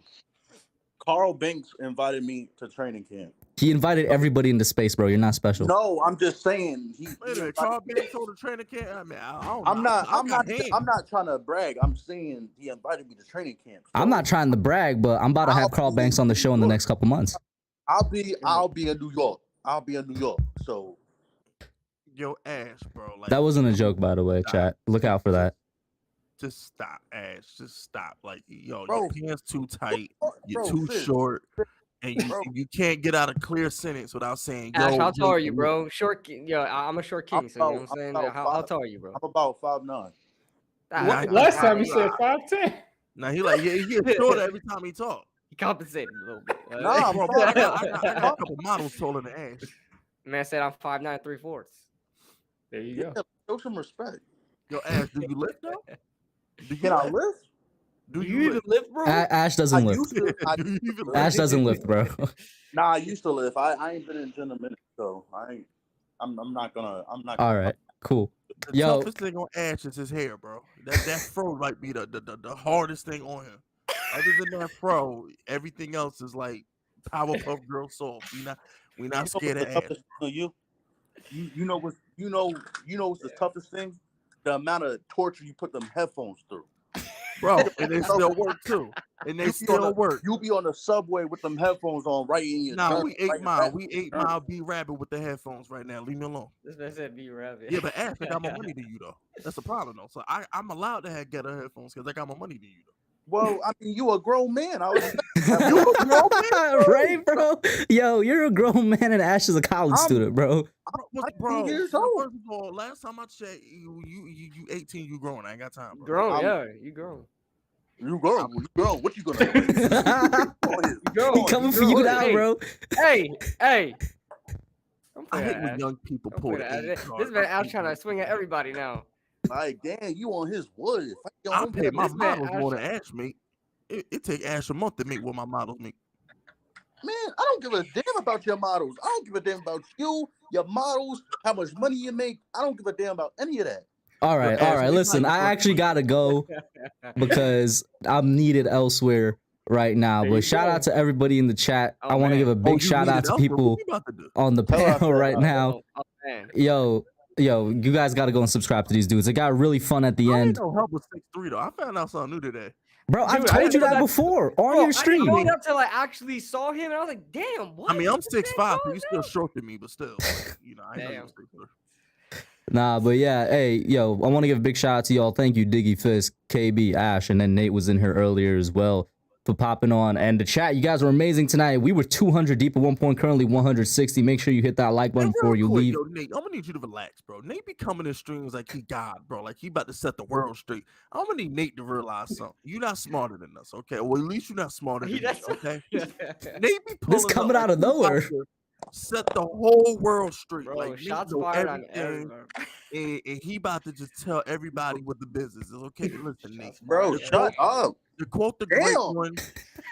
[SPEAKER 6] Carl Banks invited me to training camp.
[SPEAKER 1] He invited everybody into space, bro. You're not special.
[SPEAKER 6] No, I'm just saying.
[SPEAKER 3] Wait a minute, Carl Banks told the trainer can't. I mean, I don't
[SPEAKER 6] I'm
[SPEAKER 3] know.
[SPEAKER 6] not trying to brag. I'm saying he invited me to training camp. So
[SPEAKER 1] I'm not trying to brag, but I'm about to have Carl Banks on the show in the next couple months.
[SPEAKER 6] I'll be in New York. So
[SPEAKER 3] Yo, Ash, bro. Like,
[SPEAKER 1] That wasn't a joke, by the way, chat. Look out for that.
[SPEAKER 3] just stop, Ash. Just stop. Like, yo,
[SPEAKER 6] Bro.
[SPEAKER 3] your pants too tight. You're
[SPEAKER 6] Bro,
[SPEAKER 3] too
[SPEAKER 6] sis.
[SPEAKER 3] short. And
[SPEAKER 6] Bro.
[SPEAKER 3] you can't get out a clear sentence without saying, yo.
[SPEAKER 7] Ash, how tall
[SPEAKER 3] yo,
[SPEAKER 7] are you,
[SPEAKER 3] yo.
[SPEAKER 7] bro? Short king. Yo, I'm a short king, so you know what I'm saying? How tall are you, bro?
[SPEAKER 6] I'm about 5'9".
[SPEAKER 3] Nah,
[SPEAKER 2] Last time you said 5'10".
[SPEAKER 3] Nah, he like, yeah, he gets shorter every time he talk.
[SPEAKER 7] He compensated a little bit.
[SPEAKER 6] Nah,
[SPEAKER 3] Bro, I got a couple models taller than Ash.
[SPEAKER 7] Man said I'm 5'9", 3/4.
[SPEAKER 2] There you
[SPEAKER 6] Yeah,
[SPEAKER 2] go.
[SPEAKER 6] show some respect.
[SPEAKER 3] Yo, Ash, do you lift though? Do
[SPEAKER 6] Can I lift?
[SPEAKER 3] Do
[SPEAKER 7] You even lift, bro?
[SPEAKER 1] Ash doesn't
[SPEAKER 6] I
[SPEAKER 1] lift.
[SPEAKER 6] used to.
[SPEAKER 3] Do you even lift?
[SPEAKER 1] Ash doesn't lift, bro.
[SPEAKER 6] Nah, I used to lift. I ain't been in gym in a minute, so I'm not gonna.
[SPEAKER 1] All right, cool.
[SPEAKER 3] The
[SPEAKER 1] Yo.
[SPEAKER 3] toughest thing on Ash is his hair, bro. That fro might be the hardest thing on him. Other than that fro, everything else is like Powerpuff Girl soft. We not scared of Ash.
[SPEAKER 6] You know what's the toughest thing? The amount of torture you put them headphones through.
[SPEAKER 3] Bro, and they still work too. And they still work.
[SPEAKER 6] You be on the subway with them headphones on right in your
[SPEAKER 3] Nah,
[SPEAKER 6] tongue,
[SPEAKER 3] we 8
[SPEAKER 6] right
[SPEAKER 3] Mile.
[SPEAKER 6] back.
[SPEAKER 3] We 8 Mile B Rabbit with the headphones right now. Leave me alone.
[SPEAKER 7] This man said be rabbit.
[SPEAKER 3] Yeah, but Ash, I got more money than you though. That's the problem though. So I'm allowed to have ghetto headphones because I got more money than you though.
[SPEAKER 6] Well, I mean, you a grown man. I was
[SPEAKER 3] You a grown man,
[SPEAKER 1] Right, bro? Yo, you're a grown man and Ash is a college student, bro.
[SPEAKER 3] Bro,
[SPEAKER 6] years
[SPEAKER 3] first
[SPEAKER 6] old.
[SPEAKER 3] of all, last time I checked, you 18, you grown. I ain't got time, bro.
[SPEAKER 7] Grown, yeah, you grown.
[SPEAKER 6] You grown. What you gonna do?
[SPEAKER 7] You grown.
[SPEAKER 1] He coming for you now, bro.
[SPEAKER 7] Hey. Don't
[SPEAKER 3] I
[SPEAKER 7] play
[SPEAKER 3] hate
[SPEAKER 7] that,
[SPEAKER 3] when
[SPEAKER 7] Ash.
[SPEAKER 3] young people
[SPEAKER 7] Don't
[SPEAKER 3] pull
[SPEAKER 7] play
[SPEAKER 3] the
[SPEAKER 7] that.
[SPEAKER 3] age card.
[SPEAKER 7] This man out trying to swing at everybody now.
[SPEAKER 6] Like, damn, you on his wood.
[SPEAKER 3] I pay my
[SPEAKER 7] This man
[SPEAKER 3] models more than Ash make. It take Ash a month to make what my models make.
[SPEAKER 6] Man, I don't give a damn about your models. I don't give a damn about you, your models, how much money you make. I don't give a damn about any of that.
[SPEAKER 1] All right. Listen, I actually gotta go because I'm needed elsewhere right now.
[SPEAKER 2] There
[SPEAKER 1] But
[SPEAKER 2] you
[SPEAKER 1] shout
[SPEAKER 2] go.
[SPEAKER 1] out to everybody in the chat.
[SPEAKER 7] Oh,
[SPEAKER 1] I want to
[SPEAKER 7] man.
[SPEAKER 1] give a big
[SPEAKER 3] you
[SPEAKER 1] shout
[SPEAKER 3] need
[SPEAKER 1] out
[SPEAKER 3] it
[SPEAKER 1] to
[SPEAKER 3] elsewhere.
[SPEAKER 1] people
[SPEAKER 3] What you about to do?
[SPEAKER 1] on the panel right now.
[SPEAKER 7] Oh, man.
[SPEAKER 1] Yo, you guys gotta go and subscribe to these dudes. It got really fun at the
[SPEAKER 3] I
[SPEAKER 1] end.
[SPEAKER 3] ain't no help with 6'3" though. I found out something new today.
[SPEAKER 1] Bro, I've
[SPEAKER 7] Dude, I
[SPEAKER 1] told
[SPEAKER 7] didn't
[SPEAKER 1] you
[SPEAKER 7] know
[SPEAKER 1] that
[SPEAKER 7] that-
[SPEAKER 1] before on
[SPEAKER 7] Bro,
[SPEAKER 1] your stream.
[SPEAKER 7] I didn't know that till I actually saw him, and I was like, "Damn, what?"
[SPEAKER 3] I mean, I'm
[SPEAKER 7] This man
[SPEAKER 3] 6'5",
[SPEAKER 7] tall
[SPEAKER 3] so you
[SPEAKER 7] as
[SPEAKER 3] still
[SPEAKER 7] hell.
[SPEAKER 3] short than me, but still, like, I ain't
[SPEAKER 7] Damn.
[SPEAKER 3] no 6'3".
[SPEAKER 1] Nah, but yeah, hey, yo, I want to give a big shout out to y'all. Thank you, Diggy Fisk, KB, Ash, and then Nate was in here earlier as well for popping on. And the chat, you guys were amazing tonight. We were 200 deep at one point, currently 160. Make sure you hit that like button
[SPEAKER 3] Hey,
[SPEAKER 1] before
[SPEAKER 3] real
[SPEAKER 1] you
[SPEAKER 3] quick,
[SPEAKER 1] leave.
[SPEAKER 3] Yo, Nate, I'm gonna need you to relax, bro. Nate be coming in streams like he God, bro. Like he about to set the world straight. I'm gonna need Nate to realize something. You're not smarter than us, okay? Well, at least you're not smarter than me, okay? Nate be pulling
[SPEAKER 1] This coming
[SPEAKER 3] up
[SPEAKER 1] out
[SPEAKER 3] like
[SPEAKER 1] of
[SPEAKER 3] he about
[SPEAKER 1] nowhere.
[SPEAKER 3] to set the whole world straight.
[SPEAKER 7] Bro,
[SPEAKER 3] like Nate
[SPEAKER 7] shots
[SPEAKER 3] know
[SPEAKER 7] fired on
[SPEAKER 3] everything,
[SPEAKER 7] everybody.
[SPEAKER 3] and he about to just tell everybody what the business is. Okay, listen, Nate.
[SPEAKER 6] Bro,
[SPEAKER 3] To
[SPEAKER 6] shut up.
[SPEAKER 3] To quote the great
[SPEAKER 6] Damn.
[SPEAKER 3] one,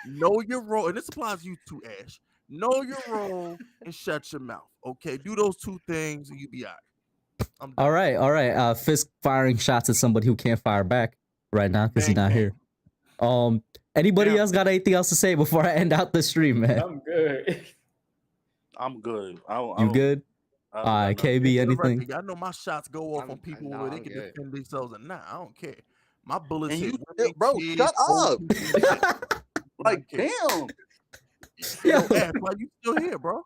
[SPEAKER 3] know your role, and this applies to you too, Ash. Know your role and shut your mouth. Okay, do those two things and you be all right. I'm done.
[SPEAKER 1] All right. Fisk firing shots at somebody who can't fire back right now because he's not here. Anybody
[SPEAKER 7] Damn.
[SPEAKER 1] else got anything else to say before I end out the stream, man?
[SPEAKER 2] I'm good.
[SPEAKER 6] I'm good. I
[SPEAKER 1] You
[SPEAKER 6] don't-
[SPEAKER 1] good? KB, anything?
[SPEAKER 3] Y'all know my shots go off on people where they can defend themselves, and I don't care. My bullets
[SPEAKER 6] And
[SPEAKER 3] hit
[SPEAKER 6] you,
[SPEAKER 3] women,
[SPEAKER 6] bro,
[SPEAKER 3] kids,
[SPEAKER 6] shut
[SPEAKER 3] old
[SPEAKER 6] up.
[SPEAKER 3] people, and shit.
[SPEAKER 6] Like, damn.
[SPEAKER 3] Yo, Ash, why you still here, bro?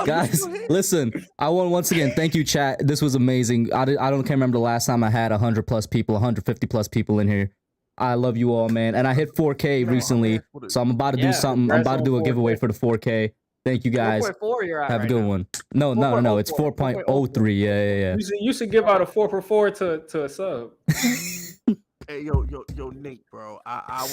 [SPEAKER 1] Guys, listen, I want once again, thank you, chat. This was amazing. I can't remember the last time I had 100 plus people, 150 plus people in here. I love you all, man. And I hit 4K recently, so I'm about to do something. I'm about to do a giveaway for the 4K. Thank you, guys.
[SPEAKER 7] 4.4 you're at
[SPEAKER 1] Have a
[SPEAKER 7] right
[SPEAKER 1] good
[SPEAKER 7] now.
[SPEAKER 1] one. No. It's 4.03. Yeah.
[SPEAKER 2] You should give out a 4 for 4 to a sub.
[SPEAKER 3] Hey, yo, Nate, bro. I